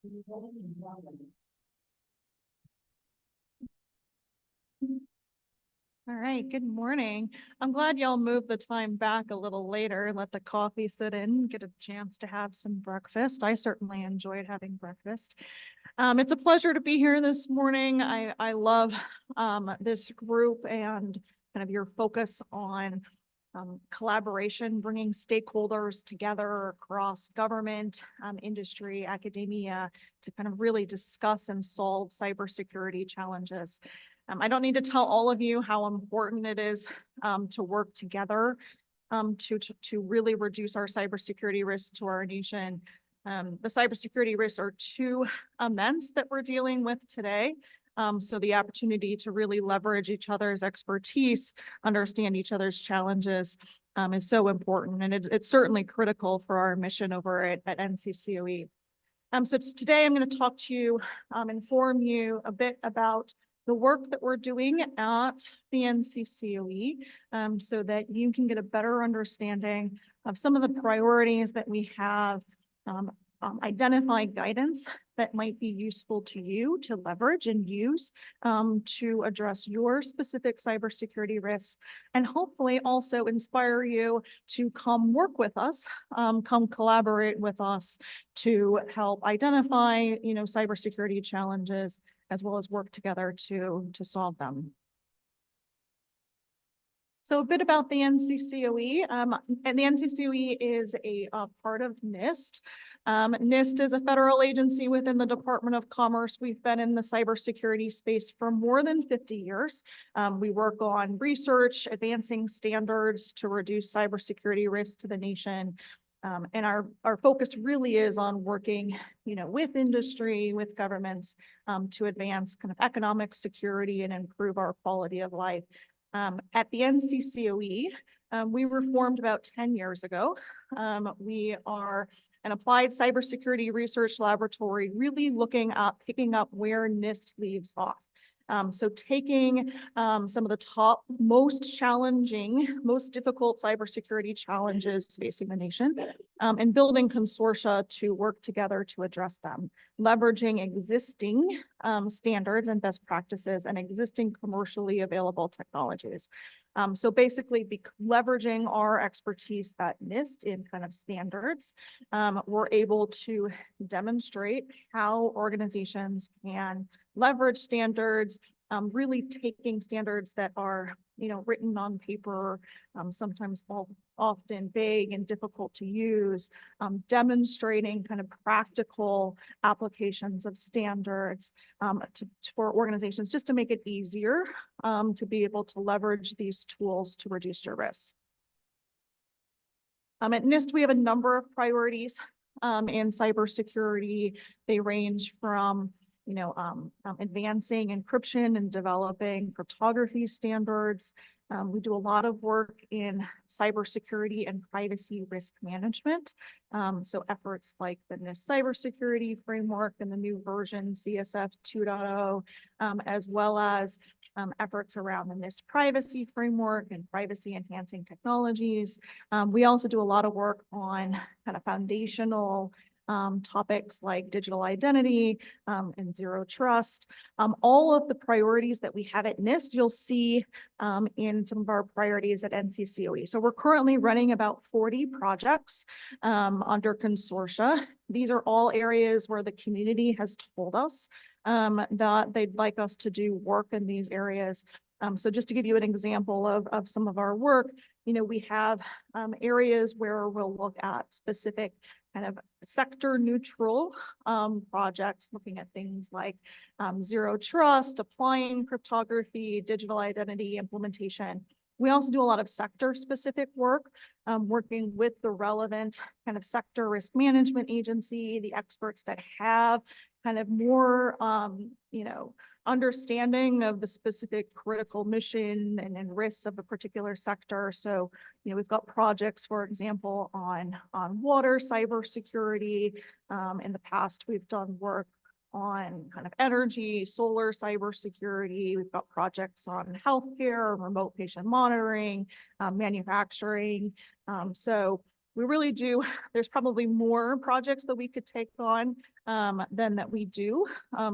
All right, good morning. I'm glad y'all moved the time back a little later, let the coffee sit in, get a chance to have some breakfast. I certainly enjoyed having breakfast. It's a pleasure to be here this morning. I love this group and kind of your focus on collaboration, bringing stakeholders together across government, industry, academia to kind of really discuss and solve cybersecurity challenges. I don't need to tell all of you how important it is to work together to really reduce our cybersecurity risks to our nation. The cybersecurity risks are too immense that we're dealing with today. So the opportunity to really leverage each other's expertise, understand each other's challenges is so important. And it's certainly critical for our mission over at NCCOE. So today I'm going to talk to you, inform you a bit about the work that we're doing at the NCCOE so that you can get a better understanding of some of the priorities that we have, identify guidance that might be useful to you to leverage and use to address your specific cybersecurity risks, and hopefully also inspire you to come work with us, come collaborate with us to help identify, cybersecurity challenges, as well as work together to solve them. So a bit about the NCCOE. And the NCCOE is a part of NIST. NIST is a federal agency within the Department of Commerce. We've been in the cybersecurity space for more than 50 years. We work on research, advancing standards to reduce cybersecurity risks to the nation. And our focus really is on working, with industry, with governments to advance kind of economic security and improve our quality of life. At the NCCOE, we were formed about 10 years ago. We are an applied cybersecurity research laboratory, really looking at picking up where NIST leaves off. So taking some of the top, most challenging, most difficult cybersecurity challenges facing the nation and building consortia to work together to address them, leveraging existing standards and best practices and existing commercially available technologies. So basically leveraging our expertise at NIST in kind of standards, we're able to demonstrate how organizations can leverage standards, really taking standards that are, written on paper, sometimes often vague and difficult to use, demonstrating kind of practical applications of standards for organizations just to make it easier to be able to leverage these tools to reduce your risks. At NIST, we have a number of priorities in cybersecurity. They range from advancing encryption and developing cryptography standards. We do a lot of work in cybersecurity and privacy risk management. So efforts like the NIST cybersecurity framework and the new version CSF 2.0, as well as efforts around the NIST privacy framework and privacy enhancing technologies. We also do a lot of work on kind of foundational topics like digital identity and zero trust. All of the priorities that we have at NIST, you'll see in some of our priorities at NCCOE. So we're currently running about 40 projects under consortia. These are all areas where the community has told us that they'd like us to do work in these areas. So just to give you an example of some of our work, we have areas where we'll look at specific kind of sector neutral projects, looking at things like zero trust, applying cryptography, digital identity implementation. We also do a lot of sector specific work, working with the relevant kind of sector risk management agency, the experts that have kind of more, understanding of the specific critical mission and risks of a particular sector. So, we've got projects, for example, on water cybersecurity. In the past, we've done work on kind of energy, solar cybersecurity. We've got projects on healthcare, remote patient monitoring, manufacturing. So we really do, there's probably more projects that we could take on than that we do.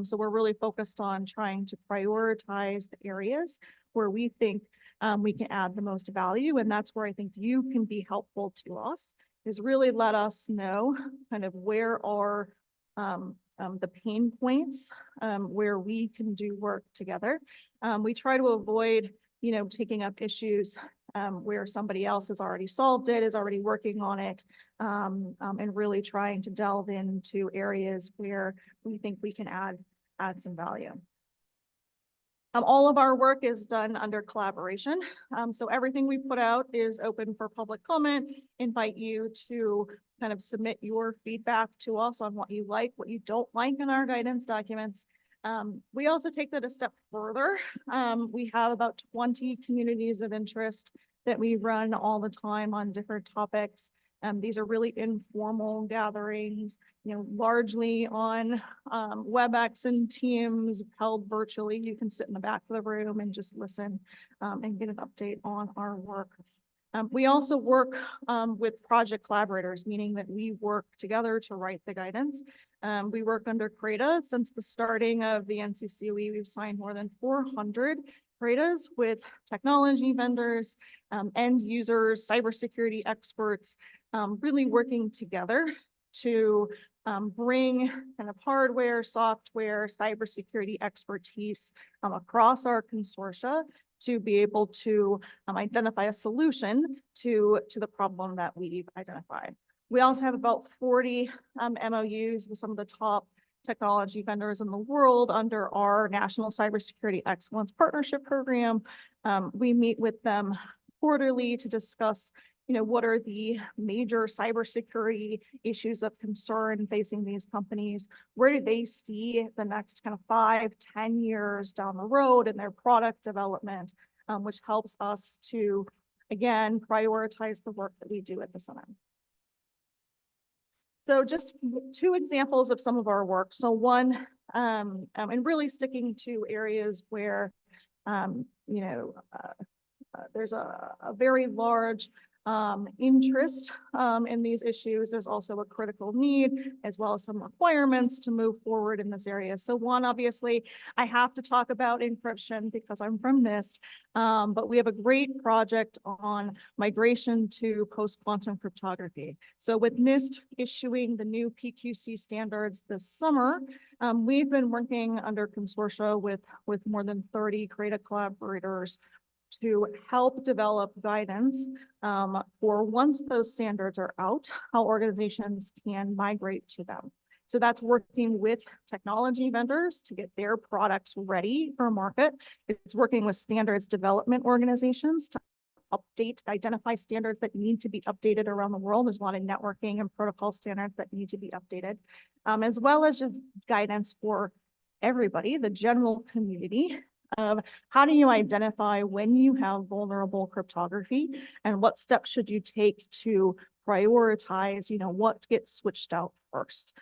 So we're really focused on trying to prioritize the areas where we think we can add the most value. And that's where I think you can be helpful to us, is really let us know kind of where are the pain points where we can do work together. We try to avoid, taking up issues where somebody else has already solved it, is already working on it, and really trying to delve into areas where we think we can add some value. All of our work is done under collaboration. So everything we put out is open for public comment. Invite you to kind of submit your feedback to us on what you like, what you don't like in our guidance documents. We also take that a step further. We have about 20 communities of interest that we run all the time on different topics. These are really informal gatherings, largely on WebEx and Teams, held virtually. You can sit in the back of the room and just listen and get an update on our work. We also work with project collaborators, meaning that we work together to write the guidance. We work under CRADA. Since the starting of the NCCOE, we've signed more than 400 CRADAs with technology vendors, end users, cybersecurity experts, really working together to bring kind of hardware, software, cybersecurity expertise across our consortia to be able to identify a solution to the problem that we've identified. We also have about 40 MOUs with some of the top technology vendors in the world under our National Cybersecurity Excellence Partnership Program. We meet with them quarterly to discuss, what are the major cybersecurity issues of concern facing these companies? Where do they see the next kind of 5-10 years down the road in their product development, which helps us to, again, prioritize the work that we do at the center. So just 2 examples of some of our work. So one, and really sticking to areas where, there's a very large interest in these issues. There's also a critical need as well as some requirements to move forward in this area. So one, obviously, I have to talk about encryption because I'm from NIST, but we have a great project on migration to post-quantum cryptography. So with NIST issuing the new PQC standards this summer, we've been working under consortia with more than 30 CRADA collaborators to help develop guidance for once those standards are out, how organizations can migrate to them. So that's working with technology vendors to get their products ready for market. It's working with standards development organizations to identify standards that need to be updated around the world. There's a lot of networking and protocol standards that need to be updated, as well as just guidance for everybody, the general community, of how do you identify when you have vulnerable cryptography and what steps should you take to prioritize, what gets switched out first.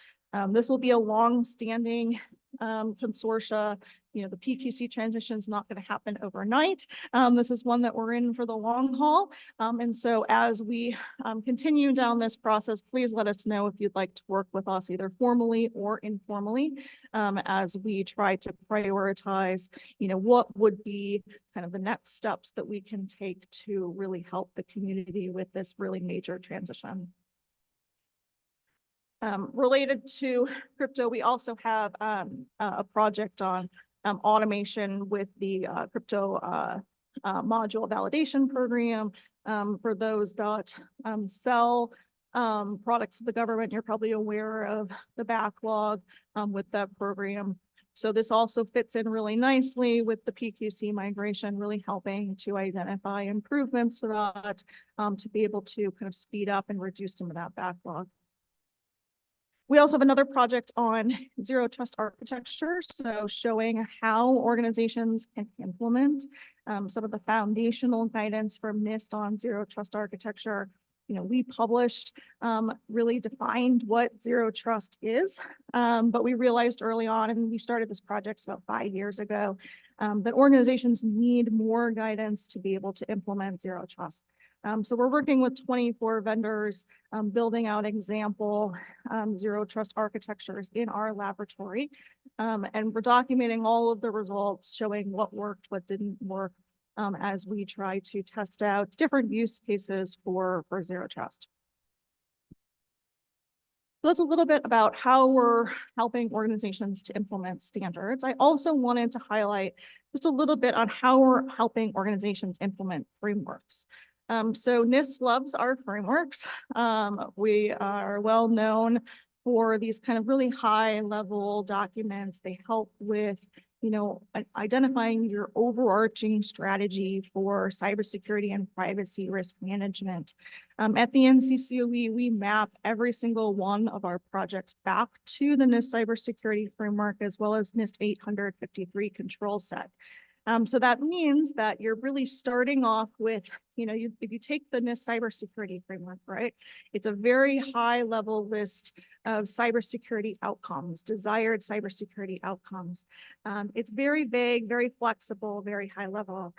This will be a long-standing consortia. The PQC transition is not going to happen overnight. This is one that we're in for the long haul. And so as we continue down this process, please let us know if you'd like to work with us either formally or informally as we try to prioritize, what would be kind of the next steps that we can take to really help the community with this really major transition. Related to crypto, we also have a project on automation with the crypto module validation program. For those that sell products to the government, you're probably aware of the backlog with that program. So this also fits in really nicely with the PQC migration, really helping to identify improvements to that, to be able to kind of speed up and reduce some of that backlog. We also have another project on zero trust architecture, so showing how organizations can implement some of the foundational guidance from NIST on zero trust architecture. We published, really defined what zero trust is, but we realized early on, and we started this project about 5 years ago, that organizations need more guidance to be able to implement zero trust. So we're working with 24 vendors, building out example zero trust architectures in our laboratory. And we're documenting all of the results, showing what worked, what didn't work, as we try to test out different use cases for zero trust. So that's a little bit about how we're helping organizations to implement standards. I also wanted to highlight just a little bit on how we're helping organizations implement frameworks. So NIST loves our frameworks. We are well known for these kind of really high level documents. They help with, identifying your overarching strategy for cybersecurity and privacy risk management. At the NCCOE, we map every single one of our projects back to the NIST cybersecurity framework, as well as NIST 853 control set. So that means that you're really starting off with, if you take the NIST cybersecurity framework, right, it's a very high level list of cybersecurity outcomes, desired cybersecurity outcomes. It's very vague, very flexible, very high level.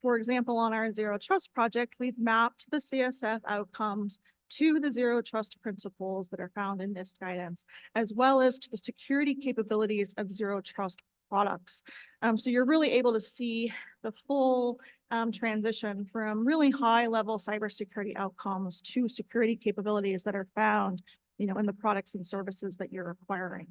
For example, on our Zero Trust project, we've mapped the CSF outcomes to the zero trust principles that are found in NIST guidance, as well as to the security capabilities of zero trust products. So you're really able to see the full transition from really high level cybersecurity outcomes to security capabilities that are found, in the products and services that you're acquiring.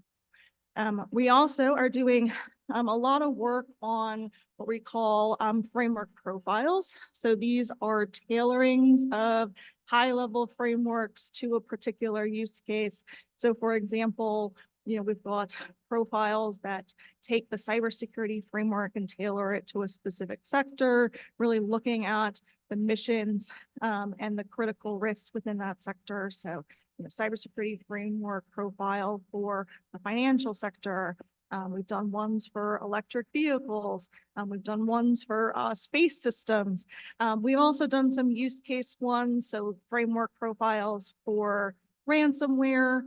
We also are doing a lot of work on what we call framework profiles. So these are tailorings of high-level frameworks to a particular use case. So for example, we've got profiles that take the cybersecurity framework and tailor it to a specific sector, really looking at the missions and the critical risks within that sector. So, cybersecurity framework profile for the financial sector. We've done ones for electric vehicles. We've done ones for space systems. We've also done some use case ones, so framework profiles for ransomware.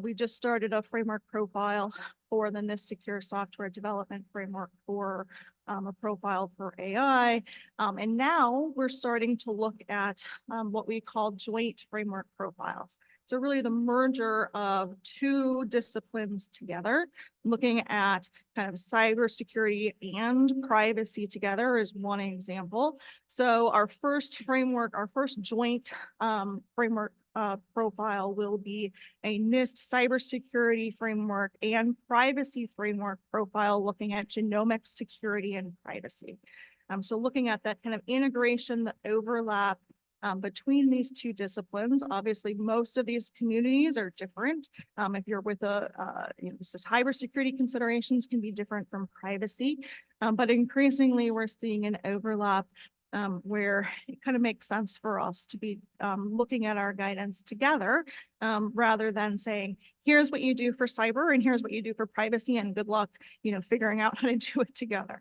We just started a framework profile for the NIST Secure Software Development Framework for a profile for AI. And now we're starting to look at what we call joint framework profiles. So really the merger of two disciplines together, looking at kind of cybersecurity and privacy together is one example. So our first framework, our first joint framework profile will be a NIST cybersecurity framework and privacy framework profile looking at genomic security and privacy. So looking at that kind of integration, the overlap between these two disciplines. Obviously, most of these communities are different. If you're with this is cybersecurity considerations can be different from privacy, but increasingly we're seeing an overlap where it kind of makes sense for us to be looking at our guidance together rather than saying, here's what you do for cyber and here's what you do for privacy and good luck, figuring out how to do it together.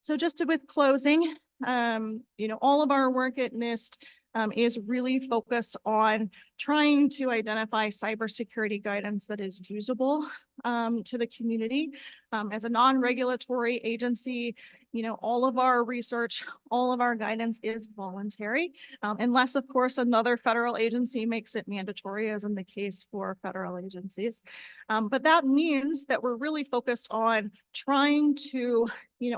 So just with closing, all of our work at NIST is really focused on trying to identify cybersecurity guidance that is usable to the community. As a non-regulatory agency, all of our research, all of our guidance is voluntary, unless, of course, another federal agency makes it mandatory, as in the case for federal agencies. But that means that we're really focused on trying to,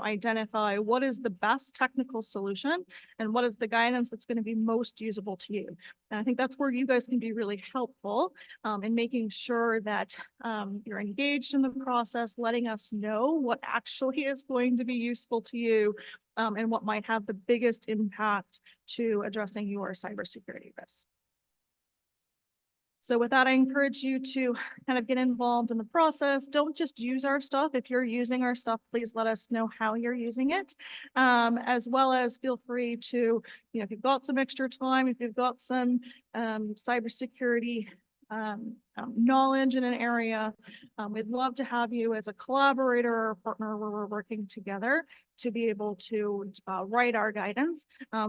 identify what is the best technical solution and what is the guidance that's going to be most usable to you. And I think that's where you guys can be really helpful in making sure that you're engaged in the process, letting us know what actually is going to be useful to you and what might have the biggest impact to addressing your cybersecurity risks. So with that, I encourage you to kind of get involved in the process. Don't just use our stuff. If you're using our stuff, please let us know how you're using it, as well as feel free to, if you've got some extra time, if you've got some cybersecurity knowledge in an area, we'd love to have you as a collaborator or a partner where we're working together to be able to write our guidance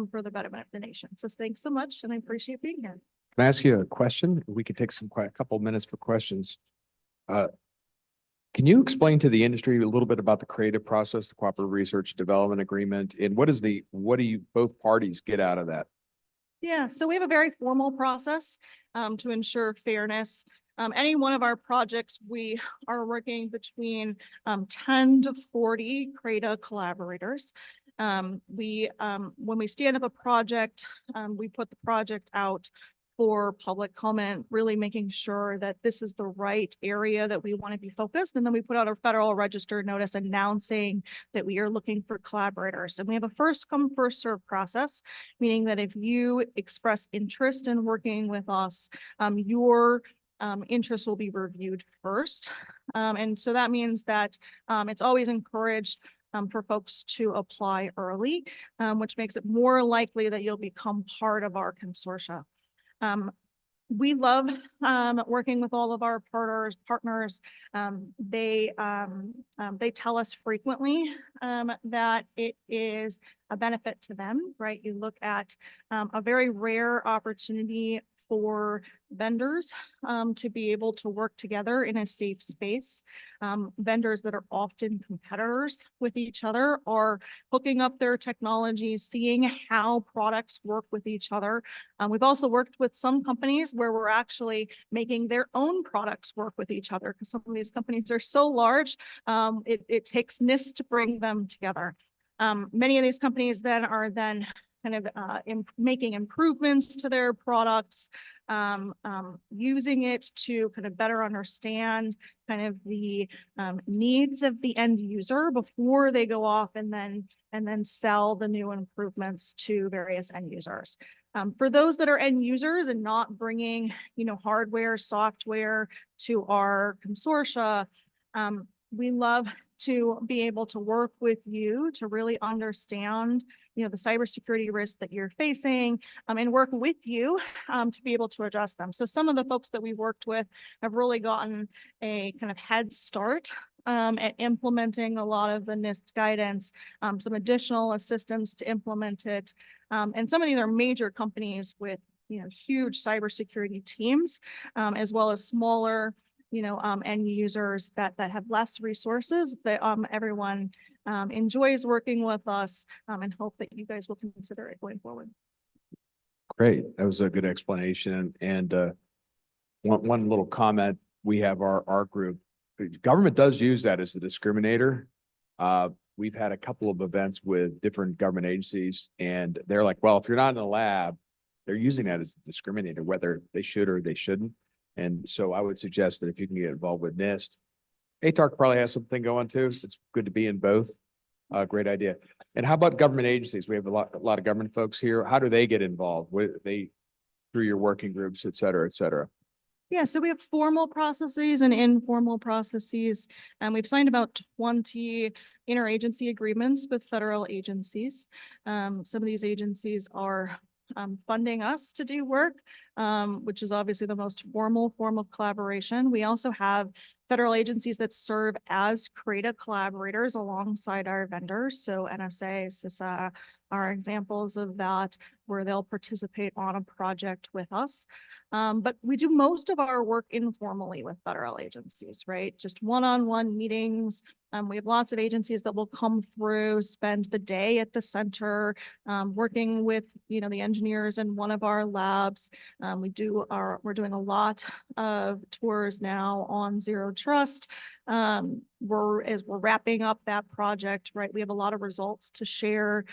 for the betterment of the nation. So thanks so much, and I appreciate being here. Can I ask you a question? We could take a couple of minutes for questions. Can you explain to the industry a little bit about the creative process, the cooperative research development agreement, and what do you both parties get out of that? Yeah, so we have a very formal process to ensure fairness. Any one of our projects, we are working between 10 to 40 CRADA collaborators. When we stand up a project, we put the project out for public comment, really making sure that this is the right area that we want to be focused. And then we put out a Federal Register notice announcing that we are looking for collaborators. And we have a first come, first serve process, meaning that if you express interest in working with us, your interest will be reviewed first. And so that means that it's always encouraged for folks to apply early, which makes it more likely that you'll become part of our consortia. We love working with all of our partners. They tell us frequently that it is a benefit to them, right? You look at a very rare opportunity for vendors to be able to work together in a safe space. Vendors that are often competitors with each other are hooking up their technologies, seeing how products work with each other. We've also worked with some companies where we're actually making their own products work with each other because some of these companies are so large, it takes NIST to bring them together. Many of these companies then are kind of making improvements to their products, using it to kind of better understand kind of the needs of the end user before they go off and then sell the new improvements to various end users. For those that are end users and not bringing, hardware, software to our consortia, we love to be able to work with you to really understand, the cybersecurity risks that you're facing, and work with you to be able to address them. So some of the folks that we've worked with have really gotten a kind of head start at implementing a lot of the NIST guidance, some additional assistance to implement it. And some of these are major companies with, huge cybersecurity teams, as well as smaller end users that have less resources. That everyone enjoys working with us, and hope that you guys will consider it going forward. Great. That was a good explanation. And one little comment, we have our group. Government does use that as a discriminator. We've had a couple of events with different government agencies, and they're like, well, if you're not in the lab, they're using that as a discriminator, whether they should or they shouldn't. And so I would suggest that if you can get involved with NIST, ATARC probably has something going too. It's good to be in both. Great idea. And how about government agencies? We have a lot of government folks here. How do they get involved? Through your working groups, et cetera, et cetera? Yeah, so we have formal processes and informal processes, and we've signed about 20 interagency agreements with federal agencies. Some of these agencies are funding us to do work, which is obviously the most formal form of collaboration. We also have federal agencies that serve as CRADA collaborators alongside our vendors. So NSA, CISA are examples of that, where they'll participate on a project with us. But we do most of our work informally with federal agencies, right? Just one-on-one meetings. We have lots of agencies that will come through, spend the day at the center, working with, the engineers in one of our labs. We're doing a lot of tours now on Zero Trust. As we're wrapping up that project, right? We have a lot of results to share,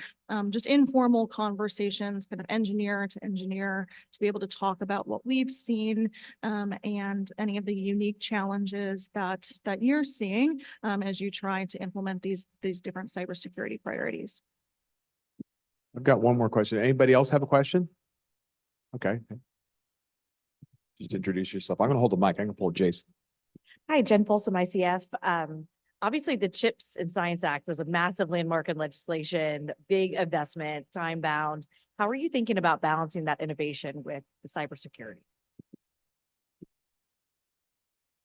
just informal conversations, kind of engineer to engineer, to be able to talk about what we've seen, and any of the unique challenges that you're seeing as you try to implement these different cybersecurity priorities. I've got one more question. Anybody else have a question? Okay. Just introduce yourself. I'm going to hold the mic. I'm going to pull Jason. Hi, Jen Folsom, ICF. Obviously, the CHIPS and Science Act was a massive landmark in legislation, big investment, time bound. How are you thinking about balancing that innovation with the cybersecurity?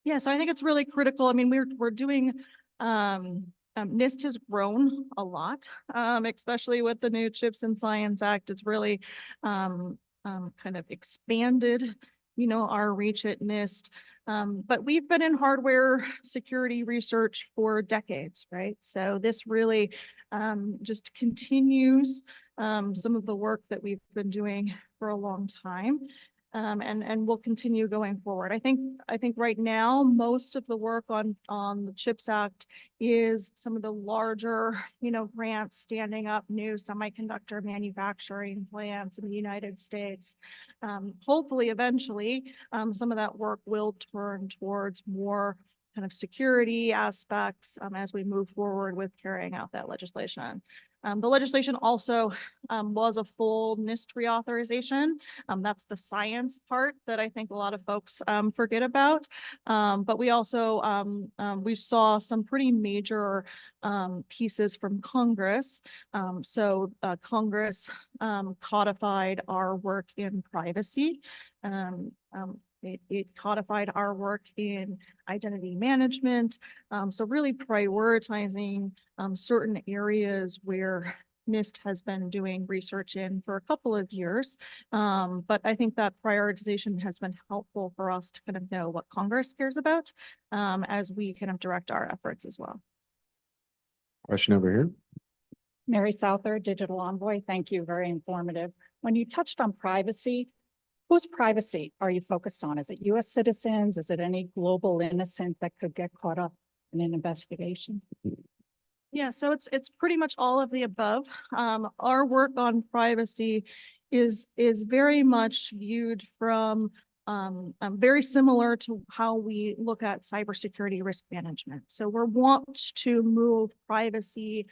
Yeah, so I think it's really critical. I mean, we're doing, NIST has grown a lot, especially with the new CHIPS and Science Act. It's really kind of expanded our reach at NIST. But we've been in hardware security research for decades, right? So this really just continues some of the work that we've been doing for a long time. And we'll continue going forward. I think right now, most of the work on the CHIPS Act is some of the larger, grants standing up new semiconductor manufacturing plants in the United States. Hopefully, eventually, some of that work will turn towards more kind of security aspects as we move forward with carrying out that legislation. The legislation also was a full NIST reauthorization. That's the science part that I think a lot of folks forget about. But we also we saw some pretty major pieces from Congress. Congress codified our work in privacy. It codified our work in identity management. So really prioritizing certain areas where NIST has been doing research in for a couple of years. But I think that prioritization has been helpful for us to kind of know what Congress cares about as we kind of direct our efforts as well. Question over here. Mary Souther, Digital Envoy. Thank you. Very informative. When you touched on privacy, whose privacy are you focused on? Is it U.S. citizens? Is it any global innocent that could get caught up in an investigation? Yeah, so it's pretty much all of the above. Our work on privacy is very much viewed from very similar to how we look at cybersecurity risk management. So we want to move privacy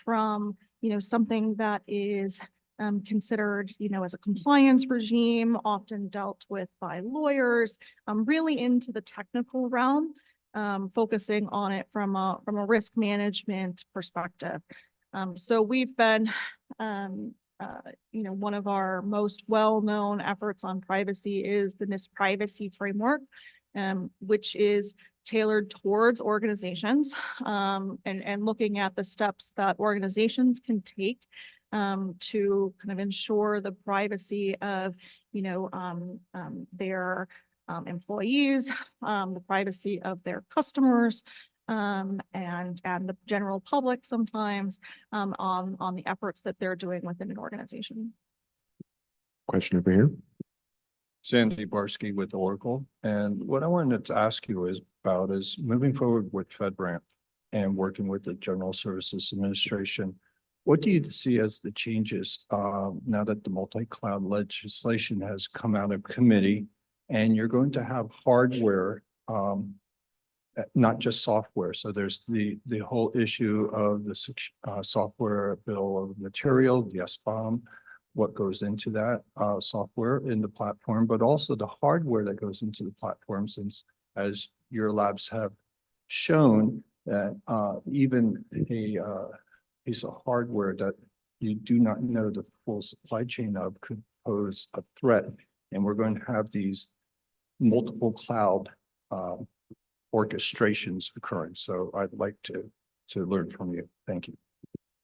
from something that is considered, as a compliance regime, often dealt with by lawyers, really into the technical realm, focusing on it from a risk management perspective. So we've been, one of our most well-known efforts on privacy is the NIST privacy framework, which is tailored towards organizations and looking at the steps that organizations can take to kind of ensure the privacy of, their employees, the privacy of their customers, and the general public sometimes on the efforts that they're doing within an organization. Question over here. Sandy Barsky with Oracle. And what I wanted to ask you is moving forward with FedRAMP and working with the General Services Administration. What do you see as the changes now that the multi-cloud legislation has come out of committee and you're going to have hardware, not just software? So there's the whole issue of the software bill of material, the SBOM, what goes into that software in the platform, but also the hardware that goes into the platform, since as your labs have shown that even a piece of hardware that you do not know the full supply chain of could pose a threat. And we're going to have these multiple cloud orchestrations occurring. So I'd like to learn from you. Thank you.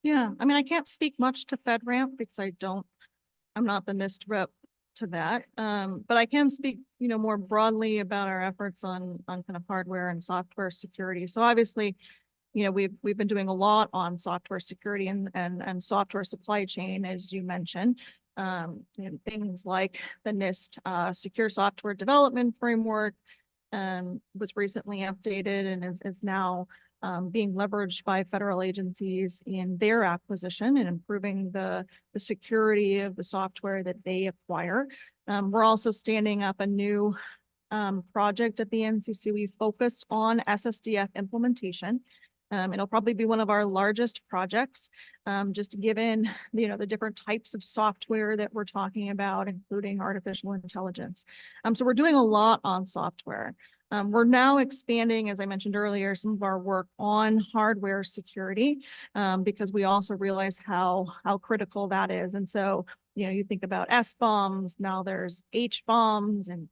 Yeah, I mean, I can't speak much to FedRAMP because I'm not the NIST rep to that. But I can speak, more broadly about our efforts on kind of hardware and software security. So obviously, we've been doing a lot on software security and software supply chain, as you mentioned. Things like the NIST Secure Software Development Framework was recently updated and is now being leveraged by federal agencies in their acquisition and improving the security of the software that they acquire. We're also standing up a new project at the NCCUE focused on SSDF implementation. It'll probably be one of our largest projects, just given, the different types of software that we're talking about, including artificial intelligence. So we're doing a lot on software. We're now expanding, as I mentioned earlier, some of our work on hardware security, because we also realize how critical that is. And so you think about S bombs, now there's H bombs, and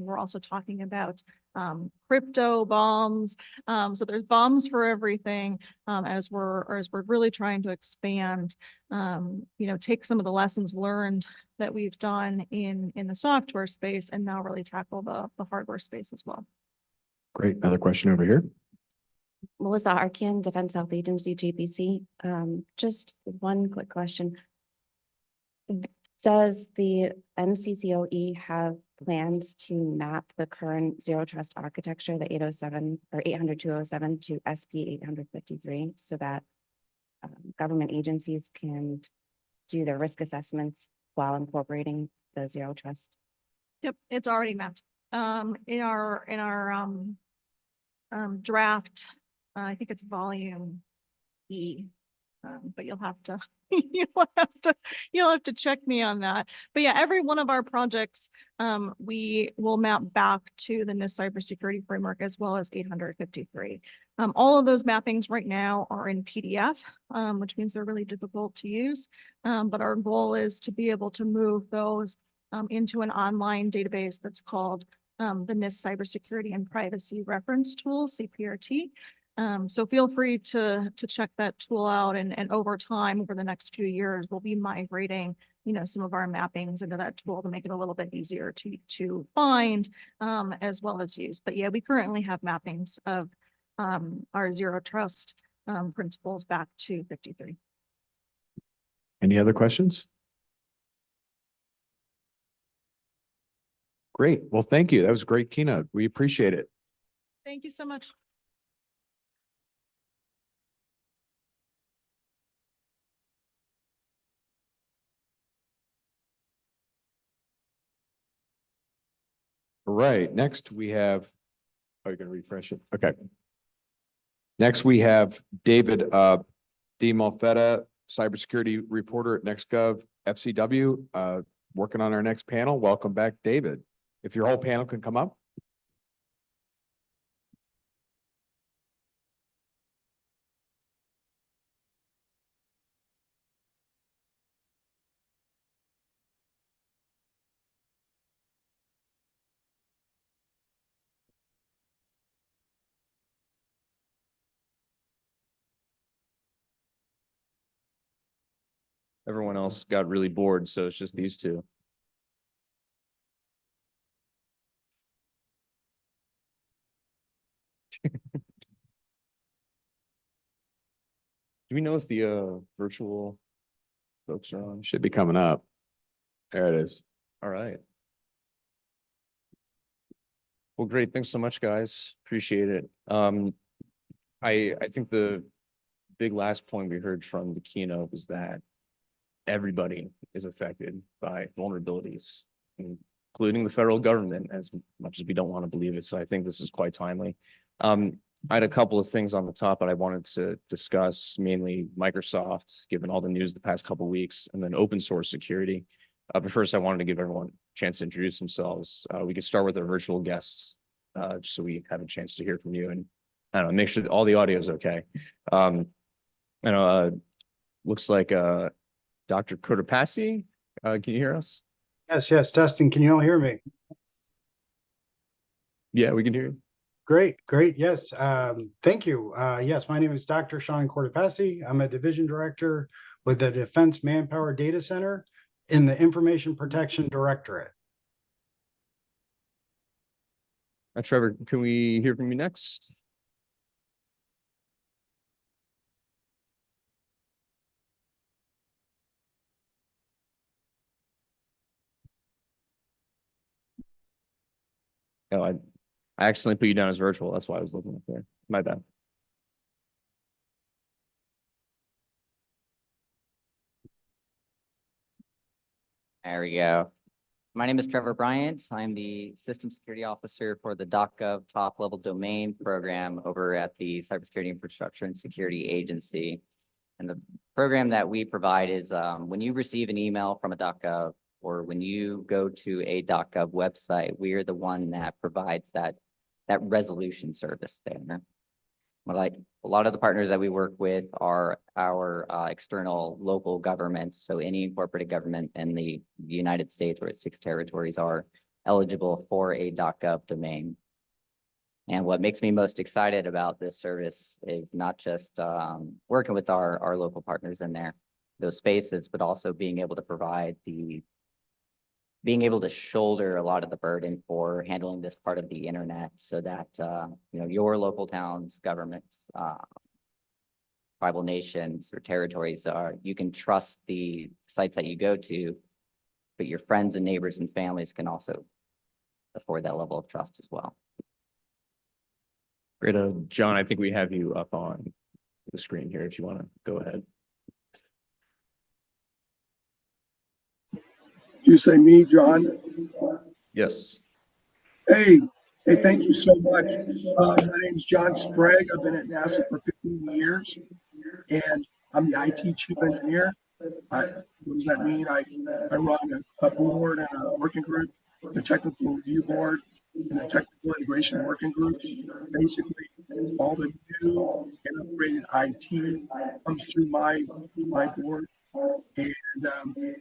we're also talking about crypto bombs. So there's bombs for everything, as we're really trying to expand, take some of the lessons learned that we've done in the software space and now really tackle the hardware space as well. Great. Another question over here. Melissa Arkin, Defense Health Agency, GPC. Just one quick question. Does the NCCOE have plans to map the current zero trust architecture, the 807 or 800-207 to SP 853 so that government agencies can do their risk assessments while incorporating the zero trust? Yep, it's already mapped. In our draft, I think it's volume E, but you'll have to you'll have to check me on that. But yeah, every one of our projects, we will map back to the NIST cybersecurity framework as well as 853. All of those mappings right now are in PDF, which means they're really difficult to use. But our goal is to be able to move those into an online database that's called the NIST Cybersecurity and Privacy Reference Tool, CPRT. So feel free to check that tool out, and over time, over the next few years, we'll be migrating, some of our mappings into that tool to make it a little bit easier to find, as well as use. But yeah, we currently have mappings of our zero trust principles back to 53. Any other questions? Great. Well, thank you. That was a great keynote. We appreciate it. Thank you so much. All right. Next we have, oh, you're going to refresh it. Okay. Next we have David D. Malfetta, cybersecurity reporter at NextGov FCW, working on our next panel. Welcome back, David. If your whole panel can come up. Everyone else got really bored, so it's just these two. Do we know if the virtual folks are on? Should be coming up. There it is. All right. Well, great. Thanks so much, guys. Appreciate it. I think the big last point we heard from the keynote was that everybody is affected by vulnerabilities, including the federal government, as much as we don't want to believe it. So I think this is quite timely. I had a couple of things on the top that I wanted to discuss, mainly Microsoft, given all the news the past couple of weeks, and then open source security. But first, I wanted to give everyone a chance to introduce themselves. We could start with our virtual guests, just so we have a chance to hear from you, and I don't know, make sure that all the audio is okay. Looks like Dr. Kotopassi, can you hear us? Yes, testing. Can you all hear me? Yeah, we can hear you. Great. Yes. Thank you. Yes, my name is Dr. Sean Cortopassi. I'm a division director with the Defense Manpower Data Center in the Information Protection Directorate. Trevor, can we hear from you next? Oh, I accidentally put you down as virtual. That's why I was looking up there. My bad. There we go. My name is Trevor Bryant. I'm the System Security Officer for the .gov Top Level Domain Program over at the Cybersecurity Infrastructure and Security Agency. And the program that we provide is when you receive an email from a .gov or when you go to a .gov website, we are the one that provides that resolution service there. like a lot of the partners that we work with are our external local governments. So any incorporated government in the United States or its 6 territories are eligible for a .gov domain. And what makes me most excited about this service is not just working with our local partners in those spaces, but also being able to provide being able to shoulder a lot of the burden for handling this part of the internet so that, your local towns, governments, tribal nations or territories you can trust the sites that you go to, but your friends and neighbors and families can also afford that level of trust as well. Great. John, I think we have you up on the screen here if you want to go ahead. You say me, John? Yes. Hey, thank you so much. My name's John Sprague. I've been at NASA for 15 years, and I'm the IT chief engineer. What does that mean? I run a board and a working group, the technical review board, and the technical integration working group. Basically, all the new and upgraded IT comes through my board. And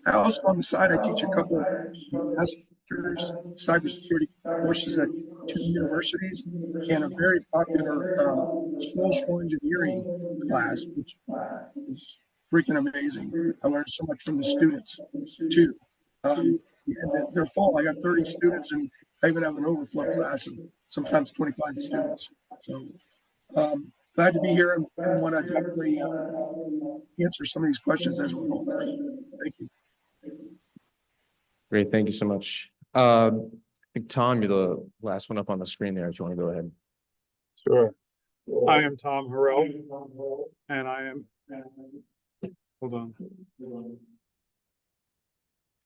I also, on the side, I teach a couple of masters cybersecurity courses at 2 universities and a very popular social engineering class, which is freaking amazing. I learned so much from the students too. They're full. I got 30 students, and I even have an overflow class of sometimes 25 students. So glad to be here and want to definitely answer some of these questions as well. Thank you. Great. Thank you so much. I think Tom, you're the last one up on the screen there. If you want to go ahead. Sure. I am Tom Harrell, and I am, hold on.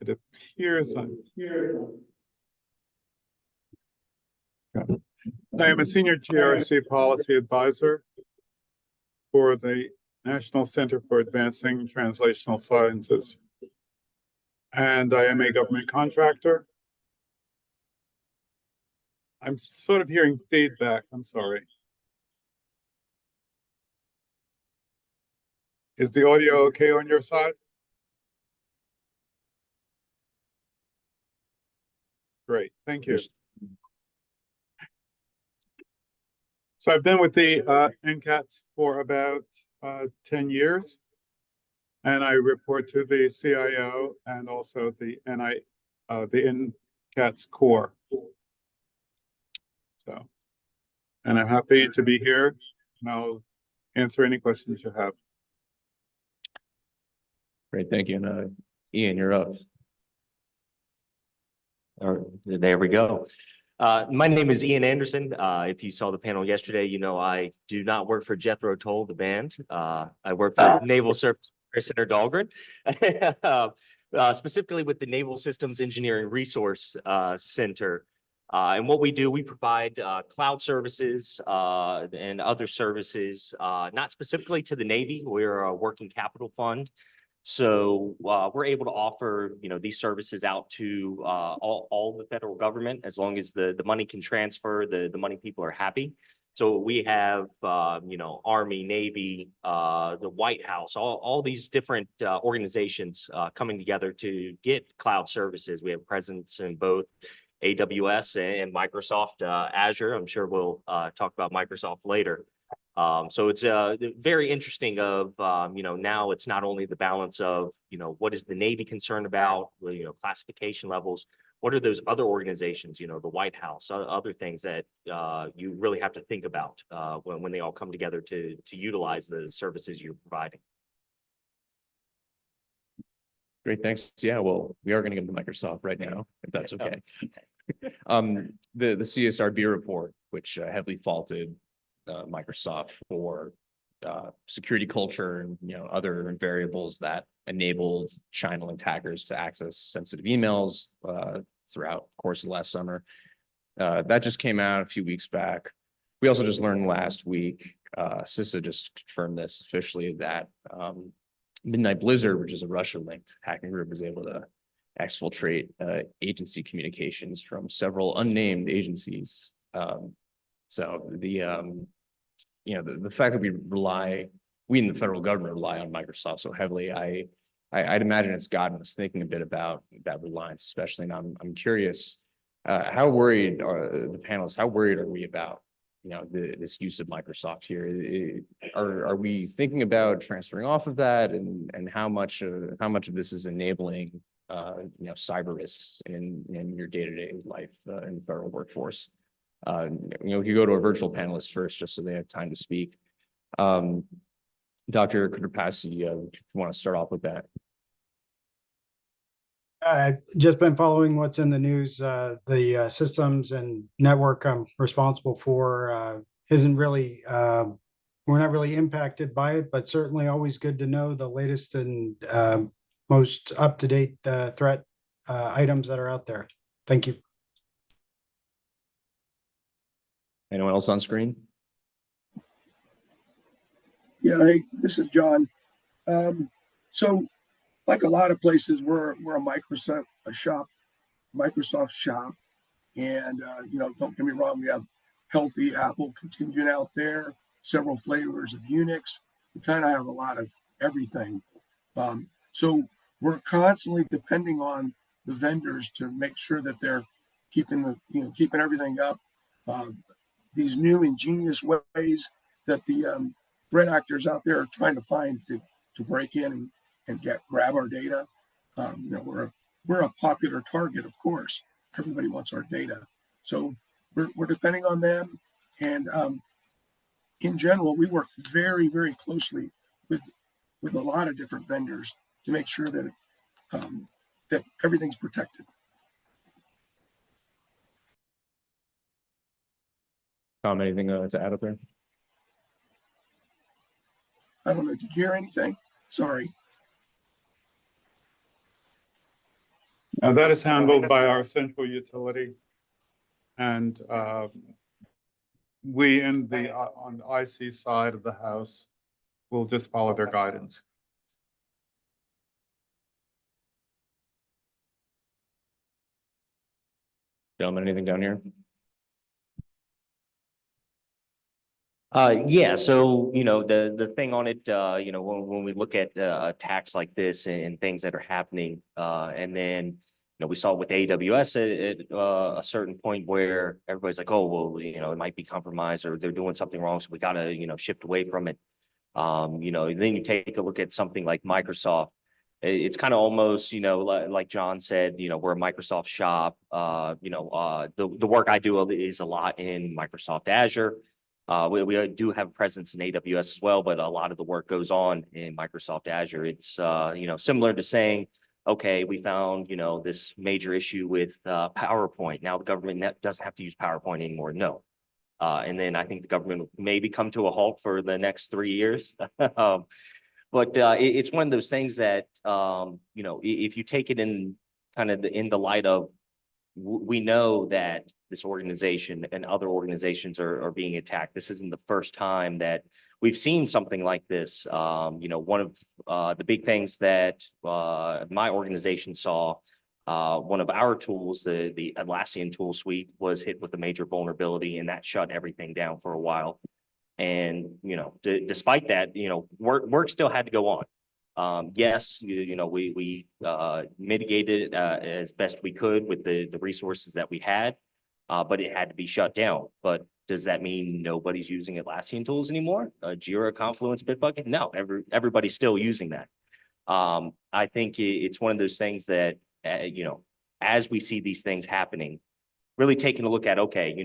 It appears I'm here. I am a senior GRC policy advisor for the National Center for Advancing Translational Sciences. And I am a government contractor. I'm sort of hearing feedback. I'm sorry. Is the audio okay on your side? Great, thank you. So I've been with the NCATS for about 10 years. And I report to the CIO and also the NCATS core. So, and I'm happy to be here, and I'll answer any questions you have. Great. Thank you. And Ian, you're up. There we go. My name is Ian Anderson. If you saw the panel yesterday, you know I do not work for Jethro Tull, the band. I work for Naval Surface Center Dahlgren, specifically with the Naval Systems Engineering Resource Center. And what we do, we provide cloud services and other services, not specifically to the Navy. We're a working capital fund. So we're able to offer, these services out to all the federal government, as long as the money can transfer, the money people are happy. So we have, Army, Navy, the White House, all these different organizations coming together to get cloud services. We have presence in both AWS and Microsoft Azure. I'm sure we'll talk about Microsoft later. So it's very interesting of, now it's not only the balance of, what is the Navy concerned about, classification levels, what are those other organizations, the White House, other things that you really have to think about when they all come together to utilize the services you're providing. Great, thanks. Yeah, well, we are going to get into Microsoft right now, if that's okay. The CSRB report, which heavily faulted Microsoft for security culture and other variables that enabled China attackers to access sensitive emails throughout the course of last summer. That just came out a few weeks back. We also just learned last week, CISA just confirmed this officially, that Midnight Blizzard, which is a Russia-linked hacking group, was able to exfiltrate agency communications from several unnamed agencies. So the fact that we in the federal government rely on Microsoft so heavily, I'd imagine it's gotten us thinking a bit about that reliance, especially. And I'm curious, how worried are the panelists? How worried are we about, this use of Microsoft here? Are we thinking about transferring off of that, and how much of this is enabling, cyber risks in your day-to-day life in the federal workforce? If you go to a virtual panelist first, just so they have time to speak. Dr. Kudrapasi, you want to start off with that? I've just been following what's in the news. The systems and network I'm responsible for isn't really, we're not really impacted by it, but certainly always good to know the latest and most up-to-date threat items that are out there. Thank you. Anyone else on screen? Yeah, hey, this is John. So like a lot of places, we're a Microsoft shop. And, don't get me wrong, we have healthy Apple contingent out there, several flavors of Unix. We kind of have a lot of everything. So we're constantly depending on the vendors to make sure that they're keeping everything up. These new ingenious ways that the threat actors out there are trying to find to break in and grab our data. We're a popular target, of course. Everybody wants our data, so we're depending on them. And in general, we work very, very closely with a lot of different vendors to make sure that that everything's protected. Tom, anything to add up there? I don't know. Did you hear anything? Sorry. That is handled by our central utility. And we on the IC side of the house will just follow their guidance. Gentlemen, anything down here? Yeah, so, the thing on it, when we look at attacks like this and things that are happening, and then, we saw with AWS at a certain point where everybody's like, oh, well, it might be compromised or they're doing something wrong, so we gotta, shift away from it. Then you take a look at something like Microsoft. It's kind of almost, like John said, we're a Microsoft shop. The work I do is a lot in Microsoft Azure. We do have a presence in AWS as well, but a lot of the work goes on in Microsoft Azure. It's, similar to saying, okay, we found, this major issue with PowerPoint. Now the government doesn't have to use PowerPoint anymore. No. And then I think the government will maybe come to a halt for the next 3 years. But it's one of those things that, if you take it in kind of in the light of, we know that this organization and other organizations are being attacked. This isn't the first time that we've seen something like this. One of the big things that my organization saw, one of our tools, the Atlassian tool suite, was hit with a major vulnerability, and that shut everything down for a while. And, despite that, work still had to go on. Yes, we mitigated as best we could with the resources that we had, but it had to be shut down. But does that mean nobody's using Atlassian tools anymore? Jira, Confluence, Bitbucket? No, everybody's still using that. I think it's one of those things that, as we see these things happening, really taking a look at, okay,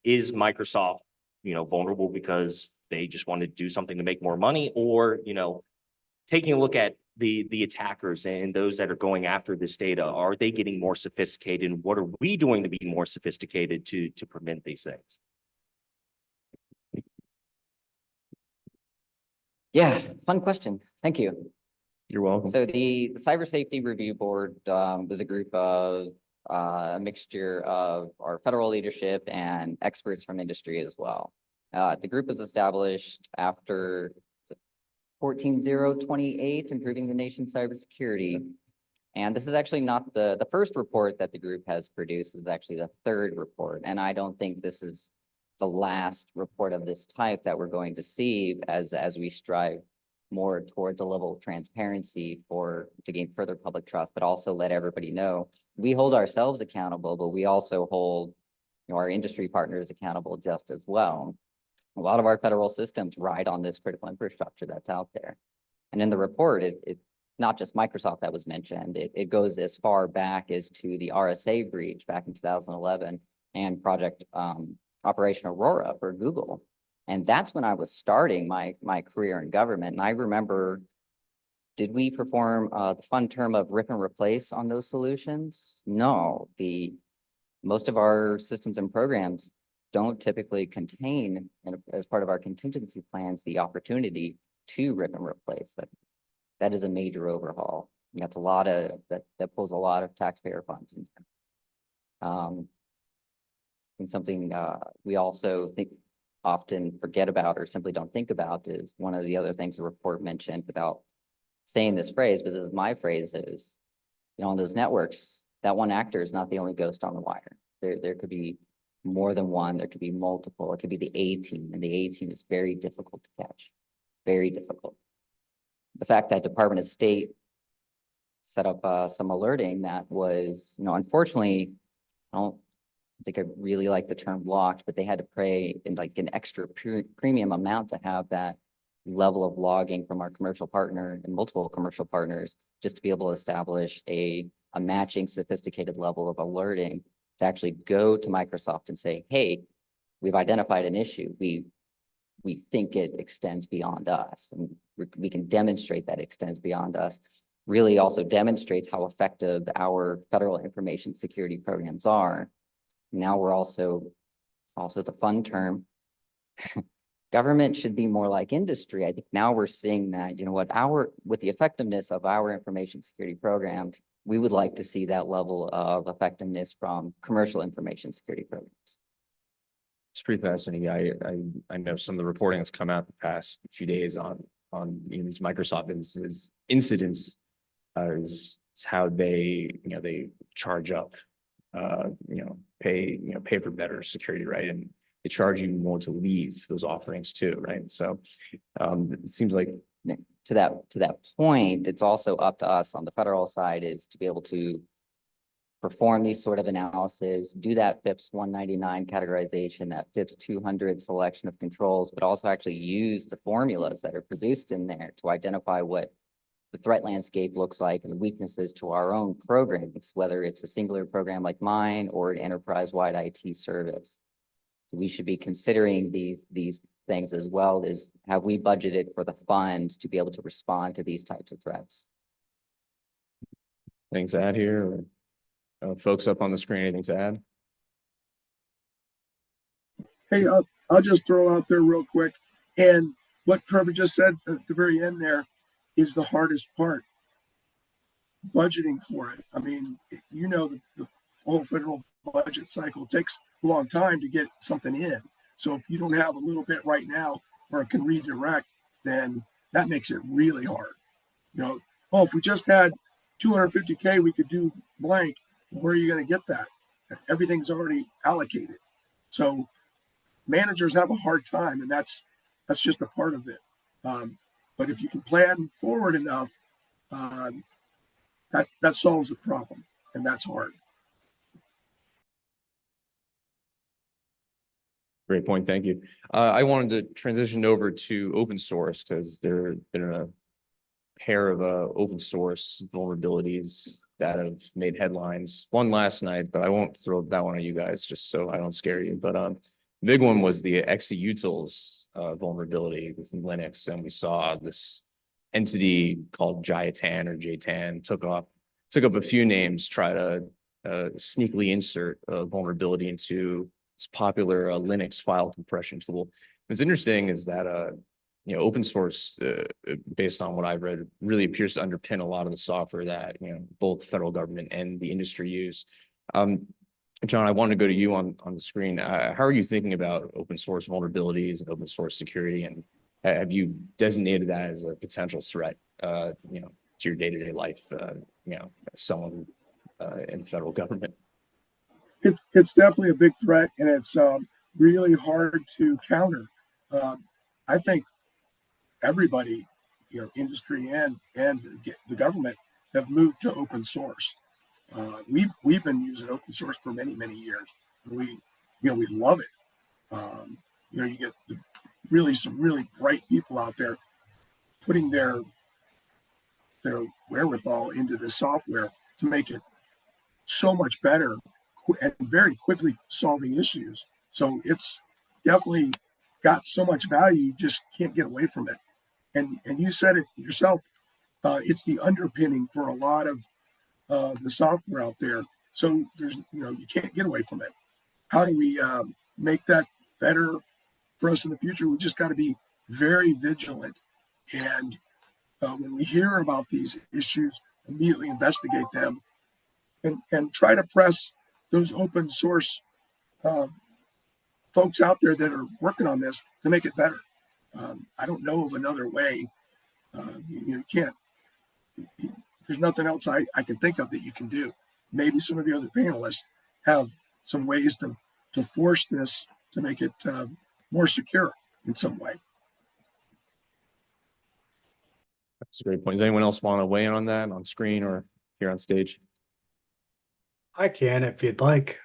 is Microsoft, vulnerable because they just want to do something to make more money, or, taking a look at the attackers and those that are going after this data, are they getting more sophisticated? And what are we doing to be more sophisticated to prevent these things? Yeah, fun question. Thank you. You're welcome. So the Cyber Safety Review Board was a group of a mixture of our federal leadership and experts from industry as well. The group was established after 14-028, improving the nation's cybersecurity. And this is actually not the first report that the group has produced. Is actually the third report. And I don't think this is the last report of this type that we're going to see as we strive more towards a level of transparency to gain further public trust, but also let everybody know we hold ourselves accountable, but we also hold our industry partners accountable just as well. A lot of our federal systems ride on this critical infrastructure that's out there. And in the report, it's not just Microsoft that was mentioned. It goes as far back as to the RSA breach back in 2011 and Project Operation Aurora for Google. And that's when I was starting my career in government. And I remember, did we perform the fun term of rip and replace on those solutions? No, most of our systems and programs don't typically contain, as part of our contingency plans, the opportunity to rip and replace. That is a major overhaul. That's that pulls a lot of taxpayer funds. And something we also often forget about or simply don't think about is one of the other things the report mentioned without saying this phrase, but this is my phrase, is, on those networks, that one actor is not the only ghost on the wire. There could be more than one, there could be multiple, it could be the A team, and the A team is very difficult to catch, very difficult. The fact that Department of State set up some alerting that was, unfortunately, I don't think I really like the term locked, but they had to pay in like an extra premium amount to have that level of logging from our commercial partner and multiple commercial partners, just to be able to establish a matching sophisticated level of alerting to actually go to Microsoft and say, hey, we've identified an issue. We think it extends beyond us, and we can demonstrate that extends beyond us. Really also demonstrates how effective our federal information security programs are. Now we're also the fun term, government should be more like industry. I think now we're seeing that, with the effectiveness of our information security programs, we would like to see that level of effectiveness from commercial information security programs. It's pretty fascinating. I know some of the reporting that's come out the past few days on these Microsoft incidents is how they charge up, pay for better security, right? And they charge you more to leave those offerings too, right? So it seems like to that point, it's also up to us on the federal side is to be able to perform these sort of analysis, do that FIPS 199 categorization, that FIPS 200 selection of controls, but also actually use the formulas that are produced in there to identify what the threat landscape looks like and the weaknesses to our own programs, whether it's a singular program like mine or an enterprise-wide IT service. So we should be considering these things as well as have we budgeted for the funds to be able to respond to these types of threats. things to add here, or folks up on the screen, anything to add? Hey, I'll just throw out there real quick. And what Trevor just said at the very end there is the hardest part, budgeting for it. I mean, the whole federal budget cycle takes a long time to get something in. So if you don't have a little bit right now or can redirect, then that makes it really hard. If we just had 250K, we could do blank. Where are you going to get that? Everything's already allocated. So managers have a hard time, and that's just a part of it. But if you can plan forward enough, that solves the problem, and that's hard. Great point. Thank you. I wanted to transition over to open source because there have been a pair of open source vulnerabilities that have made headlines. One last night, but I won't throw that one at you guys just so I don't scare you. But the big one was the exeutils vulnerability within Linux, and we saw this entity called GITEC or JTAN took up a few names, try to sneakily insert a vulnerability into this popular Linux file compression tool. What's interesting is that open source, based on what I've read, really appears to underpin a lot of the software that both federal government and the industry use. John, I wanted to go to you on the screen. How are you thinking about open source vulnerabilities and open source security, and have you designated that as a potential threat, to your day-to-day life, as someone in the federal government? It's definitely a big threat, and it's really hard to counter. I think everybody, industry and the government have moved to open source. We've been using open source for many years. We love it. You get some really bright people out there putting their wherewithal into this software to make it so much better and very quickly solving issues. So it's definitely got so much value, you just can't get away from it. And you said it yourself, it's the underpinning for a lot of the software out there. So you can't get away from it. How do we make that better for us in the future? We just got to be very vigilant. And when we hear about these issues, immediately investigate them and try to press those open source folks out there that are working on this to make it better. I don't know of another way. You can't, there's nothing else I can think of that you can do. Maybe some of the other panelists have some ways to force this to make it more secure in some way. That's a great point. Does anyone else want to weigh in on that on screen or here on stage? I can if you'd like.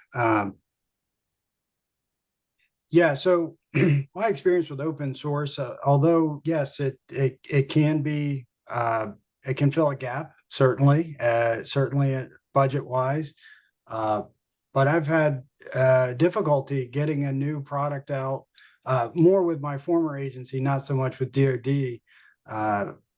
Yeah, so my experience with open source, although yes, it can be it can fill a gap, certainly budget wise. But I've had difficulty getting a new product out, more with my former agency, not so much with DoD.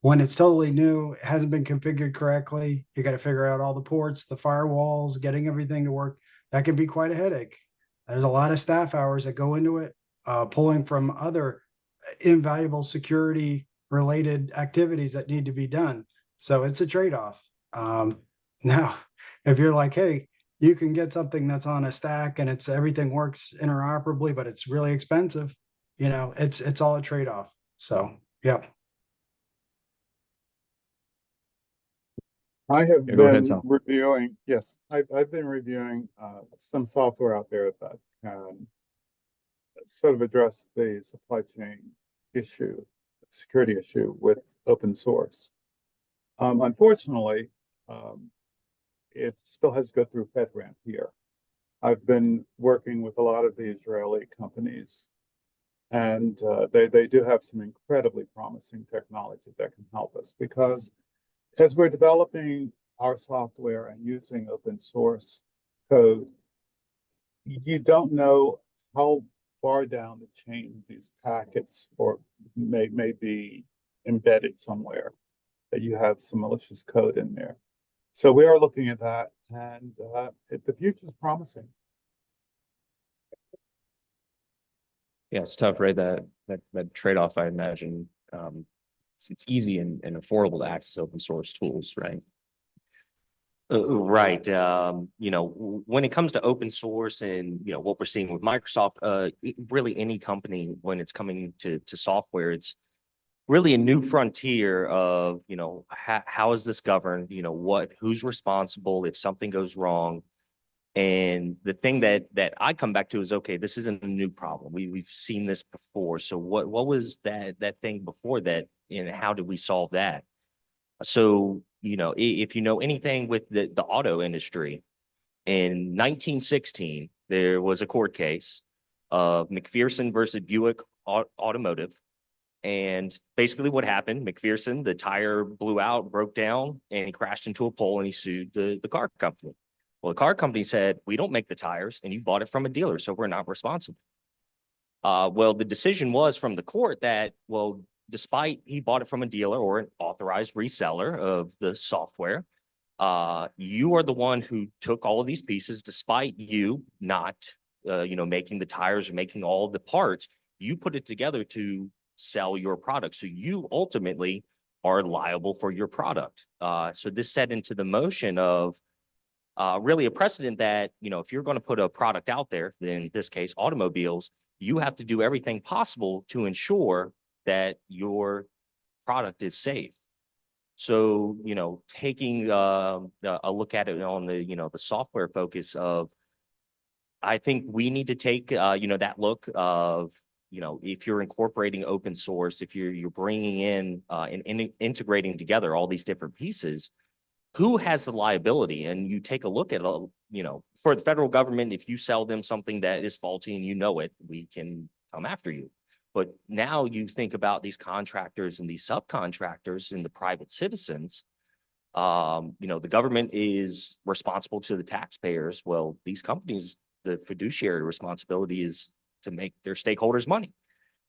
When it's totally new, it hasn't been configured correctly. You got to figure out all the ports, the firewalls, getting everything to work. That can be quite a headache. There's a lot of staff hours that go into it, pulling from other invaluable security related activities that need to be done. So it's a trade-off. Now, if you're like, hey, you can get something that's on a stack and everything works interoperably, but it's really expensive, it's all a trade-off. So, yeah. I have Yeah, go ahead, been Tom. reviewing, yes, I've been reviewing some software out there that can sort of address the supply chain issue, security issue with open source. Unfortunately, it still has to go through FedRAMP here. I've been working with a lot of the Israeli companies, and they do have some incredibly promising technology that can help us, because as we're developing our software and using open source code, you don't know how far down the chain these packets may be embedded somewhere, that you have some malicious code in there. So we are looking at that, and the future is promising. Yeah, it's tough, right? That trade-off, I imagine. It's easy and affordable to access open source tools, right? Right. When it comes to open source and, what we're seeing with Microsoft, really any company, when it's coming to software, it's really a new frontier of, how is this governed? Who's responsible if something goes wrong? And the thing that I come back to is, okay, this isn't a new problem. We've seen this before. So what was that thing before that, and how did we solve that? So, if you know anything with the auto industry, in 1916, there was a court case of McPherson versus Buick Automotive. And basically what happened, McPherson, the tire blew out, broke down, and he crashed into a pole, and he sued the car company. Well, the car company said, we don't make the tires, and you bought it from a dealer, so we're not responsible. Well, the decision was from the court that, well, despite he bought it from a dealer or an authorized reseller of the software, you are the one who took all of these pieces, despite you not, making the tires or making all the parts. You put it together to sell your product. So you ultimately are liable for your product. So this set into the motion of really a precedent that, if you're going to put a product out there, then in this case, automobiles, you have to do everything possible to ensure that your product is safe. So, taking a look at it on the, the software focus of I think we need to take, that look of, if you're incorporating open source, if you're bringing in and integrating together all these different pieces, who has the liability? And you take a look at, for the federal government, if you sell them something that is faulty and it, we can come after you. But now you think about these contractors and these subcontractors and the private citizens. The government is responsible to the taxpayers. Well, these companies, the fiduciary responsibility is to make their stakeholders money.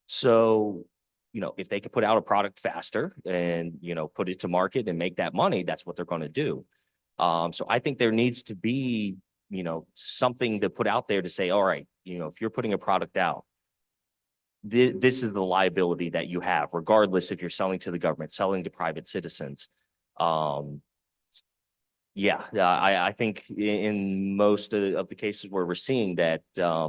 So, if they could put out a product faster and, put it to market and make that money, that's what they're going to do. So I think there needs to be, something to put out there to say, all right, if you're putting a product out, this is the liability that you have, regardless if you're selling to the government, selling to private citizens. I think in most of the cases where we're seeing that, I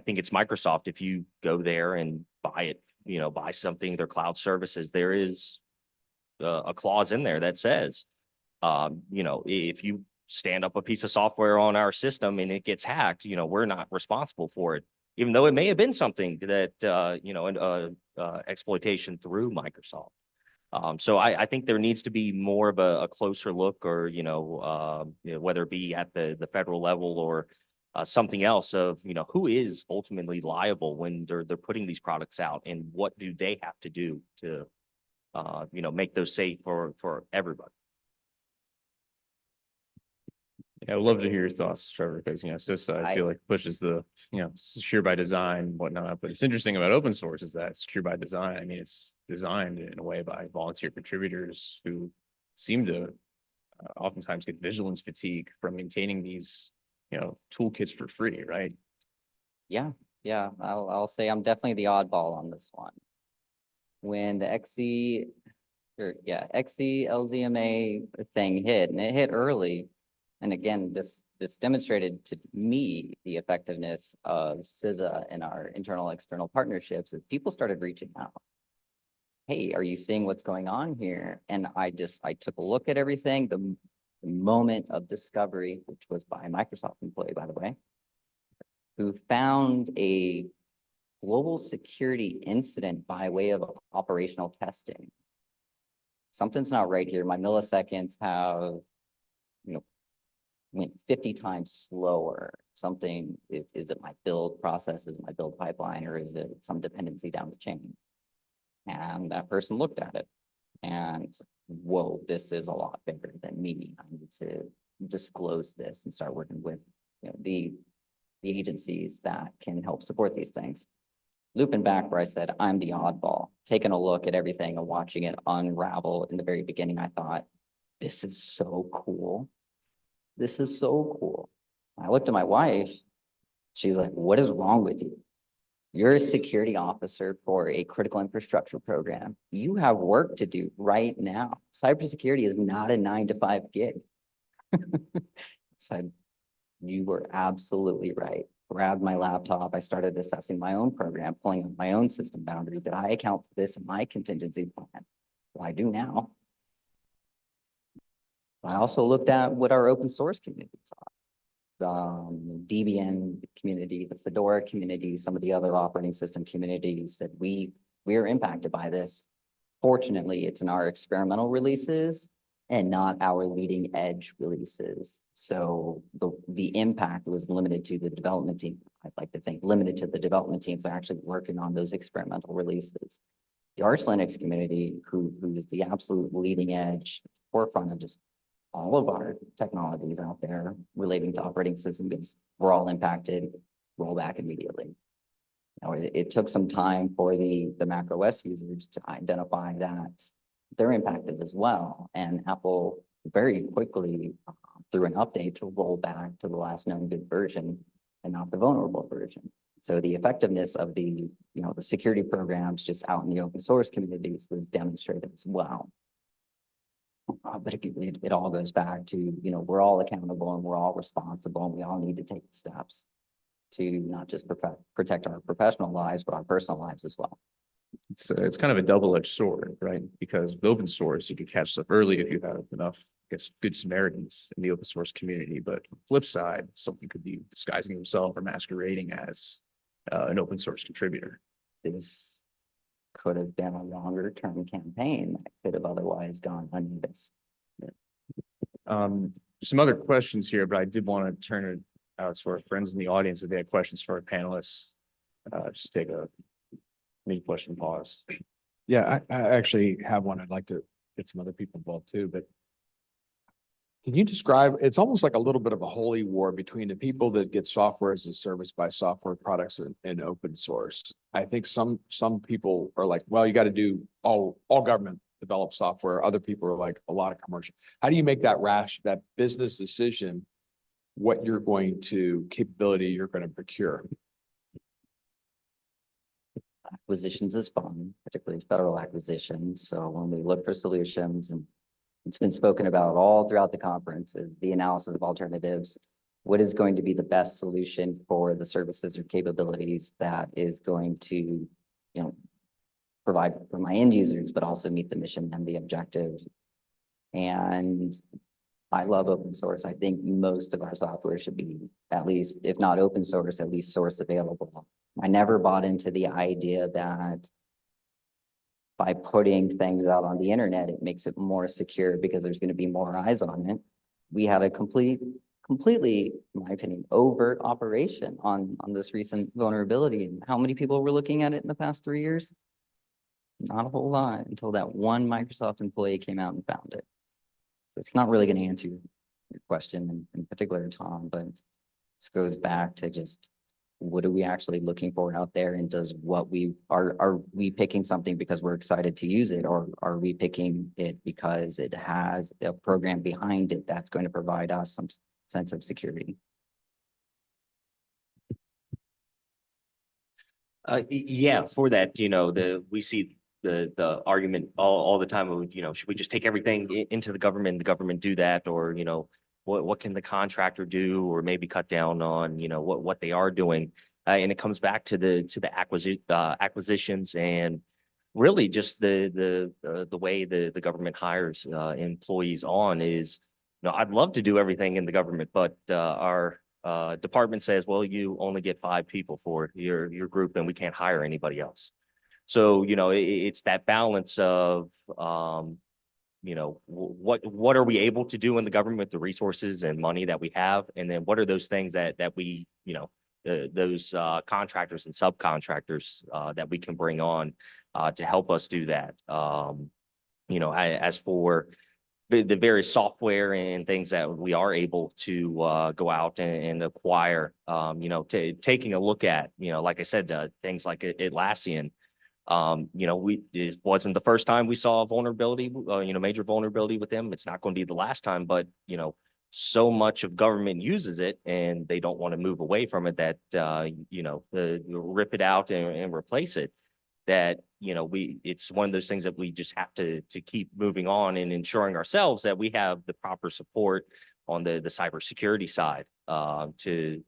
think it's Microsoft. If you go there and buy it, buy something, their cloud services, there is a clause in there that says, if you stand up a piece of software on our system and it gets hacked, we're not responsible for it, even though it may have been something that, exploitation through Microsoft. So I think there needs to be more of a closer look, or, whether it be at the federal level or something else of, who is ultimately liable when they're putting these products out, and what do they have to do to, make those safe for everybody. Yeah, I would love to hear your thoughts, Trevor, because, CISA, I feel like pushes the, secure by design and whatnot. But it's interesting about open source is that secure by design. I mean, it's designed in a way by volunteer contributors who seem to oftentimes get vigilance fatigue from maintaining these, toolkits for free, right? Yeah, I'll say I'm definitely the oddball on this one. When the XC LZMA thing hit, and it hit early. And again, this demonstrated to me the effectiveness of CISA and our internal external partnerships as people started reaching out. Hey, are you seeing what's going on here? And I took a look at everything. The moment of discovery, which was by a Microsoft employee, by the way, who found a global security incident by way of operational testing. Something's not right here. My milliseconds have, went 50 times slower. Something, is it my build process, is it my build pipeline, or is it some dependency down the chain? And that person looked at it and, whoa, this is a lot bigger than me. I need to disclose this and start working with the agencies that can help support these things. Looping back where I said I'm the oddball, taking a look at everything and watching it unravel in the very beginning, I thought, this is so cool. This is so cool. I looked at my wife. She's like, what is wrong with you? You're a security officer for a critical infrastructure program. You have work to do right now. Cybersecurity is not a 9-to-5 gig. Said, you were absolutely right. Grabbed my laptop. I started assessing my own program, pulling up my own system boundary. Did I account for this in my contingency plan? Well, I do now. I also looked at what our open source communities are. Debian community, the Fedora community, some of the other operating system communities that we are impacted by this. Fortunately, it's in our experimental releases and not our leading edge releases. So the impact was limited to the development team. I'd like to think limited to the development teams that are actually working on those experimental releases. The Arch Linux community, who is the absolute leading edge, forefront of just all of our technologies out there relating to operating systems, we're all impacted, roll back immediately. Now, it took some time for the Mac OS users to identify that they're impacted as well. And Apple very quickly, through an update, to roll back to the last known good version and not the vulnerable version. So the effectiveness of the security programs just out in the open source communities was demonstrated as well. But it all goes back to, we're all accountable and we're all responsible, and we all need to take steps to not just protect our professional lives, but our personal lives as well. It's kind of a double-edged sword, right? Because with open source, you can catch stuff early if you have enough guess, good Samaritans in the open source community, but flip side, someone could be disguising themselves or masquerading as an open source contributor. This could have been a longer term campaign that could have otherwise gone unnoticed. Some other questions here, but I did want to turn it out to our friends in the audience if they have questions for our panelists. Just take a mini question pause. Yeah, I actually have one. I'd like to get some other people involved too, but can you describe, it's almost like a little bit of a holy war between the people that get software as a service by software products and open source. I think some people are like, well, you got to do all government developed software. Other people are like a lot of commercial. How do you make that that business decision, what you're going to capability you're going to procure? Acquisitions is fun, particularly federal acquisitions. So when we look for solutions, and it's been spoken about all throughout the conference, is the analysis of alternatives. What is going to be the best solution for the services or capabilities that is going to, provide for my end users, but also meet the mission and the objective. And I love open source. I think most of our software should be, at least, if not open source, at least source available. I never bought into the idea that by putting things out on the internet, it makes it more secure because there's going to be more eyes on it. We had a completely, in my opinion, overt operation on this recent vulnerability. And how many people were looking at it in the past 3 years? Not a whole lot, until that one Microsoft employee came out and found it. So it's not really going to answer your question in particular, Tom, but this goes back to just, what are we actually looking for out there? And does what are we picking something because we're excited to use it, or are we picking it because it has a program behind it that's going to provide us some sense of security? Yeah, for that, we see the argument all the time of, should we just take everything into the government do that, or, what can the contractor do, or maybe cut down on, what they are doing. And it comes back to the acquisitions, and really just the way the government hires employees on is, I'd love to do everything in the government, but our department says, well, you only get 5 people for your group, and we can't hire anybody else. So, it's that balance of, what are we able to do in the government with the resources and money that we have? And then what are those things that we, those contractors and subcontractors that we can bring on to help us do that. As for the various software and things that we are able to go out and acquire, taking a look at, like I said, things like Atlassian. It wasn't the first time we saw a vulnerability, major vulnerability with them. It's not going to be the last time, but, so much of government uses it and they don't want to move away from it that, rip it out and replace it. That, it's one of those things that we just have to keep moving on and ensuring ourselves that we have the proper support on the cybersecurity side to,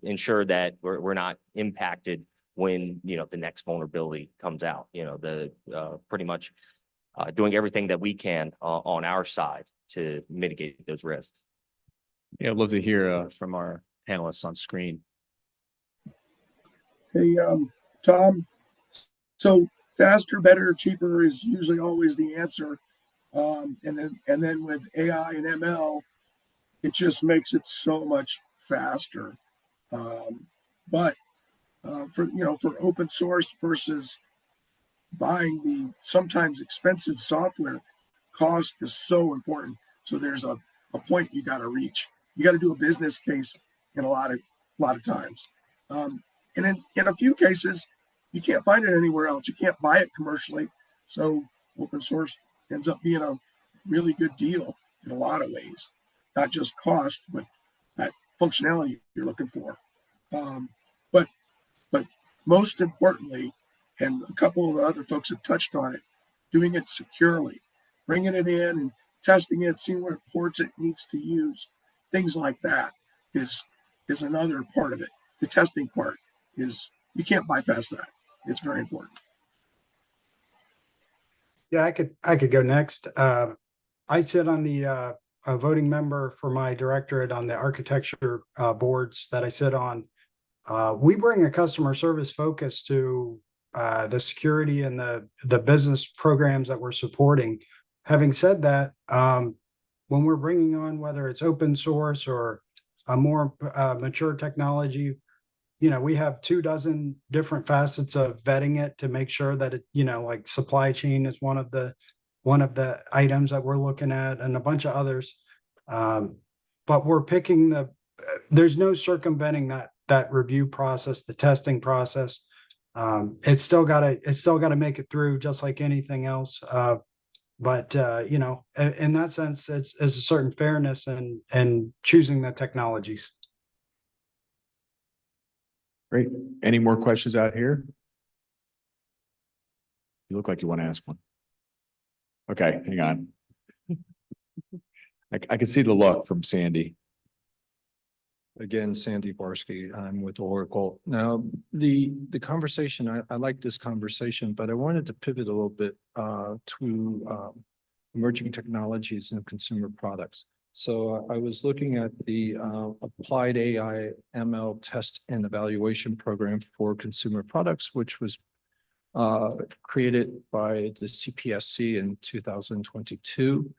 ensure that we're not impacted when, the next vulnerability comes out, pretty much doing everything that we can on our side to mitigate those risks. Yeah, I'd love to hear from our panelists on screen. Hey, Tom, so faster, better, cheaper is usually always the answer. And then with AI and ML, it just makes it so much faster. But for open source versus buying the sometimes expensive software, cost is so important. So there's a point you got to reach. You got to do a business case in a lot of times. And in a few cases, you can't find it anywhere else. You can't buy it commercially. So open source ends up being a really good deal in a lot of ways, not just cost, but that functionality you're looking for. But most importantly, and a couple of the other folks have touched on it, doing it securely, bringing it in and testing it, seeing what ports it needs to use, things like that is another part of it. The testing part is, you can't bypass that. It's very important. Yeah, I could go next. I sit on the a voting member for my directorate on the architecture boards that I sit on. We bring a customer service focus to the security and the business programs that we're supporting. Having said that, when we're bringing on, whether it's open source or a more mature technology, we have 24 different facets of vetting it to make sure that it, like supply chain is one of the items that we're looking at, and a bunch of others. But we're picking there's no circumventing that review process, the testing process. It's still gotta make it through just like anything else. But in that sense, it's a certain fairness and choosing the technologies. Great. Any more questions out here? You look like you want to ask one. Okay, hang on. I can see the look from Sandy. Again, Sandy Barsky, I'm with Oracle. Now, the conversation, I like this conversation, but I wanted to pivot a little bit to emerging technologies and consumer products. So I was looking at the Applied AI ML Test and Evaluation Program for Consumer Products, which was created by the CPSC in 2022.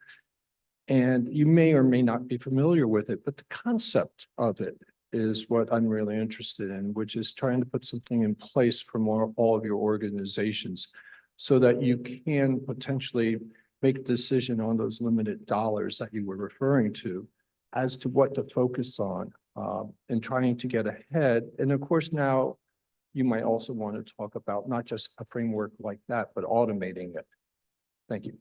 And you may or may not be familiar with it, but the concept of it is what I'm really interested in, which is trying to put something in place for all of your organizations so that you can potentially make a decision on those limited dollars that you were referring to as to what to focus on and trying to get ahead. And of course, now you might also want to talk about not just a framework like that, but automating it. Thank you.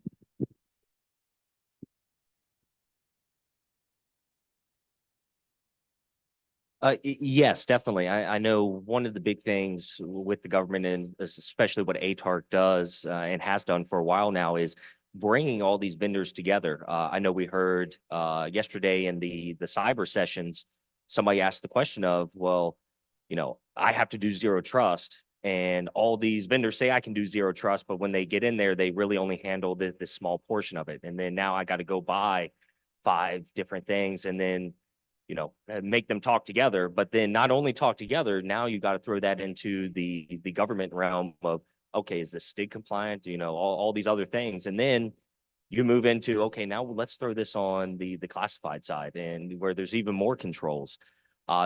Yes, definitely. I know one of the big things with the government, and especially what ATARC does and has done for a while now, is bringing all these vendors together. I know we heard yesterday in the cyber sessions, somebody asked the question of, well, I have to do zero trust, and all these vendors say I can do zero trust, but when they get in there, they really only handle this small portion of it. And then now I got to go buy 5 different things and then make them talk together. But then not only talk together, now you got to throw that into the government realm of, okay, is this STIG compliant? All these other things. And then you move into, okay, now let's throw this on the classified side, and where there's even more controls.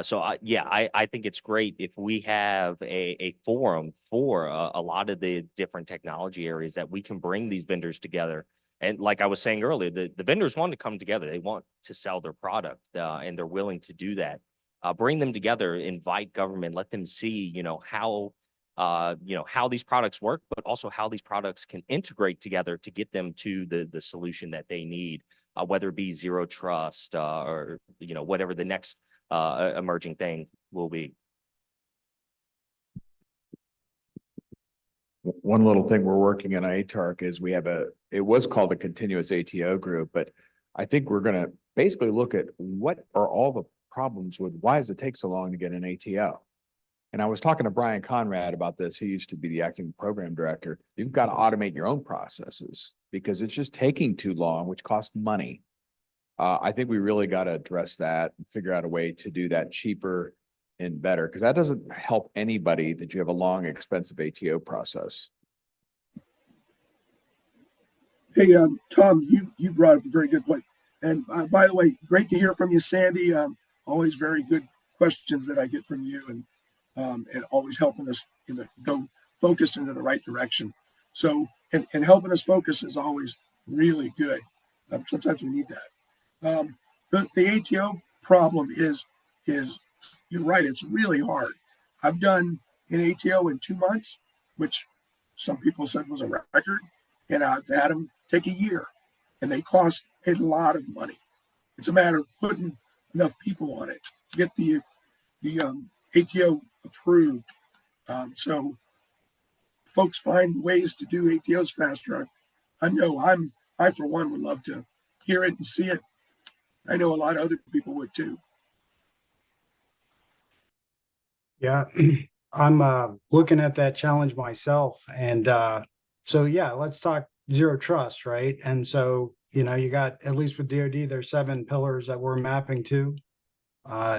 So I think it's great if we have a forum for a lot of the different technology areas that we can bring these vendors together. And like I was saying earlier, the vendors want to come together. They want to sell their product, and they're willing to do that. Bring them together, invite government, let them see, how these products work, but also how these products can integrate together to get them to the solution that they need, whether it be zero trust or, whatever the next emerging thing will be. One little thing we're working in ATARC is it was called a continuous ATO group, but I think we're going to basically look at what are all the problems with why does it take so long to get an ATO? And I was talking to Brian Conrad about this. He used to be the acting program director. You've got to automate your own processes because it's just taking too long, which costs money. I think we really got to address that and figure out a way to do that cheaper and better, because that doesn't help anybody that you have a long, expensive ATO process. Hey, Tom, you brought up a very good point. And by the way, great to hear from you, Sandy. Always very good questions that I get from you, and always helping us go focus into the right direction. So, and helping us focus is always really good. Sometimes we need that. The ATO problem is you're right. It's really hard. I've done an ATO in 2 months, which some people said was a record, and I've had them take a year, and they cost a lot of money. It's a matter of putting enough people on it to get the ATO approved. So folks find ways to do ATOs faster. I know I for one would love to hear it and see it. I know a lot of other people would too. Yeah, I'm looking at that challenge myself. And so, yeah, let's talk zero trust, right? And so, You know, you got, at least with DoD, there's 7 pillars that we're mapping to.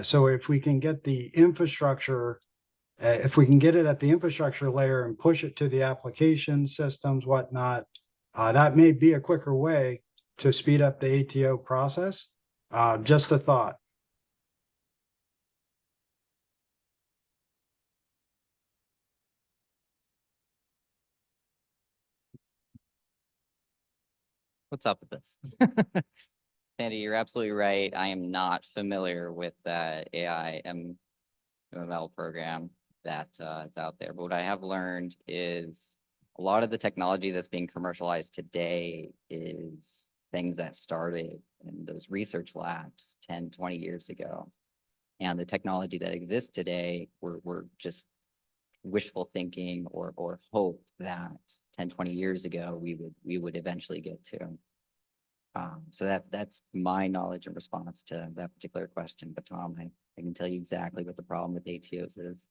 So if we can get the infrastructure, if we can get it at the infrastructure layer and push it to the application systems, whatnot, that may be a quicker way to speed up the ATO process. Just a thought. What's up with this? Sandy, you're absolutely right. I am not familiar with the AI ML program that is out there. But what I have learned is a lot of the technology that's being commercialized today is things that started in those research labs 10, 20 years ago. And the technology that exists today, we're just wishful thinking or hope that 10, 20 years ago we would eventually get to. So that's my knowledge and response to that particular question. But Tom, I can tell you exactly what the problem with ATOs is.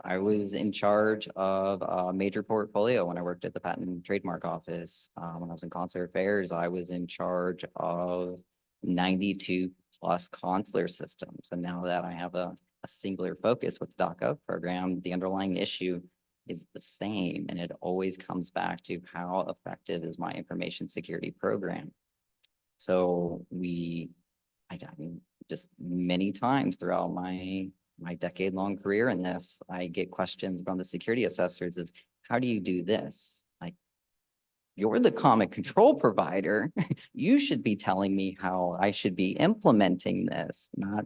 I was in charge of a major portfolio when I worked at the Patent and Trademark Office. When I was in Consular Affairs, I was in charge of 92 plus consular systems. And now that I have a singular focus with the DocGov program, the underlying issue is the same. And it always comes back to how effective is my information security program. So I mean, just many times throughout my decade-long career in this, I get questions from the security assessors is, how do you do this? Like, you're the common control provider. You should be telling me how I should be implementing this, not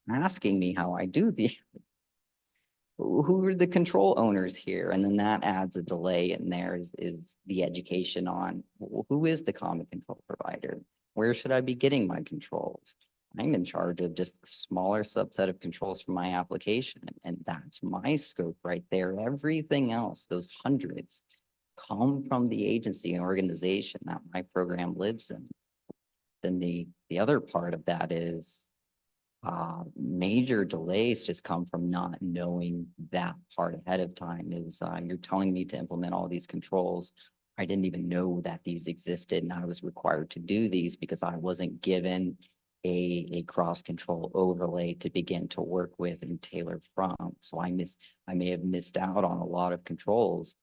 asking me how I do the. Who are the control owners here? And then that adds a delay in there is the education on who is the common control provider? Where should I be getting my controls? I'm in charge of just a smaller subset of controls for my application. And that's my scope right there. Everything else, those hundreds, come from the agency and organization that my program lives in. Then the other part of that is major delays just come from not knowing that part ahead of time. Is you're telling me to implement all these controls. I didn't even know that these existed, and I was required to do these because I wasn't given a cross control overlay to begin to work with and tailor from. So I may have missed out on a lot of controls,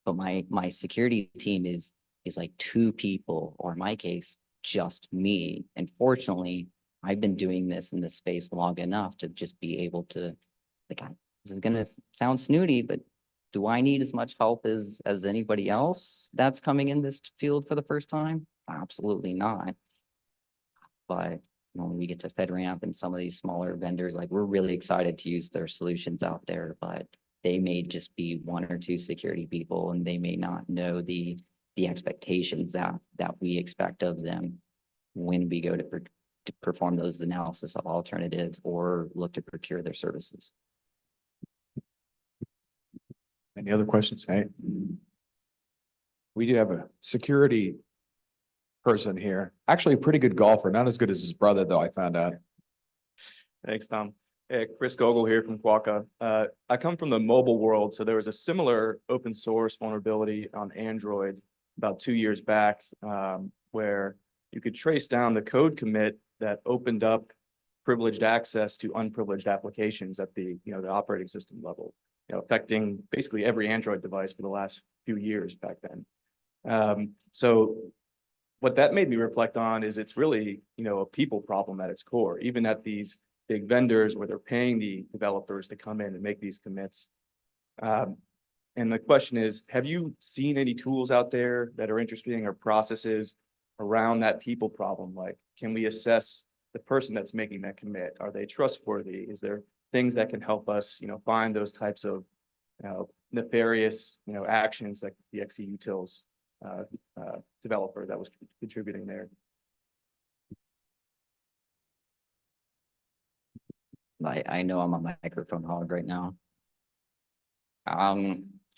but my security team is like 2 people, or in my case, just me. And fortunately, I've been doing this in this space long enough to just be able to, like, this is gonna sound snooty, but do I need as much help as anybody else that's coming in this field for the first time? Absolutely not. But when we get to FedRAMP and some of these smaller vendors, like, we're really excited to use their solutions out there, but they may just be 1 or 2 security people, and they may not know the expectations that we expect of them when we go to perform those analysis of alternatives or look to procure their services. Any other questions? Hey, we do have a security person here. Actually, a pretty good golfer, not as good as his brother, though, I found out. Thanks, Tom. Hey, Chris Gogol here from Quokka. I come from the mobile world, so there was a similar open source vulnerability on Android about 2 years back, where you could trace down the code commit that opened up privileged access to unprivileged applications at the operating system level, affecting basically every Android device for the last few years back then. So what that made me reflect on is it's really, a people problem at its core, even at these big vendors where they're paying the developers to come in and make these commits. And the question is, have you seen any tools out there that are interesting, or processes around that people problem? Like, can we assess the person that's making that commit? Are they trustworthy? Is there things that can help us, find those types of nefarious, actions like the XE Utils developer that was contributing there? I know I'm a microphone hog right now.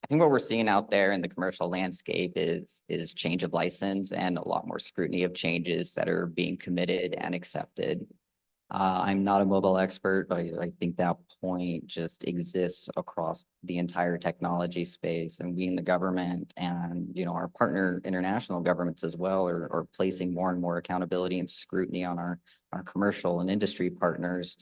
I think what we're seeing out there in the commercial landscape is change of license and a lot more scrutiny of changes that are being committed and accepted. I'm not a mobile expert, but I think that point just exists across the entire technology space, and we in the government and, you know, our partner international governments as well are placing more and more accountability and scrutiny on our commercial and industry partners.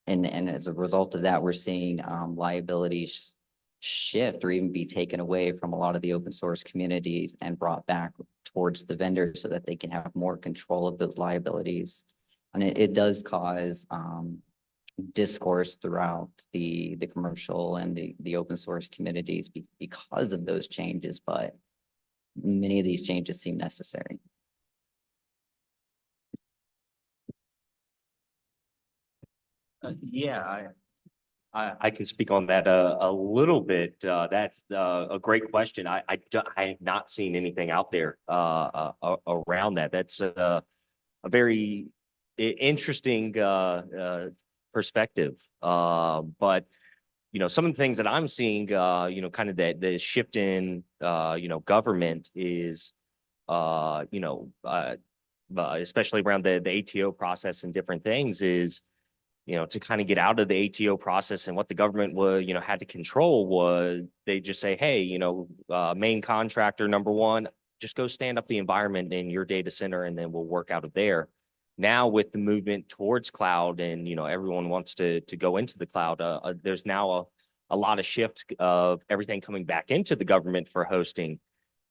And as a result of that, we're seeing liabilities shift or even be taken away from a lot of the open source communities and brought back towards the vendors so that they can have more control of those liabilities. And it does cause discourse throughout the commercial and the open source communities because of those changes, but many of these changes seem necessary. Yeah, I can speak on that a little bit. That's a great question. I have not seen anything out there around that. That's a very interesting perspective. But you know, some of the things that I'm seeing, you know, kind of that the shift in you know, government is you know, especially around the ATO process and different things is, you know, to kind of get out of the ATO process. And what the government would, you know, had to control was they just say, hey, you know, main contractor number one, just go stand up the environment in your data center and then we'll work out of there. Now with the movement towards cloud and, you know, everyone wants to go into the cloud, there's now a lot of shift of everything coming back into the government for hosting.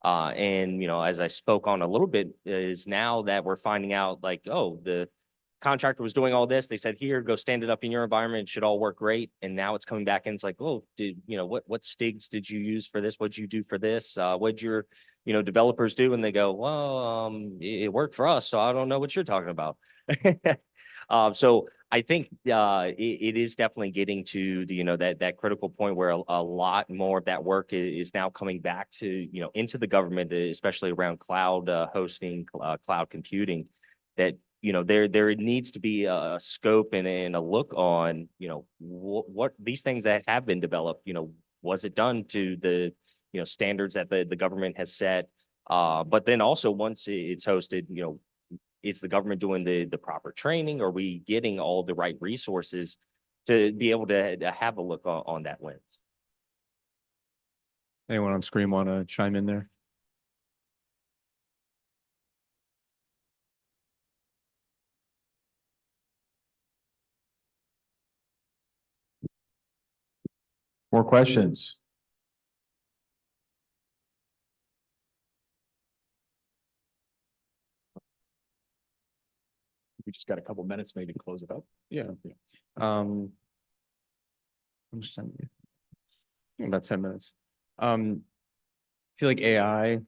And, you know, as I spoke on a little bit is now that we're finding out like, oh, the contractor was doing all this. They said, here, go stand it up in your environment. It should all work great. And now it's coming back and it's like, oh, did you know what stigs did you use for this? What'd you do for this? What'd your, you know, developers do? And they go, well, it worked for us. So I don't know what you're talking about. So I think it is definitely getting to the, you know, that critical point where a lot more of that work is now coming back to, you know, into the government, especially around cloud hosting, cloud computing, that you know, there needs to be a scope and a look on, you know, what these things that have been developed, you know, was it done to the, you know, standards that the government has set? But then also once it's hosted, you know, is the government doing the proper training? Are we getting all the right resources to be able to have a look on that lens? Anyone on screen want to chime in there? More questions? We just got a couple minutes, maybe to close it up. Yeah. I'm just about 10 minutes. I feel like AI,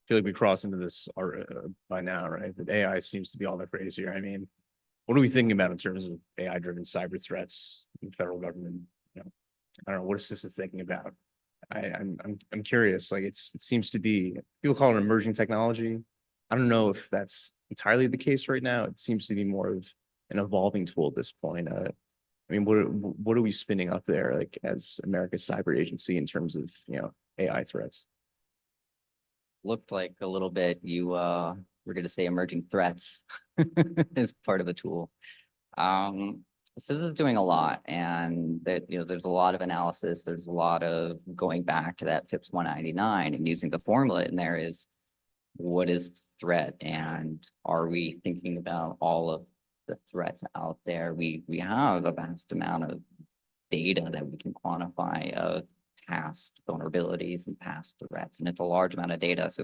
feel like we crossed into this by now, right? But AI seems to be all the crazier. I mean, what are we thinking about in terms of AI-driven cyber threats in the federal government? You know, I don't know what is this thinking about. I'm curious. Like it seems to be people call it emerging technology. I don't know if that's entirely the case right now. It seems to be more of an evolving tool at this point. I mean, what are we spinning up there, like as America's cyber agency in terms of, you know, AI threats? Looked like a little bit you were going to say emerging threats as part of the tool. So this is doing a lot, and that, you know, there's a lot of analysis. There's a lot of going back to that PIPS 199 and using the formula in there is what is threat, and are we thinking about all of the threats out there? We have a vast amount of data that we can quantify of past vulnerabilities and past threats, and it's a large amount of data. So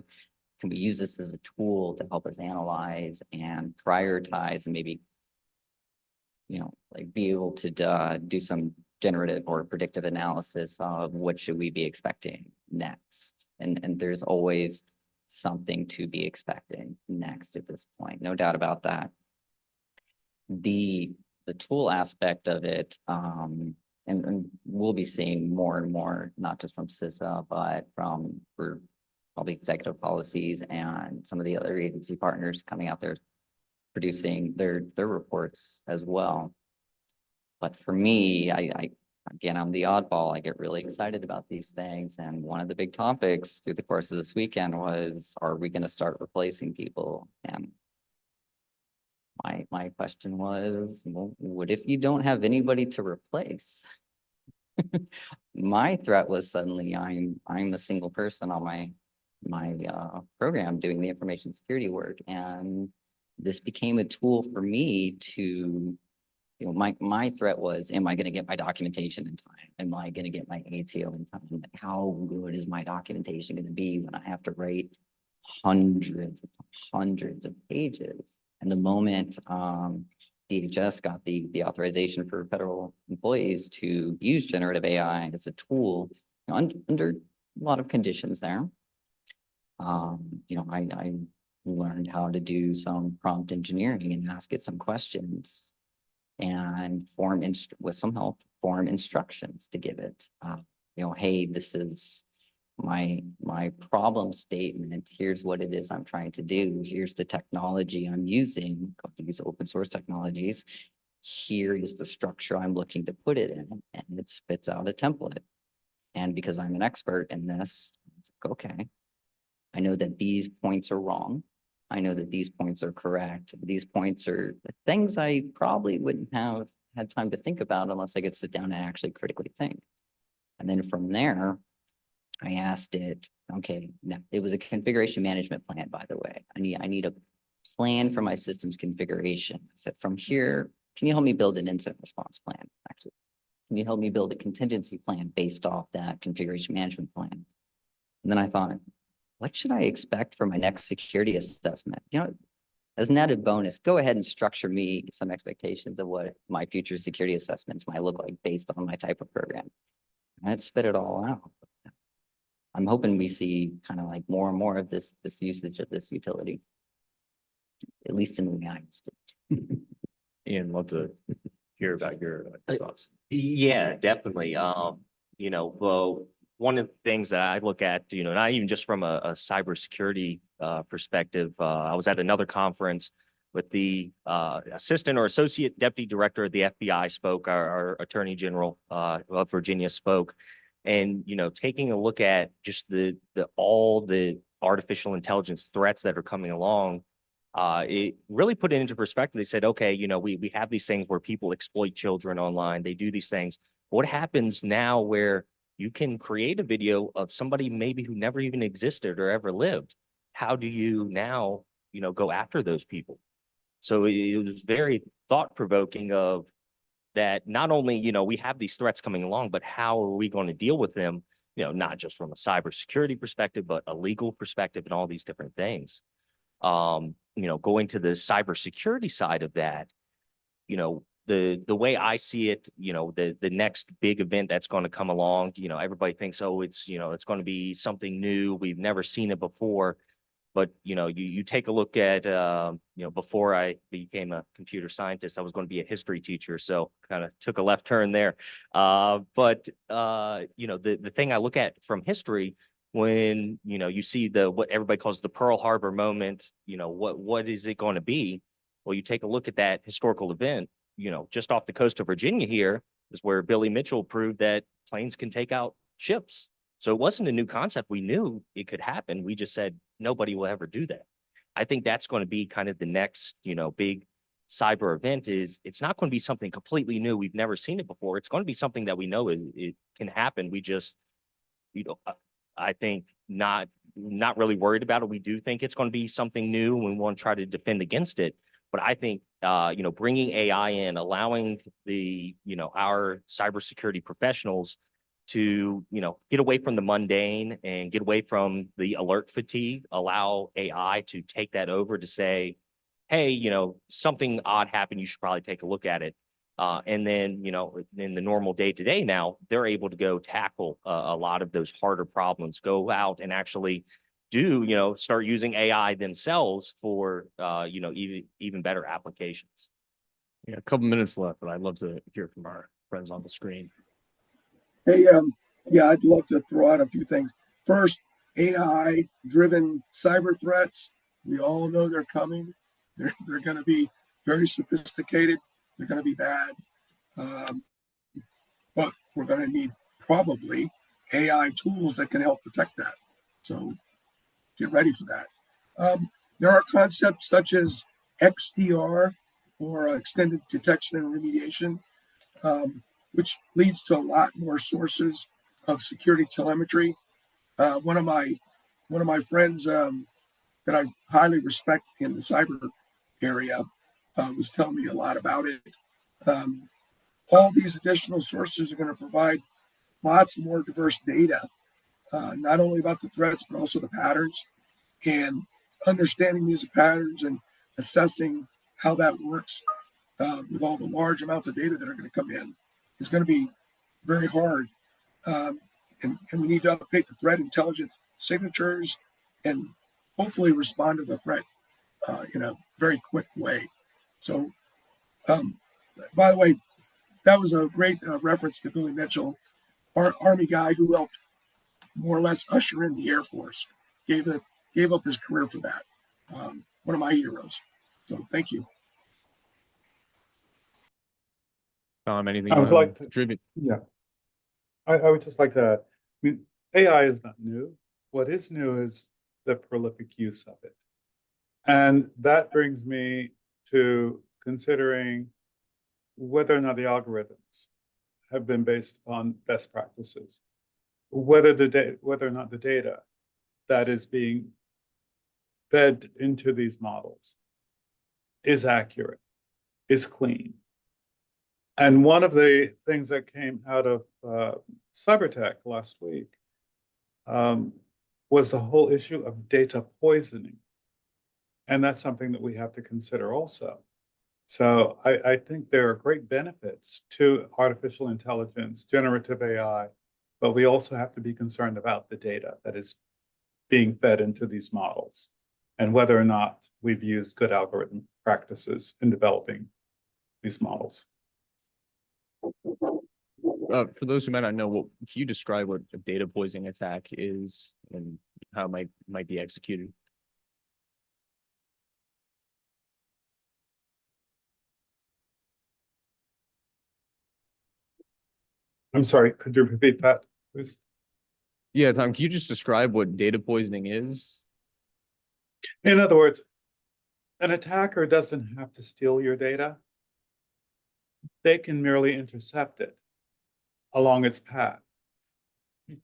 can we use this as a tool to help us analyze and prioritize and maybe, you know, like be able to do some generative or predictive analysis of what should we be expecting next? And there's always something to be expecting next at this point, no doubt about that. The tool aspect of it, and we'll be seeing more and more, not just from CISA, but from probably executive policies and some of the other agency partners coming out there producing their reports as well. But for me, again, I'm the oddball. I get really excited about these things. And one of the big topics through the course of this weekend was, are we going to start replacing people? And my question was, well, what if you don't have anybody to replace? My threat was suddenly I'm a single person on my program doing the information security work, and this became a tool for me to, my threat was, am I going to get my documentation in time? Am I going to get my ATO in time? Like, how good is my documentation going to be when I have to write hundreds of pages? And the moment DHS got the authorization for federal employees to use generative AI as a tool, under a lot of conditions there, I learned how to do some prompt engineering and ask it some questions and with some help, form instructions to give it. Hey, this is my problem statement. Here's what it is I'm trying to do. Here's the technology I'm using, these open source technologies. Here is the structure I'm looking to put it in, and it spits out a template. And because I'm an expert in this, it's like, okay, I know that these points are wrong. I know that these points are correct. These points are the things I probably wouldn't have had time to think about unless I could sit down and actually critically think. And then from there, I asked it, okay, now it was a configuration management plan, by the way. I need a plan for my system's configuration. I said, from here, can you help me build an incident response plan? Actually, can you help me build a contingency plan based off that configuration management plan? And then I thought, what should I expect for my next security assessment? As an added bonus, go ahead and structure me some expectations of what my future security assessments might look like based on my type of program. And it spit it all out. I'm hoping we see kind of like more and more of this usage of this utility, at least in the way I used it. Ian, love to hear about your thoughts. Yeah, definitely. Well, one of the things that I look at, not even just from a cybersecurity perspective, I was at another conference with the assistant or associate deputy director of the FBI spoke, our attorney general of Virginia spoke, and taking a look at just all the artificial intelligence threats that are coming along. It really put it into perspective. They said, okay, we have these things where people exploit children online. They do these things. What happens now where you can create a video of somebody maybe who never even existed or ever lived? How do you now, go after those people? So it was very thought-provoking of that. Not only, we have these threats coming along, but how are we going to deal with them? Not just from a cybersecurity perspective, but a legal perspective and all these different things. Going to the cybersecurity side of that, the way I see it, the next big event that's going to come along, everybody thinks, oh, it's going to be something new. We've never seen it before. But, you take a look at, before I became a computer scientist, I was going to be a history teacher. So kind of took a left turn there. But the thing I look at from history, when, you see what everybody calls the Pearl Harbor moment, what is it going to be? Well, you take a look at that historical event, just off the coast of Virginia here is where Billy Mitchell proved that planes can take out ships. So it wasn't a new concept. We knew it could happen. We just said nobody will ever do that. I think that's going to be kind of the next, big cyber event. It's not going to be something completely new. We've never seen it before. It's going to be something that we know it can happen. We just, I think not really worried about it. We do think it's going to be something new and we want to try to defend against it. But I think, bringing AI in, allowing our cybersecurity professionals to, get away from the mundane and get away from the alert fatigue, allow AI to take that over to say, hey, something odd happened. You should probably take a look at it. And then, in the normal day to day now, they're able to go tackle a lot of those harder problems, go out and actually start using AI themselves for, even better applications. Yeah, a couple minutes left, but I'd love to hear from our friends on the screen. Hey, yeah, I'd love to throw out a few things. First, AI-driven cyber threats. We all know they're coming. They're going to be very sophisticated. They're going to be bad. But we're going to need probably AI tools that can help protect that. So get ready for that. There are concepts such as XDR, or extended detection and remediation, which leads to a lot more sources of security telemetry. One of my friends that I highly respect in the cyber area was telling me a lot about it. Um, all these additional sources are going to provide lots more diverse data, not only about the threats, but also the patterns, and understanding these patterns and assessing how that works with all the large amounts of data that are going to come in is going to be very hard. And we need to update the threat intelligence signatures and hopefully respond to the threat in a very quick way. So, by the way, that was a great reference to Billy Mitchell, our Army guy who helped more or less usher in the Air Force, gave up his career for that. One of my heroes. So thank you. Tom, anything I you would want like to to- contribute? Yeah. I would just like to, I mean, AI is not new. What is new is the prolific use of it. And that brings me to considering whether or not the algorithms have been based upon best practices, whether or not the data that is being fed into these models is accurate, is clean. And one of the things that came out of CyberTech last week was the whole issue of data poisoning. And that's something that we have to consider also. So I think there are great benefits to artificial intelligence, generative AI, but we also have to be concerned about the data that is being fed into these models and whether or not we've used good algorithm practices in developing these models. For those who might not know, can you describe what a data poisoning attack is and how it might be executed? I'm sorry, could you repeat that, please? Yeah, Tom, can you just describe what data poisoning is? In other words, an attacker doesn't have to steal your data. They can merely intercept it along its path.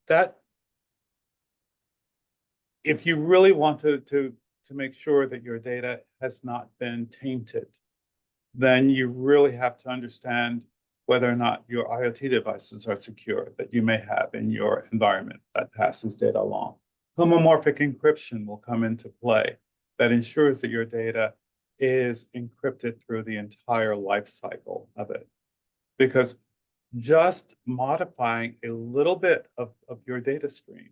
That, if you really want to make sure that your data has not been tainted, then you really have to understand whether or not your IoT devices are secure that you may have in your environment that passes data along. Homomorphic encryption will come into play that ensures that your data is encrypted through the entire life cycle of it. Because just modifying a little bit of your data stream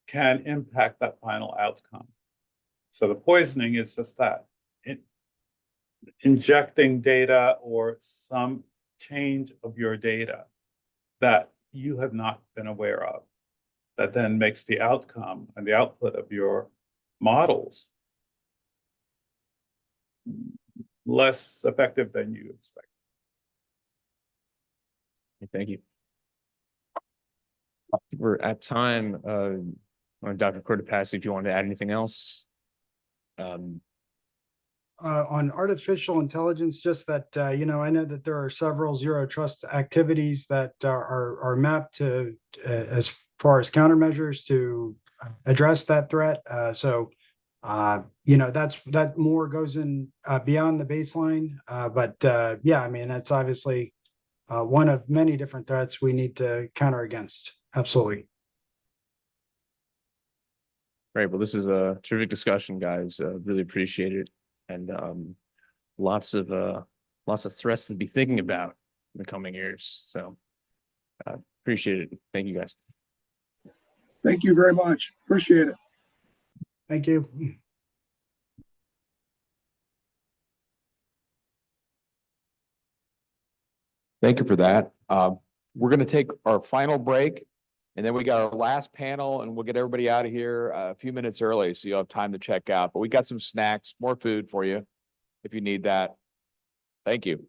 can impact that final outcome. So the poisoning is just that. Injecting data or some change of your data that you have not been aware of, that then makes the outcome and the output of your models less effective than you expect. Thank you. We're at time. Dr. Cortopassi, if you want to add anything else. On artificial intelligence, just that, I know that there are several zero trust activities that are mapped to as far as countermeasures to address that threat. That more goes in beyond the baseline. Yeah, I mean, it's obviously one of many different threats we need to counter against. Absolutely. Great. Well, this is a terrific discussion, guys. Really appreciate it. And lots of threats to be thinking about in the coming years. So appreciate it. Thank you, guys. Thank you very much. Appreciate it. Thank you. Thank you for that. We're going to take our final break and then we got our last panel and we'll get everybody out of here a few minutes early so you'll have time to check out. But we got some snacks, more food for you if you need that. Thank you.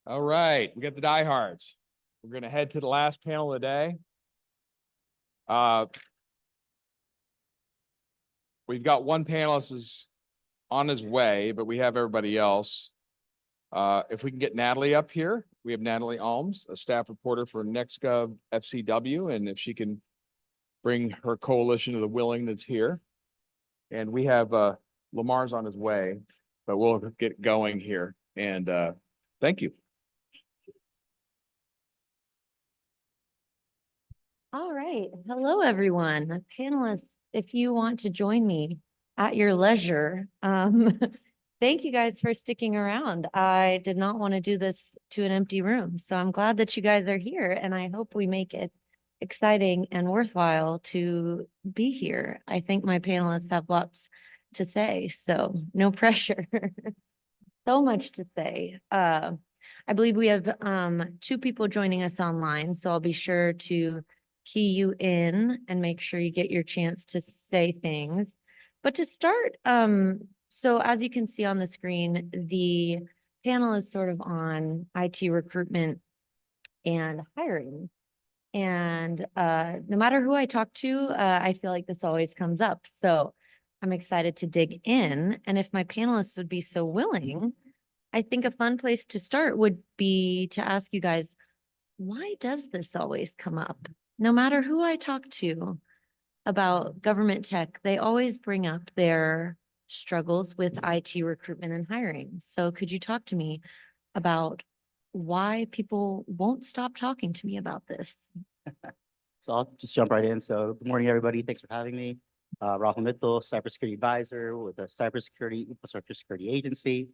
All right, we got the diehards. We're gonna head to the last panel of the day. We've got one panelist is on his way, but we have everybody else. If we can get Natalie up here, we have Natalie Alms, a staff reporter for NextGov FCW, and if she can bring her coalition of the willing that's here. And we have Lamar's on his way, but we'll get going here. And thank you. All right. Hello, everyone. Panelists, if you want to join me at your leisure, thank you guys for sticking around. I did not want to do this to an empty room, so I'm glad that you guys are here, and I hope we make it exciting and worthwhile to be here. I think my panelists have lots to say, so no pressure. So much to say. I believe we have 2 people joining us online, so I'll be sure to key you in and make sure you get your chance to say things. But to start, so as you can see on the screen, the panel is sort of on IT recruitment and hiring. And no matter who I talk to, I feel like this always comes up. So I'm excited to dig in. And if my panelists would be so willing, I think a fun place to start would be to ask you guys, why does this always come up? No matter who I talk to about government tech, they always bring up their struggles with IT recruitment and hiring. So could you talk to me about why people won't stop talking to me about this? So I'll just jump right in. So good morning, everybody. Thanks for having me. Rahul Mittal, Cybersecurity Advisor with the Cybersecurity Infrastructure Security Agency.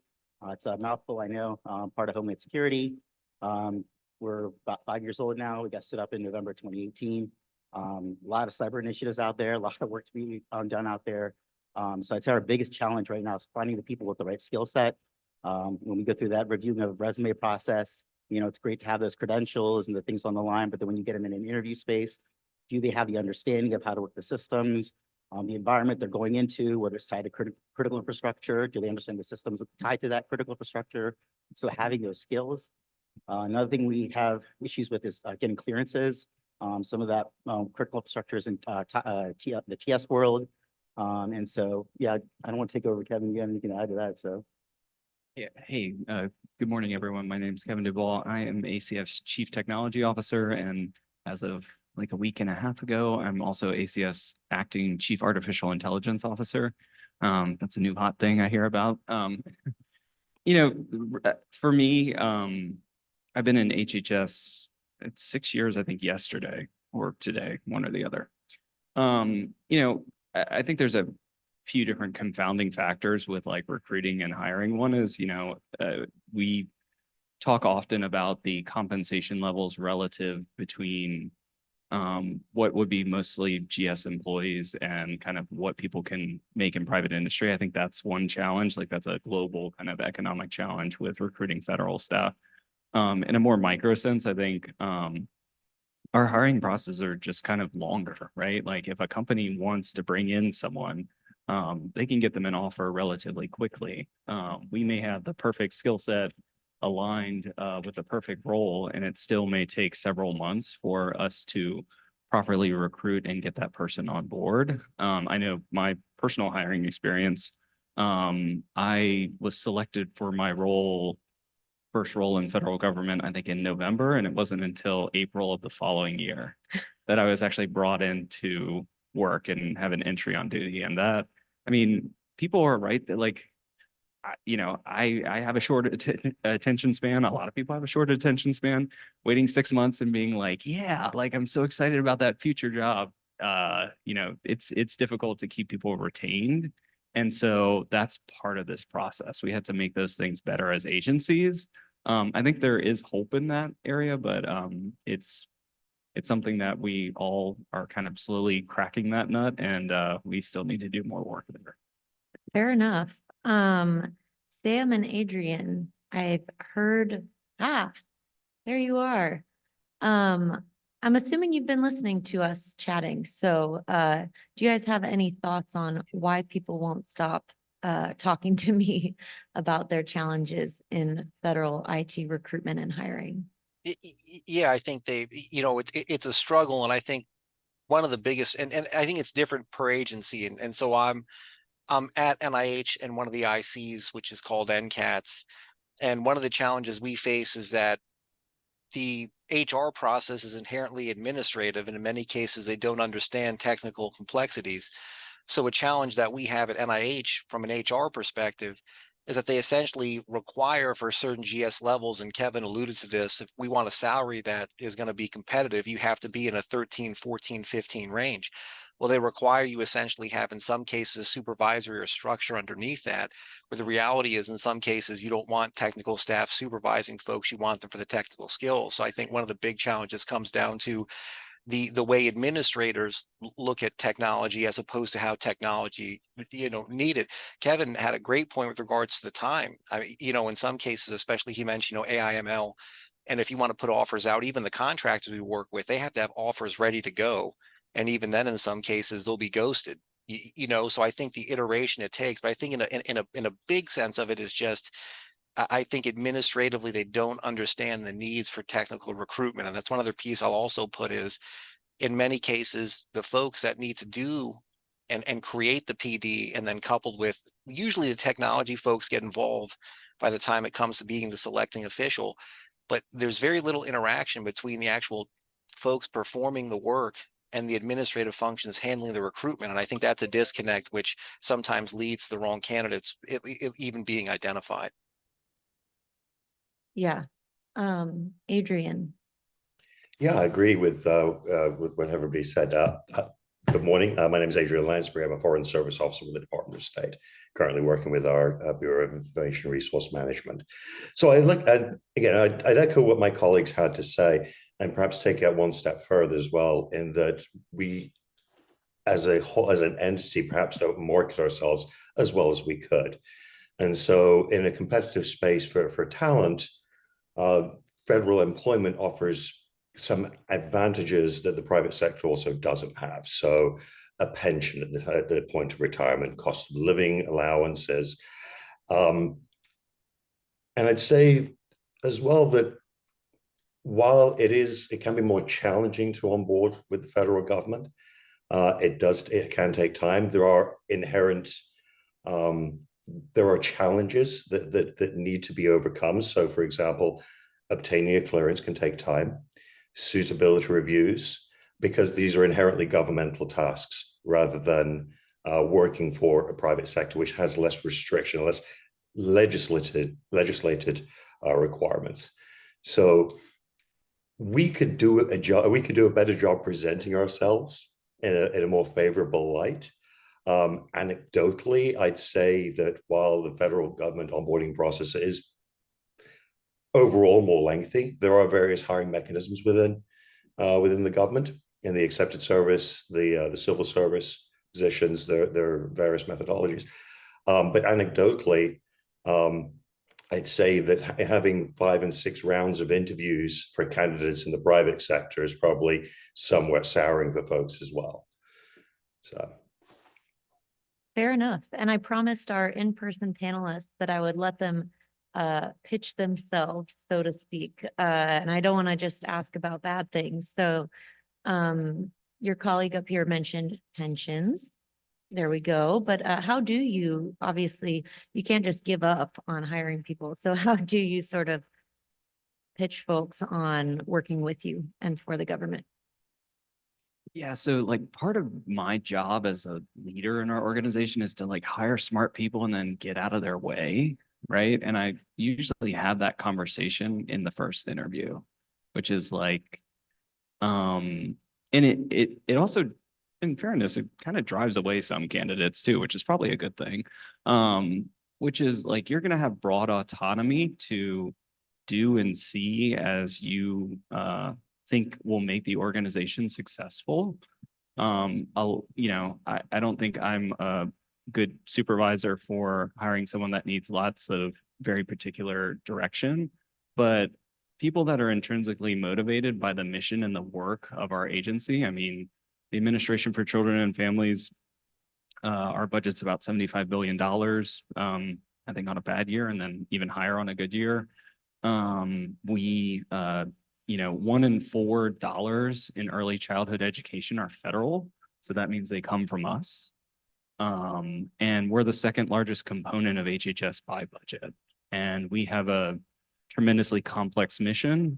It's a mouthful, I know, part of Homeland Security. We're about 5 years old now. We got stood up in November 2018. A lot of cyber initiatives out there, a lot of work to be done out there. So I'd say our biggest challenge right now is finding the people with the right skill set. When we go through that reviewing of resume process, you know, it's great to have those credentials and the things on the line, but then when you get them in an interview space, do they have the understanding of how to work the systems, the environment they're going into, whether it's tied to critical infrastructure, do they understand the systems tied to that critical infrastructure? So having those skills. Another thing we have issues with is getting clearances. Some of that critical infrastructure is in the TS world. And so, yeah, I don't want to take over, Kevin. You have anything to add to that? So. Yeah. Hey, good morning, everyone. My name is Kevin Duvall. I am ACF's Chief Technology Officer, and as of like a week and a half ago, I'm also ACF's Acting Chief Artificial Intelligence Officer. That's a new hot thing I hear about. You know, for me, I've been in HHS, it's 6 years, I think yesterday or today, one or the other. You know, I think there's a few different confounding factors with like recruiting and hiring. One is, you know, we talk often about the compensation levels relative between what would be mostly GS employees and kind of what people can make in private industry. I think that's one challenge. Like that's a global kind of economic challenge with recruiting federal staff. In a more micro sense, I think our hiring processes are just kind of longer, right? Like if a company wants to bring in someone, they can get them an offer relatively quickly. We may have the perfect skill set aligned with the perfect role, and it still may take several months for us to properly recruit and get that person on board. I know my personal hiring experience, I was selected for my first role in federal government, I think in November, and it wasn't until April of the following year that I was actually brought in to work and have an entry on duty. And that, I mean, people are right that like, you know, I have a short attention span. A lot of people have a short attention span. Waiting 6 months and being like, yeah, like I'm so excited about that future job. You know, it's difficult to keep people retained. And so that's part of this process. We had to make those things better as agencies. I think there is hope in that area, but it's something that we all are kind of slowly cracking that nut, and we still need to do more work there. Fair enough. Sam and Adrian, I've heard, there you are. I'm assuming you've been listening to us chatting. So do you guys have any thoughts on why people won't stop talking to me about their challenges in federal IT recruitment and hiring. Yeah, I think it's a struggle, and I think one of the biggest, and I think it's different per agency, and so I'm at NIH and one of the ICs, which is called NCATS, and one of the challenges we face is that the HR process is inherently administrative, and in many cases, they don't understand technical complexities. So a challenge that we have at NIH from an HR perspective is that they essentially require for certain GS levels, and Kevin alluded to this, if we want a salary that is going to be competitive, you have to be in a 13, 14, 15 range. Well, they require you essentially have in some cases supervisory or structure underneath that, where the reality is in some cases you don't want technical staff supervising folks, you want them for the technical skills. So I think one of the big challenges comes down to the way administrators look at technology as opposed to how technology needed. Kevin had a great point with regards to the time. I mean, in some cases, especially he mentioned AI ML, and if you want to put offers out, even the contractors we work with, they have to have offers ready to go, and even then in some cases they'll be ghosted. So I think the iteration it takes, but I think in a big sense of it is just I think administratively they don't understand the needs for technical recruitment. And that's one other piece I'll also put is in many cases, the folks that need to do and create the PD, and then coupled with usually the technology folks get involved by the time it comes to being the selecting official, but there's very little interaction between the actual folks performing the work and the administrative functions handling the recruitment. And I think that's a disconnect, which sometimes leads to the wrong candidates even being identified. Yeah. Adrian. Yeah, I agree with what everybody said. Good morning. My name is Adrian Lansbury. I'm a Foreign Service Officer with the Department of State, currently working with our Bureau of Information Resource Management. So I'd echo what my colleagues had to say, and perhaps take it one step further as well, in that we, as a whole, as an entity, perhaps don't market ourselves as well as we could. And so in a competitive space for talent, federal employment offers some advantages that the private sector also doesn't have. So a pension at the point of retirement, cost of living allowances. And I'd say as well that while it can be more challenging to onboard with the federal government, it can take time. There are challenges that need to be overcome. So for example, obtaining a clearance can take time. Suitability reviews, because these are inherently governmental tasks rather than working for a private sector, which has less restriction, less legislated requirements. So we could do a better job presenting ourselves in a more favorable light. Anecdotally, I'd say that while the federal government onboarding process is overall more lengthy, there are various hiring mechanisms within the government, in the accepted service, the civil service positions. There are various methodologies, but anecdotally, I'd say that having 5 and 6 rounds of interviews for candidates in the private sector is probably somewhat souring for folks as well. So. Fair enough. And I promised our in-person panelists that I would let them pitch themselves, so to speak. And I don't want to just ask about bad things. So your colleague up here mentioned pensions. There we go. But how do you, obviously, you can't just give up on hiring people. So how do you sort of pitch folks on working with you and for the government? Yeah, so like part of my job as a leader in our organization is to like hire smart people and then get out of their way, right? And I usually have that conversation in the first interview, which is like, and it also, in fairness, it kind of drives away some candidates too, which is probably a good thing. Which is like you're going to have broad autonomy to do and see as you think will make the organization successful. I don't think I'm a good supervisor for hiring someone that needs lots of very particular direction, but people that are intrinsically motivated by the mission and the work of our agency. I mean, the Administration for Children and Families Our budget's about $75 billion, I think on a bad year, and then even higher on a good year. $1 in $4 in early childhood education are federal. So that means they come from us. And we're the second largest component of HHS by budget. And we have a tremendously complex mission,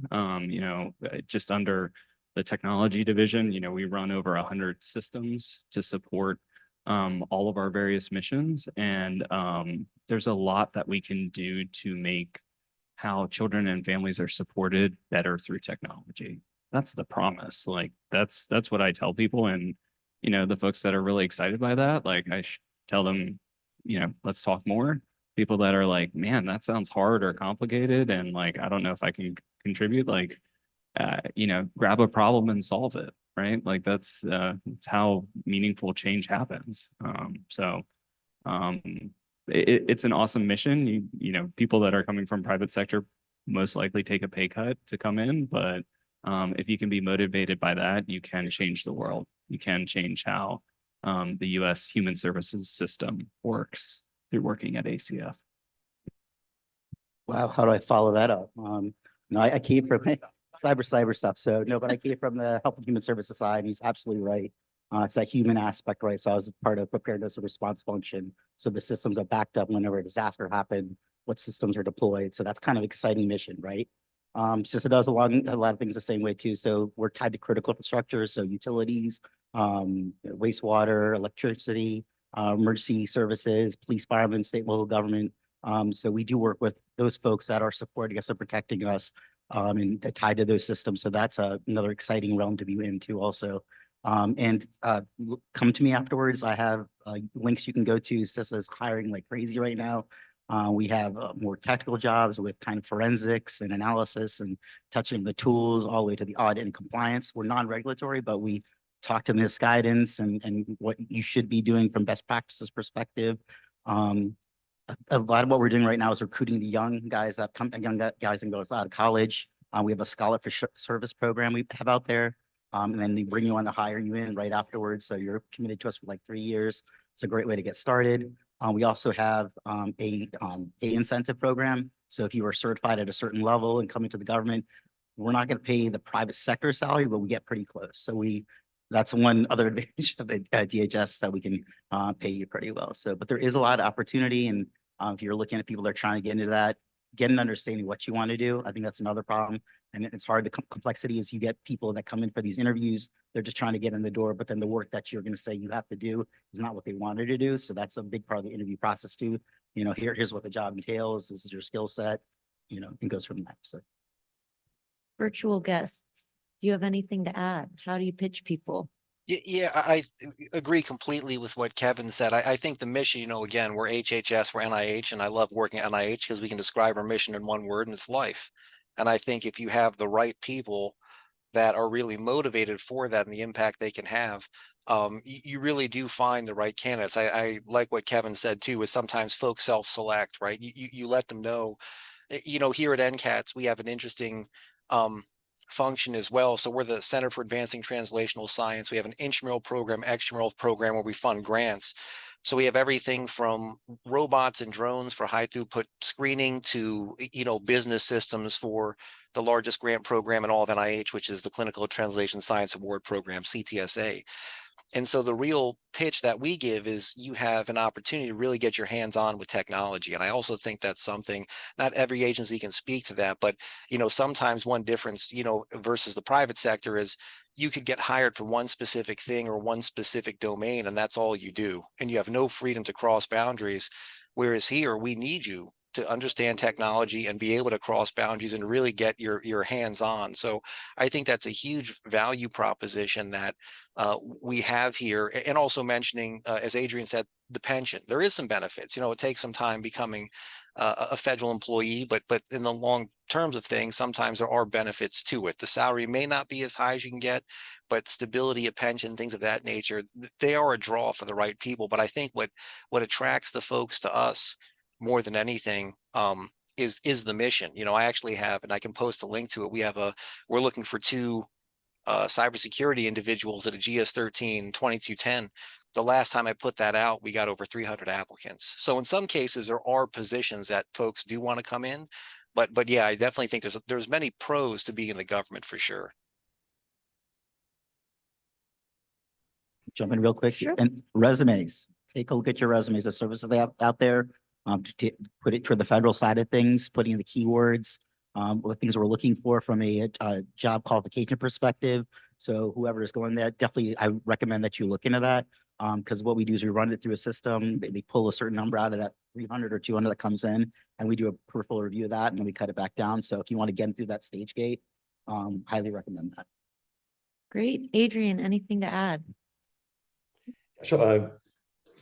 just under the technology division, we run over 100 systems to support all of our various missions. And there's a lot that we can do to make how children and families are supported better through technology. That's the promise. Like that's what I tell people. And, the folks that are really excited by that, like I tell them, let's talk more. People that are like, man, that sounds hard or complicated. And like, I don't know if I can contribute, like, grab a problem and solve it. Right. Like that's how meaningful change happens. It's an awesome mission. People that are coming from private sector most likely take a pay cut to come in, but if you can be motivated by that, you can change the world. You can change how the U.S. human services system works through working at ACF. Wow, how do I follow that up? No, I came from cyber stuff. So no, but I came from the Health and Human Services side. He's absolutely right. It's that human aspect, right? So I was part of preparedness and response function. So the systems are backed up whenever a disaster happened, what systems are deployed. So that's kind of exciting mission, right? CISA does a lot of things the same way too. So we're tied to critical infrastructure. So utilities, wastewater, electricity, emergency services, police, firemen, state, local government. So we do work with those folks that are supporting us and protecting us and tied to those systems. So that's another exciting realm to be in too also. And come to me afterwards. I have links you can go to. CISA is hiring like crazy right now. We have more technical jobs with kind of forensics and analysis and touching the tools all the way to the audit and compliance. We're non-regulatory, but we talk to NIST guidance and what you should be doing from best practices perspective. A lot of what we're doing right now is recruiting the young guys that come, guys and girls out of college. We have a Scholar for Service program we have out there. And then they bring you on to hire you in right afterwards. So you're committed to us for like 3 years. It's a great way to get started. We also have a incentive program. So if you are certified at a certain level and coming to the government, we're not going to pay the private sector salary, but we get pretty close. So that's one other advantage of the DHS, that we can pay you pretty well. So, but there is a lot of opportunity. And if you're looking at people that are trying to get into that, get an understanding what you want to do. I think that's another problem. And it's hard. The complexity is you get people that come in for these interviews. They're just trying to get in the door, but then the work that you're going to say you have to do is not what they wanted to do. So that's a big part of the interview process too. Here's what the job entails. This is your skill set, and goes from there. So. Virtual guests, do you have anything to add? How do you pitch people? Yeah, I agree completely with what Kevin said. I think the mission, again, we're HHS, we're NIH, and I love working at NIH because we can describe our mission in one word, and it's life. And I think if you have the right people that are really motivated for that and the impact they can have, you really do find the right candidates. I like what Kevin said too, is sometimes folks self-select, right? You let them know, here at NCATS, we have an interesting function as well. So we're the Center for Advancing Translational Science. We have an intramural program, extramural program where we fund grants. So we have everything from robots and drones for high throughput screening to, business systems for the largest grant program in all of NIH, which is the Clinical Translation Science Award Program, CTSA. And so the real pitch that we give is you have an opportunity to really get your hands on with technology. And I also think that's something, not every agency can speak to that, but, sometimes one difference, versus the private sector is you could get hired for one specific thing or one specific domain, and that's all you do. And you have no freedom to cross boundaries. Whereas here, we need you to understand technology and be able to cross boundaries and really get your hands on. So I think that's a huge value proposition that we have here. And also mentioning, as Adrian said, the pension. There is some benefits. It takes some time becoming a federal employee, but in the long terms of things, sometimes there are benefits to it. The salary may not be as high as you can get, but stability, a pension, things of that nature, they are a draw for the right people. But I think what attracts the folks to us more than anything is the mission. I actually have, and I can post a link to it. We're looking for 2 cybersecurity individuals at a GS 13 2210 the last time I put that out, we got over 300 applicants. So in some cases, there are positions that folks do want to come in. But yeah, I definitely think there's many pros to being in the government for sure. Jump in real quick. Sure. And resumes, take a look at your resumes, the services they have out there. To put it toward the federal side of things, putting in the keywords, what things we're looking for from a job qualification perspective. So whoever is going there, definitely, I recommend that you look into that. Because what we do is we run it through a system, they pull a certain number out of that 300 or 200 that comes in, and we do a peripheral review of that, and then we cut it back down. So if you want to get through that stage gate, highly recommend that. Great. Adrian, anything to add? So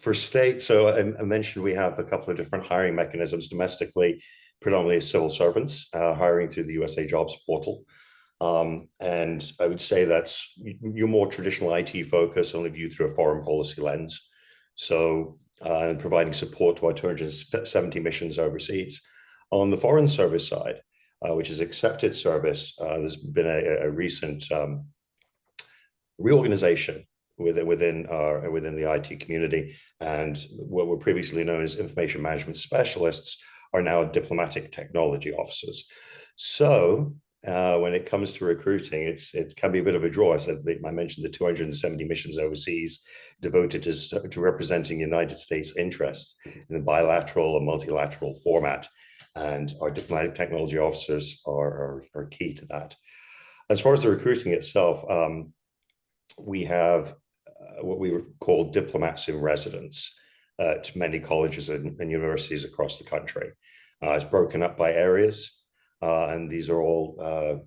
for state, so I mentioned we have a couple of different hiring mechanisms domestically, predominantly as civil servants, hiring through the USA Jobs portal. And I would say that's your more traditional IT focus, only viewed through a foreign policy lens. So and providing support to our 270 missions overseas. On the foreign service side, which is accepted service, there's been a recent reorganization within the IT community, and what were previously known as information management specialists are now diplomatic technology officers. So when it comes to recruiting, it can be a bit of a draw. I mentioned the 270 missions overseas devoted to representing United States interests in a bilateral or multilateral format, and our diplomatic technology officers are key to that. As far as the recruiting itself, we have what we call diplomats in residence at many colleges and universities across the country. It's broken up by areas, and these are all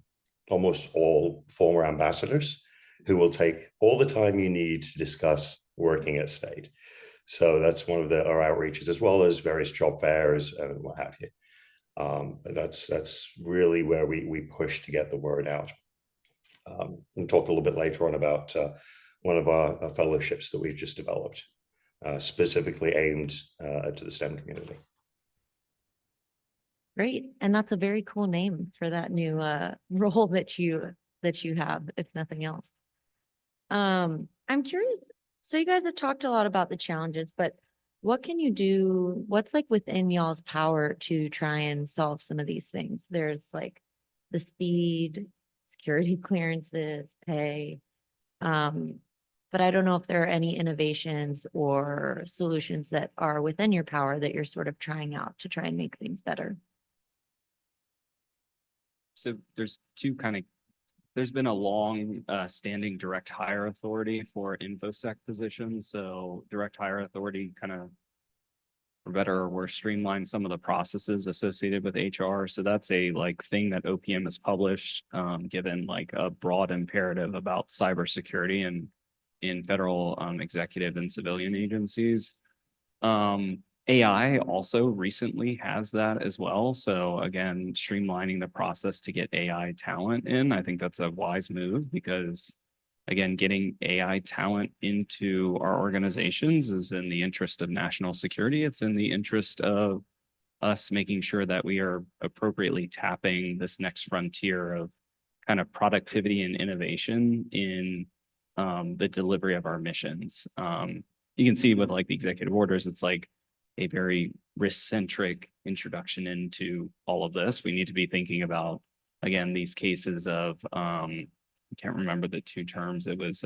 almost all former ambassadors who will take all the time you need to discuss working at state. So that's one of our outreaches, as well as various job fairs and what have you. That's really where we push to get the word out. We'll talk a little bit later on about one of our fellowships that we've just developed, specifically aimed to the STEM community. Great. And that's a very cool name for that new role that you have, if nothing else. I'm curious. So you guys have talked a lot about the challenges, but what can you do? What's like within y'all's power to try and solve some of these things? There's like the speed, security clearances, pay. But I don't know if there are any innovations or solutions that are within your power that you're sort of trying out to try and make things better. So there's there's been a long standing direct hire authority for InfoSec positions. So direct hire authority kind of, for better or worse, streamline some of the processes associated with HR. So that's a thing that OPM has published, given a broad imperative about cybersecurity and in federal executive and civilian agencies. AI also recently has that as well. So again, streamlining the process to get AI talent in, I think that's a wise move, because again, getting AI talent into our organizations is in the interest of national security. It's in the interest of us making sure that we are appropriately tapping this next frontier of kind of productivity and innovation in the delivery of our missions. You can see with the executive orders, it's a very risk-centric introduction into all of this. We need to be thinking about, again, these cases of, I can't remember the two terms. It was,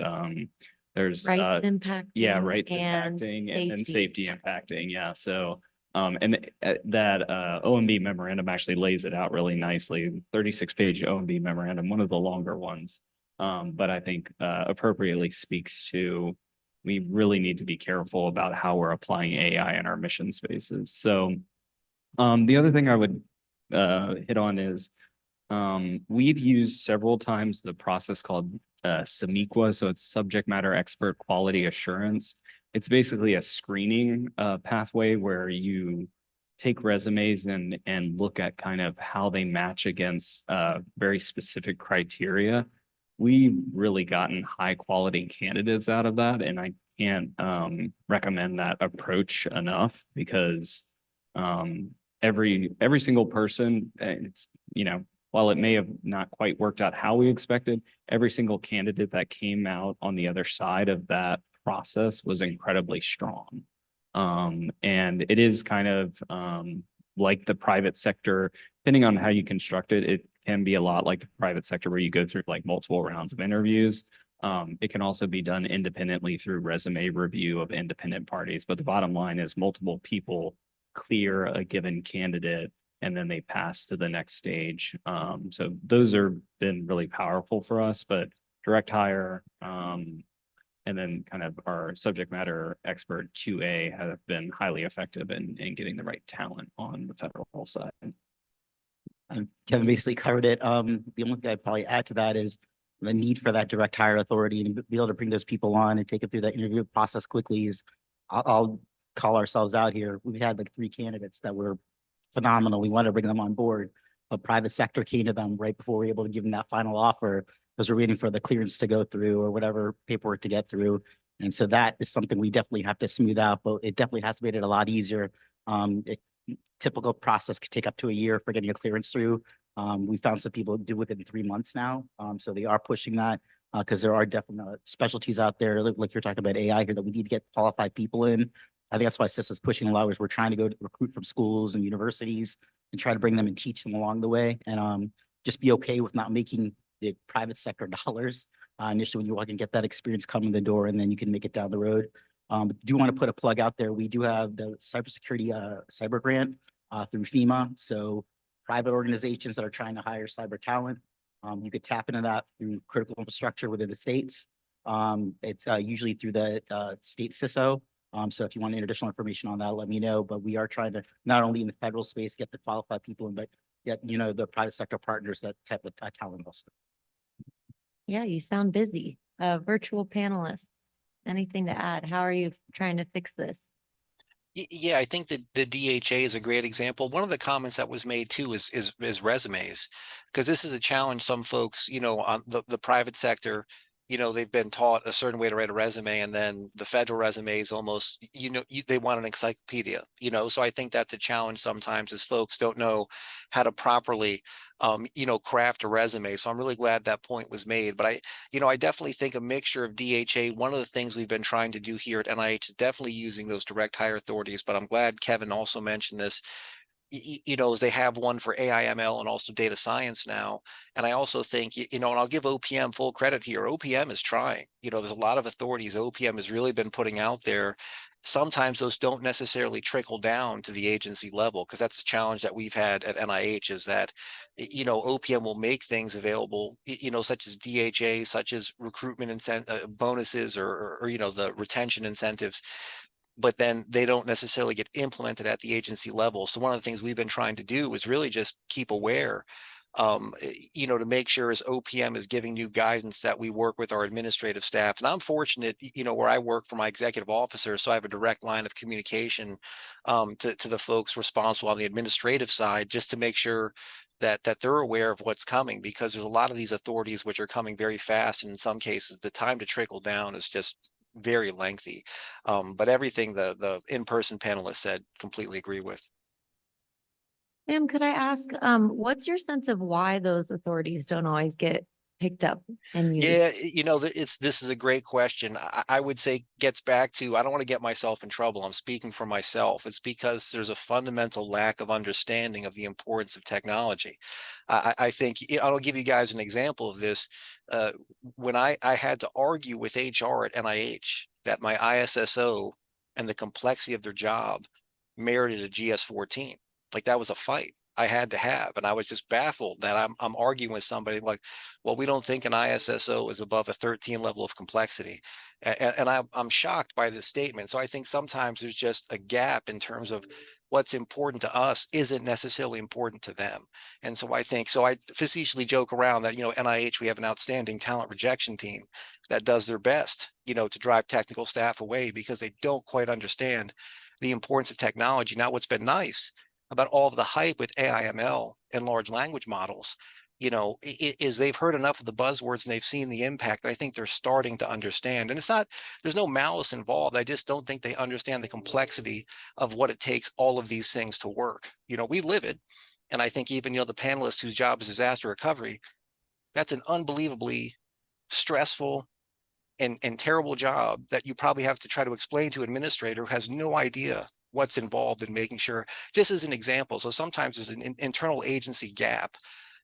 there's Rights impacting. Yeah, rights and impacting and then safety. safety impacting. Yeah. So, and that OMB memorandum actually lays it out really nicely. 36-page OMB memorandum, one of the longer ones. But I think appropriately speaks to, we really need to be careful about how we're applying AI in our mission spaces. So the other thing I would hit on is we've used several times the process called SMEQA. So it's subject matter expert quality assurance. It's basically a screening pathway where you take resumes and look at kind of how they match against very specific criteria. We've really gotten high quality candidates out of that. And I can't recommend that approach enough, because every single person, it's, while it may have not quite worked out how we expected, every single candidate that came out on the other side of that process was incredibly strong. And it is kind of like the private sector, depending on how you construct it, it can be a lot like the private sector where you go through like multiple rounds of interviews. It can also be done independently through resume review of independent parties. But the bottom line is multiple people clear a given candidate and then they pass to the next stage. So those are been really powerful for us, but direct hire, and then kind of our subject matter expert QA have been highly effective in getting the right talent on the federal side. Kevin basically covered it. The only thing I'd probably add to that is the need for that direct hire authority and be able to bring those people on and take them through that interview process quickly is, I'll call ourselves out here. We've had like 3 candidates that were phenomenal. We want to bring them on board. A private sector came to them right before we were able to give them that final offer because we're waiting for the clearance to go through or whatever paperwork to get through. And so that is something we definitely have to smooth out, but it definitely has made it a lot easier. Typical process could take up to a year for getting a clearance through. We found some people do within 3 months now. So they are pushing that because there are definite specialties out there, like you're talking about AI here, that we need to get qualified people in. I think that's why CIS is pushing a lot, is we're trying to go to recruit from schools and universities and try to bring them and teach them along the way. And just be okay with not making the private sector dollars initially when you walk and get that experience come in the door, and then you can make it down the road. Do want to put a plug out there. We do have the cybersecurity cyber grant through FEMA. So private organizations that are trying to hire cyber talent, you could tap into that through critical infrastructure within the states. It's usually through the state CISO. So if you want any additional information on that, let me know. But we are trying to not only in the federal space get the qualified people in, but get, you know, the private sector partners that type of talent also. Yeah, you sound busy. Virtual panelists, anything to add? How are you trying to fix this? Yeah, I think that the DHA is a great example. One of the comments that was made too is resumes, because this is a challenge. Some folks, you know, on the private sector, you know, they've been taught a certain way to write a resume, and then the federal resume is almost, you know, they want an encyclopedia, you know. So I think that's a challenge sometimes, is folks don't know how to properly, you know, craft a resume. So I'm really glad that point was made. But I definitely think a mixture of DHA. One of the things we've been trying to do here at NIH is definitely using those direct hire authorities. But I'm glad Kevin also mentioned this. You know, as they have one for AI, ML, and also data science now. And I also think, you know, and I'll give OPM full credit here. OPM is trying. You know, there's a lot of authorities OPM has really been putting out there. Sometimes those don't necessarily trickle down to the agency level, because that's the challenge that we've had at NIH, is that, you know, OPM will make things available, you know, such as DHA, such as recruitment bonuses, or, you know, the retention incentives, but then they don't necessarily get implemented at the agency level. So one of the things we've been trying to do is really just keep aware, you know, to make sure as OPM is giving new guidance, that we work with our administrative staff. And I'm fortunate, you know, where I work for my executive officer, so I have a direct line of communication to the folks responsible on the administrative side, just to make sure that they're aware of what's coming, because there's a lot of these authorities which are coming very fast. And in some cases, the time to trickle down is just very lengthy. But everything the in-person panelists said, completely agree with. Ma'am, could I ask, what's your sense of why those authorities don't always get picked up and used? Yeah, you know, this is a great question. I would say gets back to, I don't want to get myself in trouble. I'm speaking for myself. It's because there's a fundamental lack of understanding of the importance of technology. I think, I'll give you guys an example of this. When I had to argue with HR at NIH that my ISSO and the complexity of their job merited a GS-14, like that was a fight I had to have. And I was just baffled that I'm arguing with somebody like, well, we don't think an ISSO is above a 13 level of complexity. And I'm shocked by this statement. So I think sometimes there's just a gap in terms of what's important to us isn't necessarily important to them. And so I think, so I facetiously joke around that, you know, NIH, we have an outstanding talent rejection team that does their best, you know, to drive technical staff away because they don't quite understand the importance of technology. Now, what's been nice about all of the hype with AI, ML and large language models, you know, is they've heard enough of the buzzwords and they've seen the impact. I think they're starting to understand. And it's not, there's no malice involved. I just don't think they understand the complexity of what it takes all of these things to work. You know, we live it. And I think even, you know, the panelists whose job is disaster recovery, that's an unbelievably stressful, and terrible job that you probably have to try to explain to an administrator who has no idea what's involved in making sure, just as an example. So sometimes there's an internal agency gap.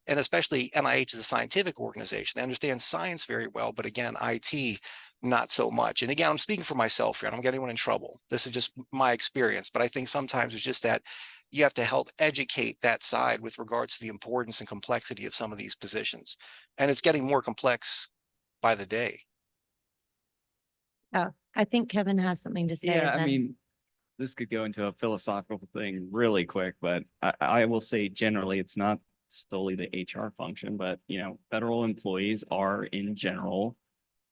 And especially NIH is a scientific organization. They understand science very well, but again, IT, not so much. And again, I'm speaking for myself here. I don't get anyone in trouble. This is just my experience. But I think sometimes it's just that you have to help educate that side with regards to the importance and complexity of some of these positions. And it's getting more complex by the day. Oh, I think Kevin has something to say. Yeah, and I then- mean, this could go into a philosophical thing really quick, but I will say generally it's not solely the HR function, but federal employees are in general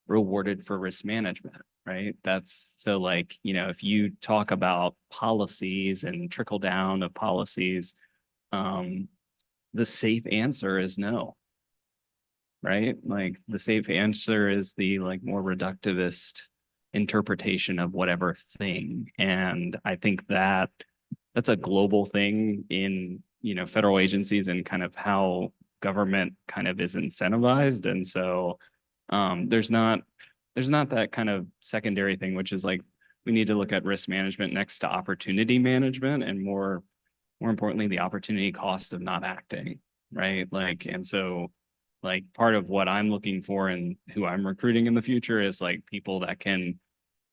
rewarded for risk management, right? That's so like, if you talk about policies and trickle down of policies, the safe answer is no. Right? Like the safe answer is the like more reductivist interpretation of whatever thing. And I think that that's a global thing in, federal agencies and kind of how government kind of is incentivized. And so there's not that kind of secondary thing, which is like, we need to look at risk management next to opportunity management and more importantly, the opportunity cost of not acting. Right. Like, and so like part of what I'm looking for and who I'm recruiting in the future is like people that can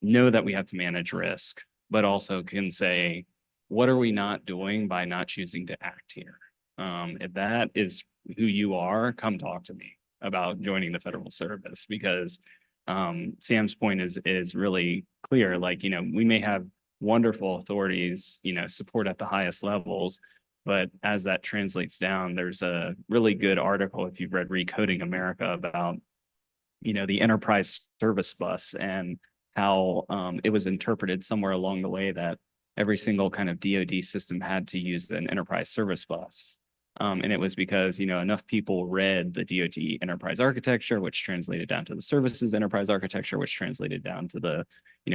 know that we have to manage risk, but also can say, what are we not doing by not choosing to act here? If that is who you are, come talk to me about joining the federal service, because Sam's point is really clear. Like, we may have wonderful authorities, support at the highest levels, but as that translates down, there's a really good article, if you've read Recoding America, about, the enterprise service bus and how it was interpreted somewhere along the way that every single kind of DoD system had to use an enterprise service bus. And it was because, enough people read the DoD enterprise architecture, which translated down to the services enterprise architecture, which translated down to the,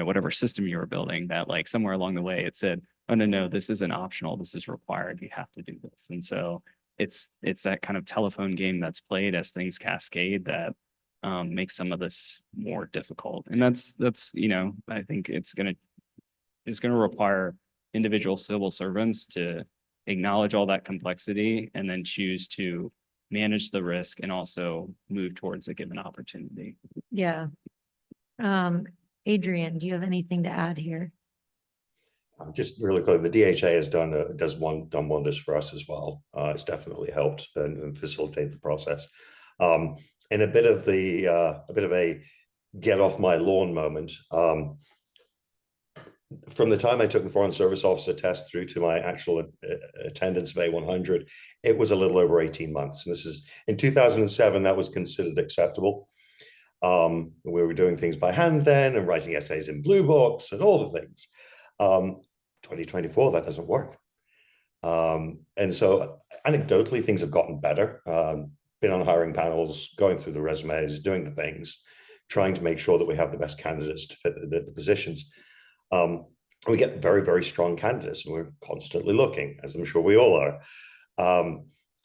whatever system you were building, that like somewhere along the way it said, oh, no, this isn't optional. This is required. You have to do this. And so it's that kind of telephone game that's played as things cascade that makes some of this more difficult. And that's, I think it's going to require individual civil servants to acknowledge all that complexity and then choose to manage the risk and also move towards a given opportunity. Yeah. Adrian, do you have anything to add here? Just really quick, the DHA has done wonders for us as well. It's definitely helped and facilitate the process. And a bit of a get off my lawn moment. From the time I took the Foreign Service Officer test through to my actual attendance of A100, it was a little over 18 months. And this is in 2007, that was considered acceptable. We were doing things by hand then and writing essays in blue books and all the things. 2024, that doesn't work. And so anecdotally, things have gotten better. Been on hiring panels, going through the resumes, doing the things, trying to make sure that we have the best candidates to fit the positions. We get very, very strong candidates, and we're constantly looking, as I'm sure we all are.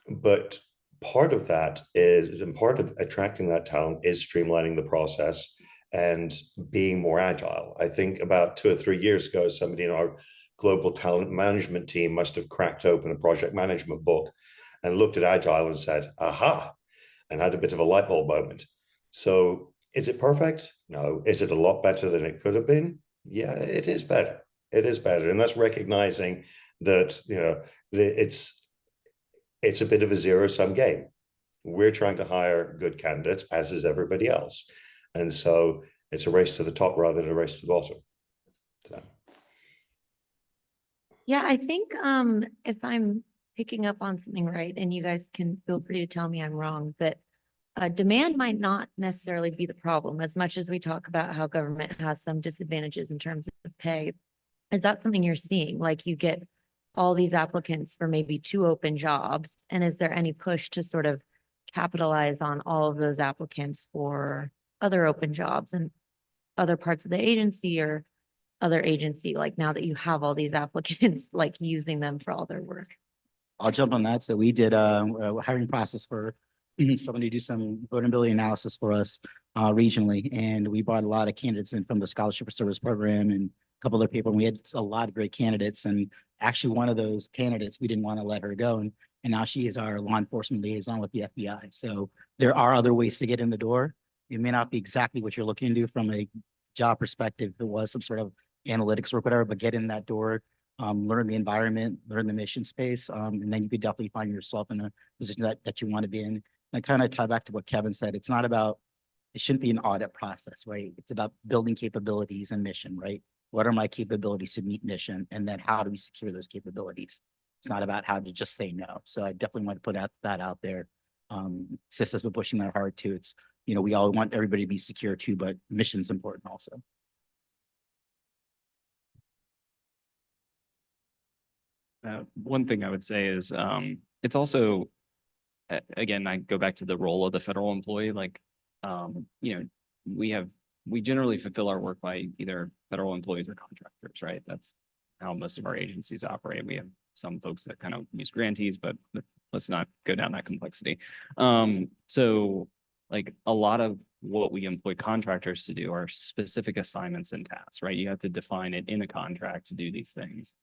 But part of that is, and part of attracting that talent is streamlining the process and being more agile. I think about 2 or 3 years ago, somebody in our global talent management team must have cracked open a project management book and looked at agile and said, aha, and had a bit of a light bulb moment. So is it perfect? No. Is it a lot better than it could have been? Yeah, it is better. It is better. And that's recognizing that, it's a bit of a zero-sum game. We're trying to hire good candidates, as is everybody else. And so it's a race to the top rather than a race to the bottom. So. Yeah, I think if I'm picking up on something right, and you guys can feel free to tell me I'm wrong, but demand might not necessarily be the problem, as much as we talk about how government has some disadvantages in terms of pay. Is that something you're seeing? Like you get all these applicants for maybe 2 open jobs, and is there any push to sort of capitalize on all of those applicants for other open jobs and other parts of the agency or other agency, like now that you have all these applicants, like using them for all their work? I'll jump on that. So we did a hiring process for somebody to do some vulnerability analysis for us regionally. And we brought a lot of candidates in from the Scholarship for Service program and a couple other people. And we had a lot of great candidates. And actually one of those candidates, we didn't want to let her go. And now she is our law enforcement liaison with the FBI. So there are other ways to get in the door. It may not be exactly what you're looking to do from a job perspective. There was some sort of analytics work, whatever, but get in that door, learn the environment, learn the mission space. And then you could definitely find yourself in a position that you want to be in. And I kind of tie back to what Kevin said. It's not about, it shouldn't be an audit process, right? It's about building capabilities and mission, right? What are my capabilities to meet mission? And then how do we secure those capabilities? It's not about how to just say no. So I definitely want to put that out there. CIS has been pushing that hard too. It's, you know, we all want everybody to be secure too, but mission's important also. One thing I would say is it's also, again, I go back to the role of the federal employee. Like, you know, we generally fulfill our work by either federal employees or contractors, right? That's how most of our agencies operate. We have some folks that kind of use grantees, but let's not go down that complexity. So like a lot of what we employ contractors to do are specific assignments and tasks, right? You have to define it in a contract to do these things.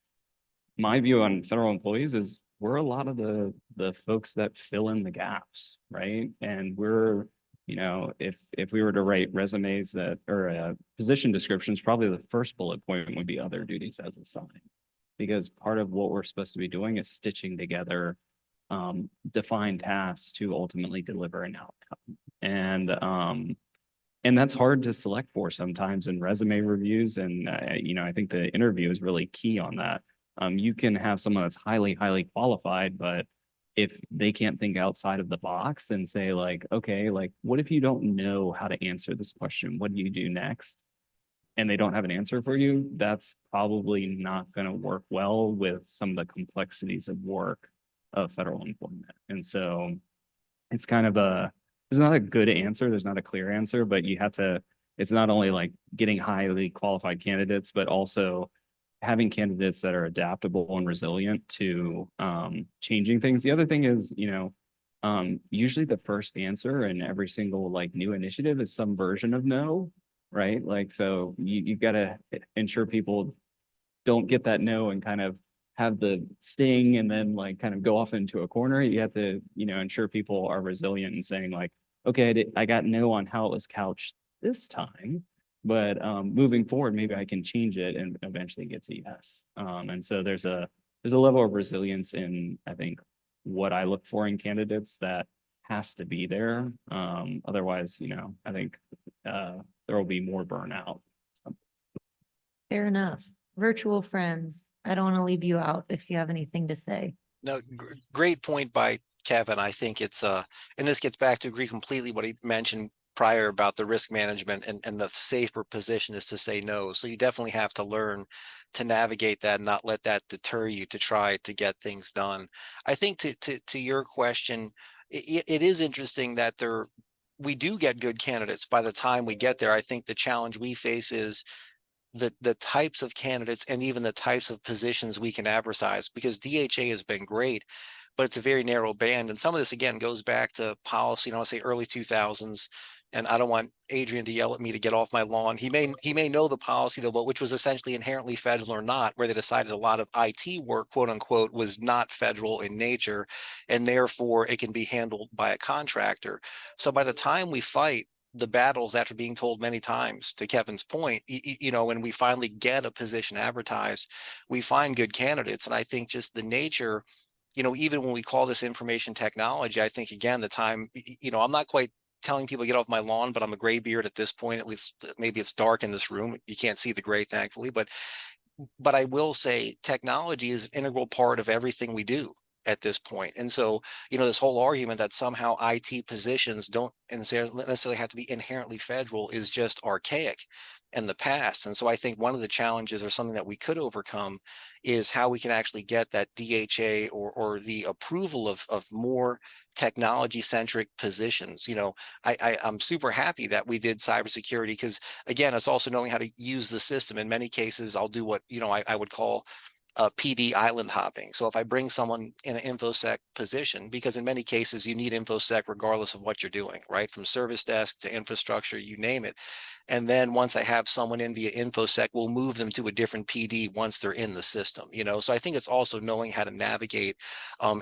My view on federal employees is we're a lot of the folks that fill in the gaps, right? And we're, you know, if we were to write resumes that or position descriptions, probably the first bullet point would be other duties as assigned, because part of what we're supposed to be doing is stitching together defined tasks to ultimately deliver an outcome. And that's hard to select for sometimes in resume reviews. And, you know, I think the interview is really key on that. You can have someone that's highly qualified, but if they can't think outside of the box and say like, okay, like, what if you don't know how to answer this question? What do you do next? And they don't have an answer for you, that's probably not going to work well with some of the complexities of work of federal employment. And so it's kind of there's not a good answer. There's not a clear answer, but you have to, it's not only like getting highly qualified candidates, but also having candidates that are adaptable and resilient to changing things. The other thing is, you know, usually the first answer in every single like new initiative is some version of no, right? Like, so you got to ensure people don't get that no and kind of have the sting and then like kind of go off into a corner. You have to, you know, ensure people are resilient and saying like, okay, I got no on how it was couched this time, but moving forward, maybe I can change it and eventually get to yes. And so there's a level of resilience in, I think, what I look for in candidates that has to be there. Otherwise, you know, I think there will be more burnout. So. Fair enough. Virtual friends, I don't want to leave you out if you have anything to say. No, great point by Kevin. I think it's and this gets back to agree completely what he mentioned prior about the risk management and the safer position is to say no. So you definitely have to learn to navigate that and not let that deter you to try to get things done. I think to your question, it is interesting that we do get good candidates by the time we get there. I think the challenge we face is the types of candidates and even the types of positions we can advertise, because DHA has been great, but it's a very narrow band. And some of this, again, goes back to policy, you know, I say early 2000s, and I don't want Adrian to yell at me to get off my lawn. He may know the policy though, but which was essentially inherently federal or not, where they decided a lot of IT work, quote unquote, was not federal in nature, and therefore it can be handled by a contractor. So by the time we fight the battles after being told many times, to Kevin's point, you know, when we finally get a position advertised, we find good candidates. And I think just the nature, you know, even when we call this information technology, I think, again, the time, you know, I'm not quite telling people to get off my lawn, but I'm a gray beard at this point. At least maybe it's dark in this room. You can't see the gray, thankfully, but I will say technology is an integral part of everything we do at this point. And so, you know, this whole argument that somehow IT positions don't necessarily have to be inherently federal is just archaic in the past. And so I think one of the challenges, or something that we could overcome, is how we can actually get that DHA or the approval of more technology centric positions. You know, I'm super happy that we did cybersecurity, because again, it's also knowing how to use the system. In many cases, I'll do what, you know, I would call PD island hopping. So if I bring someone in an InfoSec position, because in many cases you need InfoSec regardless of what you're doing, right? From service desk to infrastructure, you name it. And then once I have someone in via InfoSec, we'll move them to a different PD once they're in the system, you know? So I think it's also knowing how to navigate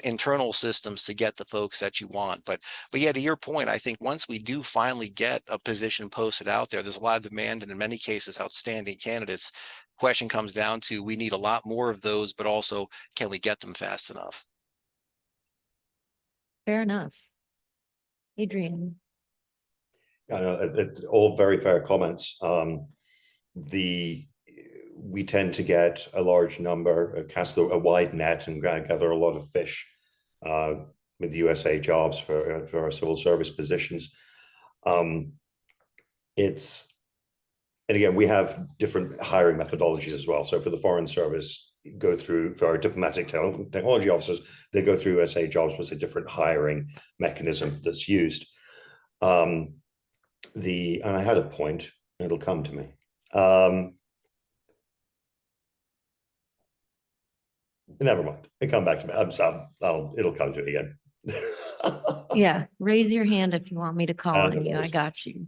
internal systems to get the folks that you want. But yeah, to your point, I think once we do finally get a position posted out there, there's a lot of demand and in many cases outstanding candidates. Question comes down to, we need a lot more of those, but also can we get them fast enough? Fair enough. Adrian. I know it's all very fair comments. We tend to get a large number, cast a wide net and gather a lot of fish with USA jobs for our civil service positions. And again, we have different hiring methodologies as well. So for the Foreign Service, for our diplomatic technology officers, they go through USA jobs with a different hiring mechanism that's used. And I had a point, it'll come to me. Never mind, it come back to me. I'm sorry, it'll come to me again. Yeah, raise your hand if you want me to call on you. I knows. got you.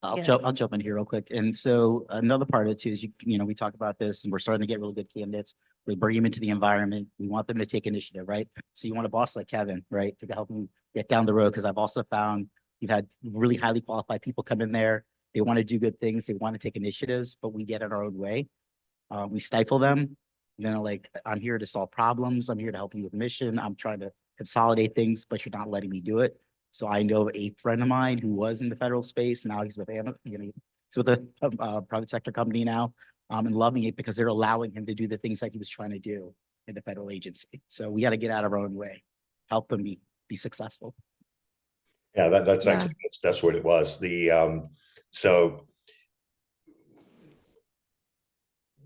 I'll Yes. jump in here real quick. And so another part of it too is you know, we talk about this and we're starting to get really good candidates. We bring them into the environment. We want them to take initiative, right? So you want a boss like Kevin, right? To help them get down the road. Because I've also found you've had really highly qualified people come in there. They want to do good things. They want to take initiatives, but we get in our own way. We stifle them. You know, like, I'm here to solve problems. I'm here to help you with mission. I'm trying to consolidate things, but you're not letting me do it. So I know a friend of mine who was in the federal space. Now he's with, you know, he's with a private sector company now, and loving it because they're allowing him to do the things that he was trying to do in the federal agency. So we got to get out of our own way, help them be successful. Yeah, that's actually, that's what it was. So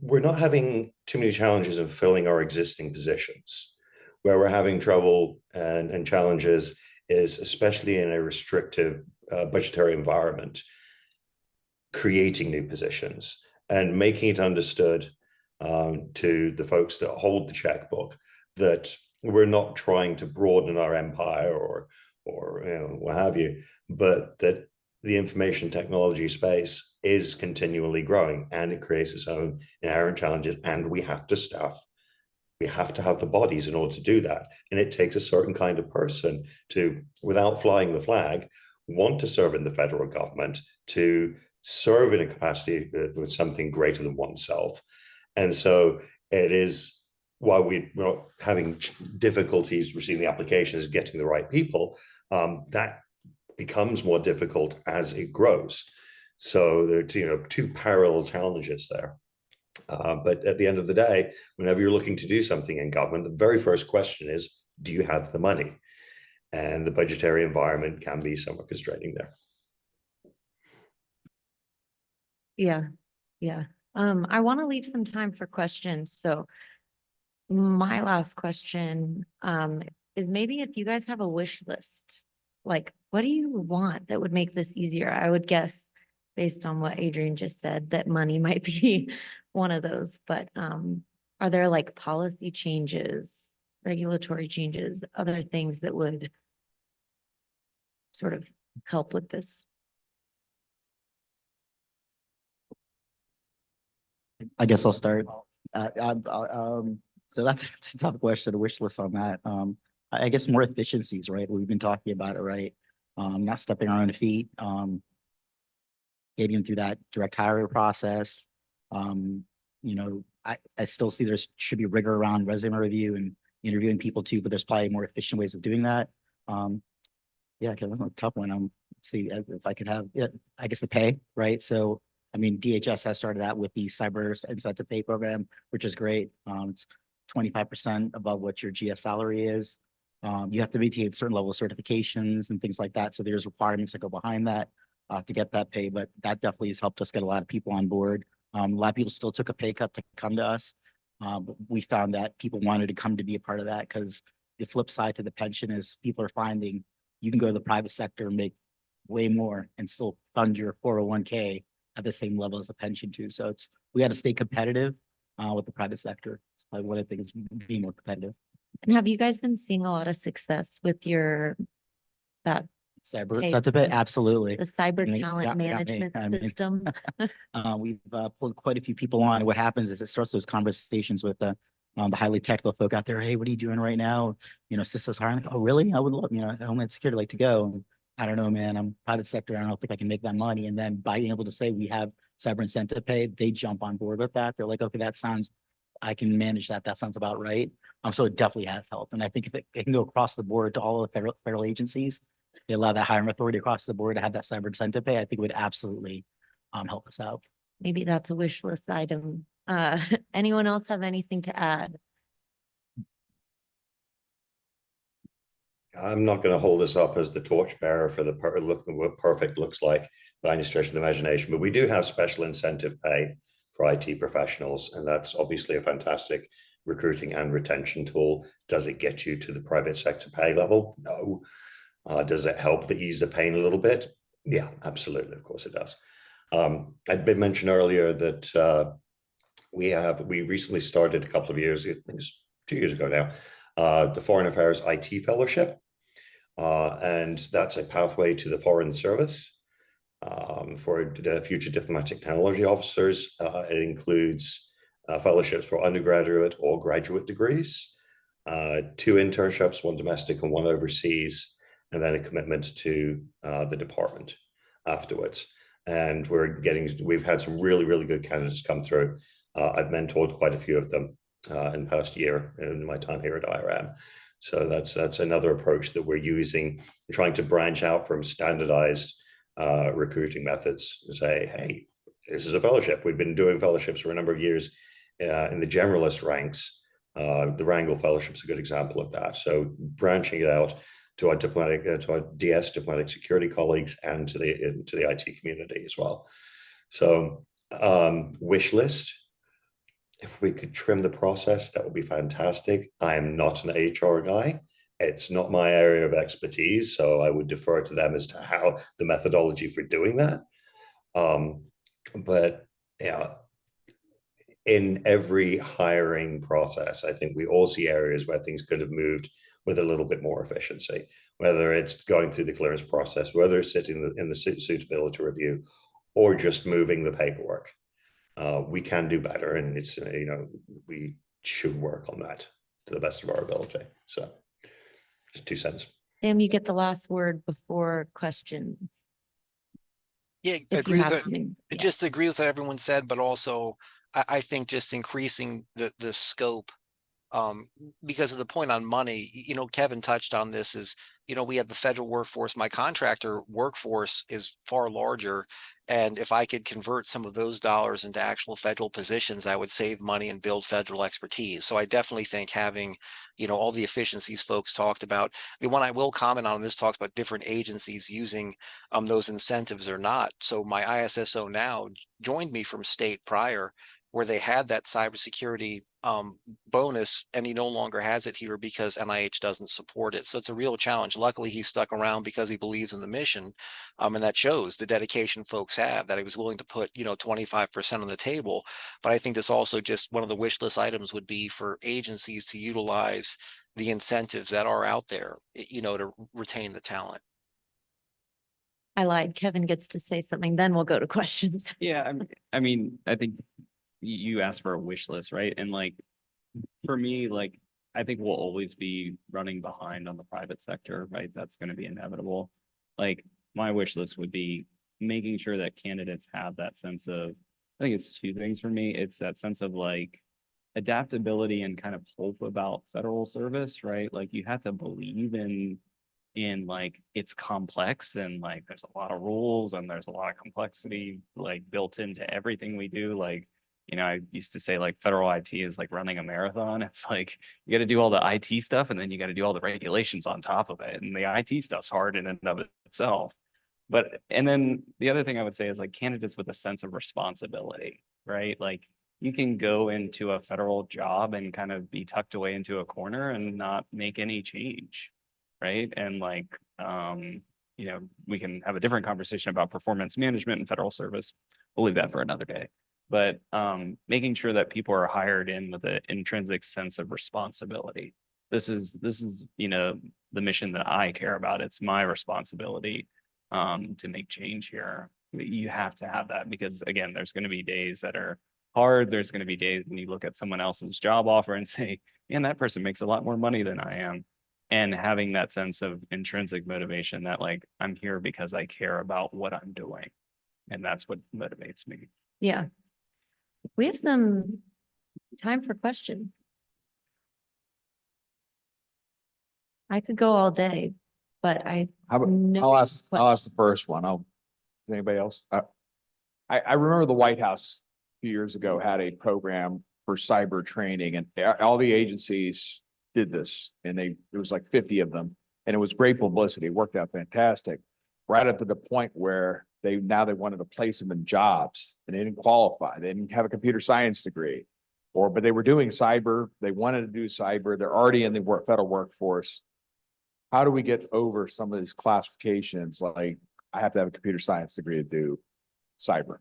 we're not having too many challenges in filling our existing positions. Where we're having trouble and challenges is, especially in a restrictive budgetary environment, creating new positions and making it understood to the folks that hold the checkbook that we're not trying to broaden our empire or you know, what have you, but that the information technology space is continually growing and it creates its own inherent challenges, and we have to staff. We have to have the bodies in order to do that. And it takes a certain kind of person to, without flying the flag, want to serve in the federal government, to serve in a capacity with something greater than oneself. And so it is, while we're having difficulties receiving the applications, getting the right people, that becomes more difficult as it grows. So there are two parallel challenges there. But at the end of the day, whenever you're looking to do something in government, the very first question is, do you have the money? And the budgetary environment can be somewhat constraining there. Yeah. I want to leave some time for questions. So my last question is maybe if you guys have a wish list, like, what do you want that would make this easier? I would guess, based on what Adrian just said, that money might be one of those, but are there like policy changes, regulatory changes, other things that would sort of help with this? I guess I'll start. So that's a tough question, a wish list on that. I guess more efficiencies, right? We've been talking about it, right? Not stepping on our own feet, getting through that direct hire process. You know, I still see there should be rigor around resume review and interviewing people too, but there's probably more efficient ways of doing that. Yeah, okay, that's a tough one. Let's see if I could have it. I guess the pay, right? So, I mean, DHS has started out with the cyber incentive pay program, which is great. It's 25% above what your GS salary is. You have to maintain a certain level of certifications and things like that. So there's requirements that go behind that to get that pay, but that definitely has helped us get a lot of people on board. A lot of people still took a pay cut to come to us. But we found that people wanted to come to be a part of that because the flip side to the pension is people are finding you can go to the private sector and make way more and still fund your 401k at the same level as the pension too. So we got to stay competitive with the private sector. like one of the things, be more competitive. And have you guys been seeing a lot of success with your, that, Cyber, Hey, that's a bit, absolutely. the cyber I mean, talent got me. management I mean, system? We've pulled quite a few people on. What happens is it starts those conversations with the highly technical folk out there. Hey, what are you doing right now? You know, Cisco's hiring. Like, oh, really? I would love, you know, Homeland Security like to go. And I don't know, man. I'm private sector. I don't think I can make that money. And then by being able to say we have cyber incentive pay, they jump on board with that. They're like, okay, that sounds, I can manage that. That sounds about right. So it definitely has helped. And I think if it can go across the board to all of the federal agencies, they allow that hiring authority across the board to have that cyber incentive pay, I think it would absolutely help us out. Maybe that's a wish list item. Anyone else have anything to add? I'm not going to hold this up as the torchbearer for the look what perfect looks like by any stretch of the imagination, but we do have special incentive pay for IT professionals, and that's obviously a fantastic recruiting and retention tool. Does it get you to the private sector pay level? No. Does it help ease the pain a little bit? Yeah, absolutely. Of course it does. I'd been mentioned earlier that we recently started a couple of years, I think it's 2 years ago now, the Foreign Affairs IT Fellowship. And that's a pathway to the Foreign Service for the future diplomatic technology officers. It includes fellowships for undergraduate or graduate degrees, 2 internships, 1 domestic and 1 overseas, and then a commitment to the department afterwards. And we've had some really, really good candidates come through. I've mentored quite a few of them in the past year in my time here at IRM. So that's another approach that we're using, trying to branch out from standardized recruiting methods and say, hey, this is a fellowship. We've been doing fellowships for a number of years in the generalist ranks. The Wrangell Fellowship is a good example of that. So branching it out to our to our DS diplomatic security colleagues and to the IT community as well. So wish list. If we could trim the process, that would be fantastic. I am not an HR guy. It's not my area of expertise, so I would defer to them as to how the methodology for doing that. But yeah, in every hiring process, I think we all see areas where things could have moved with a little bit more efficiency, whether it's going through the clearance process, whether it's sitting in the suitability review, or just moving the paperwork. We can do better, and it's, you know, we should work on that to the best of our ability. So just 2 cents. Sam, you get the last word before questions. Yeah, If you agree have with it. something. Yeah. Just agree with what everyone said, but also I think just increasing the scope, because of the point on money, you know, Kevin touched on this is, you know, we have the federal workforce. My contractor workforce is far larger. And if I could convert some of those dollars into actual federal positions, I would save money and build federal expertise. So I definitely think having, you know, all the efficiencies folks talked about. The one I will comment on this talks about different agencies using those incentives or not. So my ISSO now joined me from state prior, where they had that cybersecurity bonus, and he no longer has it here because NIH doesn't support it. So it's a real challenge. Luckily, he stuck around because he believes in the mission, and that shows the dedication folks have, that he was willing to put, you know, 25% on the table. But I think this also just one of the wish list items would be for agencies to utilize the incentives that are out there, you know, to retain the talent. I lied. Kevin gets to say something, then we'll go to questions. Yeah, I mean, I think you asked for a wish list, right? And like, for me, like, I think we'll always be running behind on the private sector, right? That's going to be inevitable. Like, my wish list would be making sure that candidates have that sense of, I think it's 2 things for me. It's that sense of like adaptability and kind of hope about federal service, right? Like, you have to believe in like it's complex, and like there's a lot of rules and there's a lot of complexity like built into everything we do. Like, you know, I used to say like federal IT is like running a marathon. It's like you got to do all the IT stuff, and then you got to do all the regulations on top of it. And the IT stuff's hard in and of itself. But, and then the other thing I would say is like candidates with a sense of responsibility, right? Like, you can go into a federal job and kind of be tucked away into a corner and not make any change, right? And like, you know, we can have a different conversation about performance management and federal service. We'll leave that for another day. but making sure that people are hired in with an intrinsic sense of responsibility. This is, you know, the mission that I care about. It's my responsibility to make change here. You have to have that because again, there's going to be days that are hard. There's going to be days when you look at someone else's job offer and say, man, that person makes a lot more money than I am. And having that sense of intrinsic motivation that like, I'm here because I care about what I'm doing. And that's what motivates me. Yeah. We have some time for questions. I could go all day, but How about, No I'll ask the first one. Does anybody else? I remember the White House a few years ago had a program for cyber training and all the agencies did this and there was like 50 of them and it was great publicity. It worked out fantastic. Right up to the point where they wanted to place them in jobs and they didn't qualify. They didn't have a computer science degree but they were doing cyber. They wanted to do cyber. They're already in the federal workforce. How do we get over some of these classifications? Like I have to have a computer science degree to do cyber.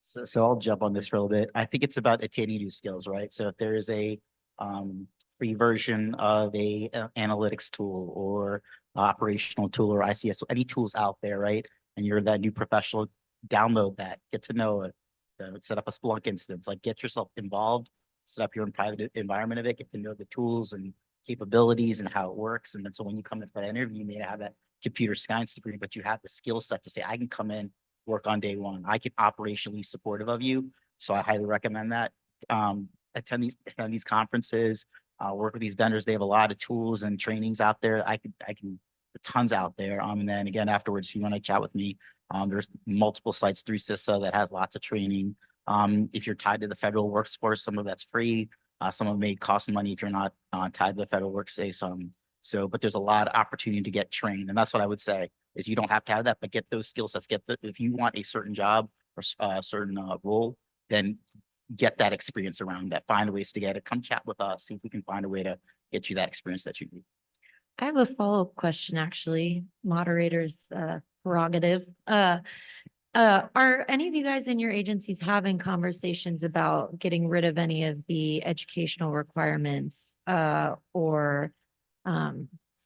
So I'll jump on this for a little bit. I think it's about attaining new skills, right? So if there is a free version of a analytics tool or operational tool or ICS, any tools out there, right? And you're that new professional, download that, get to know it, set up a Splunk instance, like get yourself involved, set up your own private environment of it, get to know the tools and capabilities and how it works. And then so when you come in for that interview, you may not have that computer science degree, but you have the skill set to say, I can come in, work on day one. I can operationally supportive of you. So I highly recommend that. Attend these conferences, work with these vendors. They have a lot of tools and trainings out there. I can tons out there. And then again, afterwards, if you want to chat with me, there's multiple sites through CISA that has lots of training. If you're tied to the federal workforce, some of that's free. Some of it may cost money if you're not tied to the federal workspace. But there's a lot of opportunity to get trained. And that's what I would say is you don't have to have that, but get those skill sets, if you want a certain job or a certain role, then get that experience around that, find ways to get it, come chat with us, see if we can find a way to get you that experience that you need. I have a follow-up question, actually, moderator's prerogative. Are any of you guys in your agencies having conversations about getting rid of any of the educational requirements or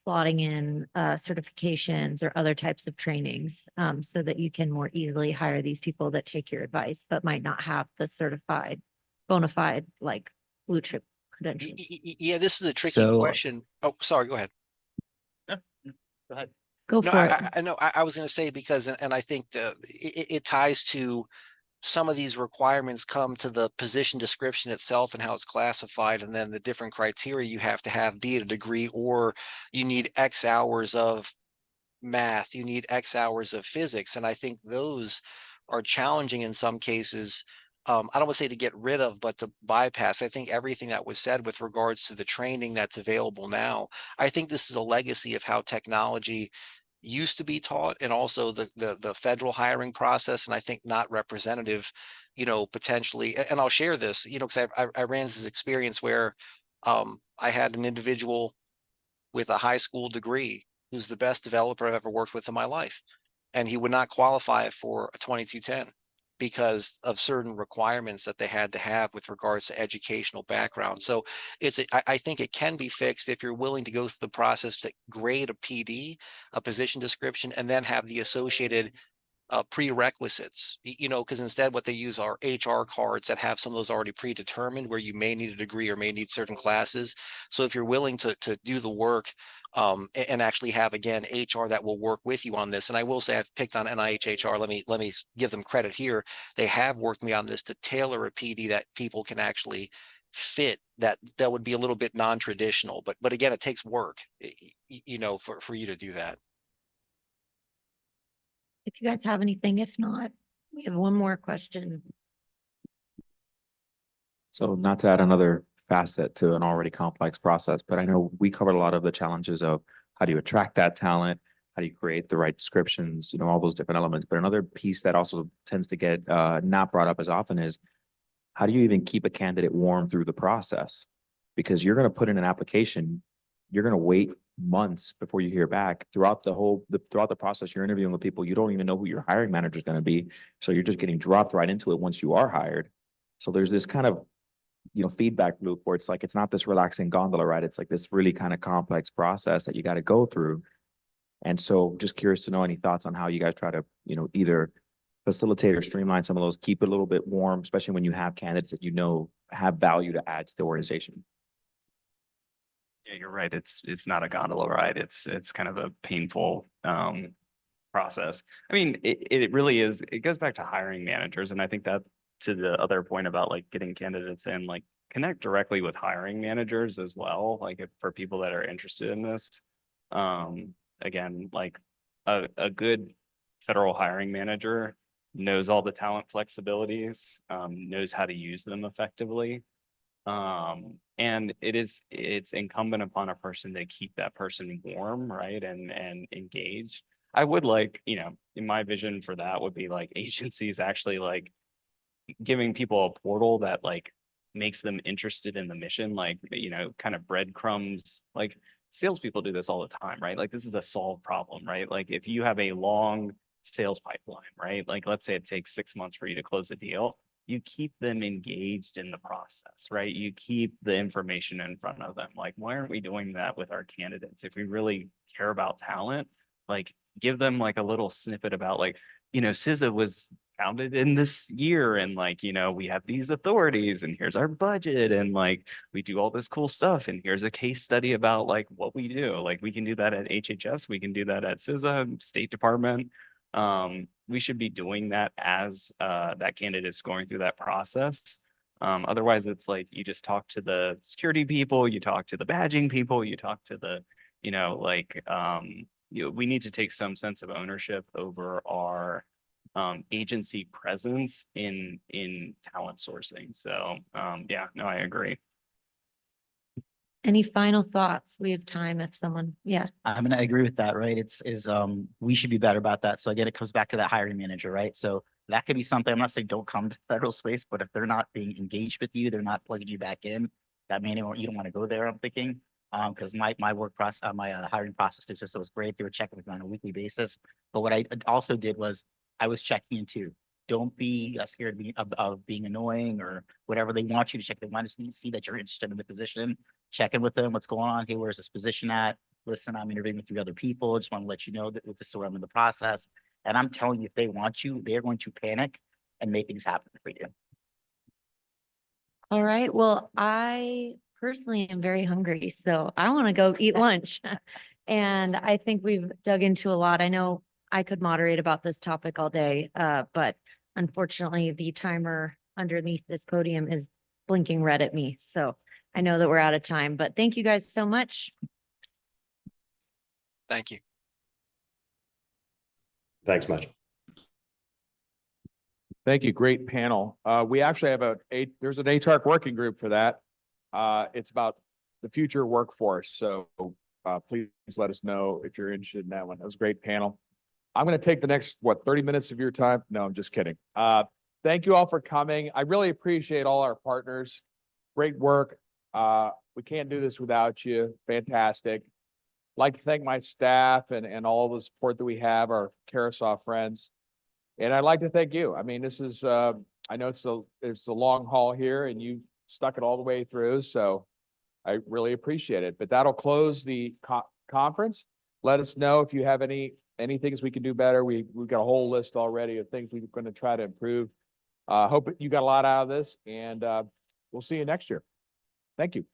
slotting in certifications or other types of trainings so that you can more easily hire these people that take your advice but might not have the certified bona fide like blue chip credentials? Yeah, this is a tricky question. Oh, sorry, go ahead. Go ahead. Go No, for it. I know, I was gonna say because, and I think it ties to some of these requirements come to the position description itself and how it's classified, and then the different criteria you have to have, be it a degree or you need X hours of math, you need X hours of physics. And I think those are challenging in some cases. I don't want to say to get rid of, but to bypass. I think everything that was said with regards to the training that's available now, I think this is a legacy of how technology used to be taught and also the federal hiring process. And I think not representative, potentially, and I'll share this, because I ran this experience where I had an individual with a high school degree who's the best developer I've ever worked with in my life. And he would not qualify for a 2210 because of certain requirements that they had to have with regards to educational background. So I think it can be fixed if you're willing to go through the process to grade a PD, a position description, and then have the associated prerequisites, because instead what they use are HR cards that have some of those already predetermined where you may need a degree or may need certain classes. So if you're willing to do the work and actually have, again, HR that will work with you on this. And I will say I've picked on NIH HR. Let me give them credit here. They have worked me on this to tailor a PD that people can actually fit that would be a little bit non-traditional, but again, it takes work, for you to do that. If you guys have anything, if not, we have one more question. So not to add another facet to an already complex process, but I know we covered a lot of the challenges of how do you attract that talent? How do you create the right descriptions, all those different elements. But another piece that also tends to get not brought up as often is how do you even keep a candidate warm through the process? Because you're going to put in an application, you're going to wait months before you hear back. Throughout the process, you're interviewing with people, you don't even know who your hiring manager is going to be. So you're just getting dropped right into it once you are hired. So there's this kind of, feedback loop where it's like, it's not this relaxing gondola ride. It's like this really kind of complex process that you got to go through. And so just curious to know any thoughts on how you guys try to, either facilitate or streamline some of those, keep it a little bit warm, especially when you have candidates that have value to add to the organization. Yeah, you're right. It's not a gondola ride. It's kind of a painful process. I mean, it really is. It goes back to hiring managers, and I think that to the other point about like getting candidates in, like connect directly with hiring managers as well. Like for people that are interested in this, again, like a good federal hiring manager knows all the talent flexibilities, knows how to use them effectively. And it's incumbent upon a person to keep that person warm, right? And engaged. I would like, in my vision for that would be like agencies actually like giving people a portal that like makes them interested in the mission, like, kind of breadcrumbs. Like salespeople do this all the time, right? Like this is a solved problem, right? Like if you have a long sales pipeline, right? Like let's say it takes 6 months for you to close a deal, you keep them engaged in the process, right? You keep the information in front of them. Like, why aren't we doing that with our candidates? If we really care about talent, like give them like a little snippet about like, CISA was founded in this year and like, we have these authorities and here's our budget and like we do all this cool stuff and here's a case study about like what we do. Like we can do that at HHS, we can do that at CISA, State Department. We should be doing that as that candidate's going through that process. Otherwise it's like you just talk to the security people, you talk to the badging people, you talk to the, we need to take some sense of ownership over our agency presence in talent sourcing. So yeah, no, I agree. Any final thoughts? We have time if someone, yeah. I mean, I agree with that, right? We should be better about that. So again, it comes back to that hiring manager, right? So that could be something, I'm not saying don't come to federal space, but if they're not being engaged with you, they're not plugging you back in, that means you don't want to go there, I'm thinking. Because my work process, my hiring process is was great. They were checking with me on a weekly basis. But what I also did was I was checking in too. Don't be scared of being annoying or whatever. They want you to check. They want to see that you're interested in the position. Check in with them. What's going on here? Where's this position at? Listen, I'm interviewing with 3 other people. Just want to let you know that this is where I'm in the process. And I'm telling you, if they want you, they're going to panic and make things happen for you. All right. Well, I personally am very hungry, so I want to go eat lunch. And I think we've dug into a lot. I know I could moderate about this topic all day, but unfortunately the timer underneath this podium is blinking red at me. So I know that we're out of time, but thank you guys so much. Thank you. Thanks much. Thank you. Great panel. We actually have there's an ATARC working group for that. It's about the future workforce. So please let us know if you're interested in that one. That was a great panel. I'm going to take the next, 30 minutes of your time? No, I'm just kidding. Thank you all for coming. I really appreciate all our partners. Great work. We can't do this without you. Fantastic. Like to thank my staff and all the support that we have, our Carousel friends. And I'd like to thank you. I mean, this is, I know it's a long haul here and you stuck it all the way through. So I really appreciate it, but that'll close the conference. Let us know if you have any things we can do better. We've got a whole list already of things we're going to try to improve. Hope you got a lot out of this and we'll see you next year. Thank you.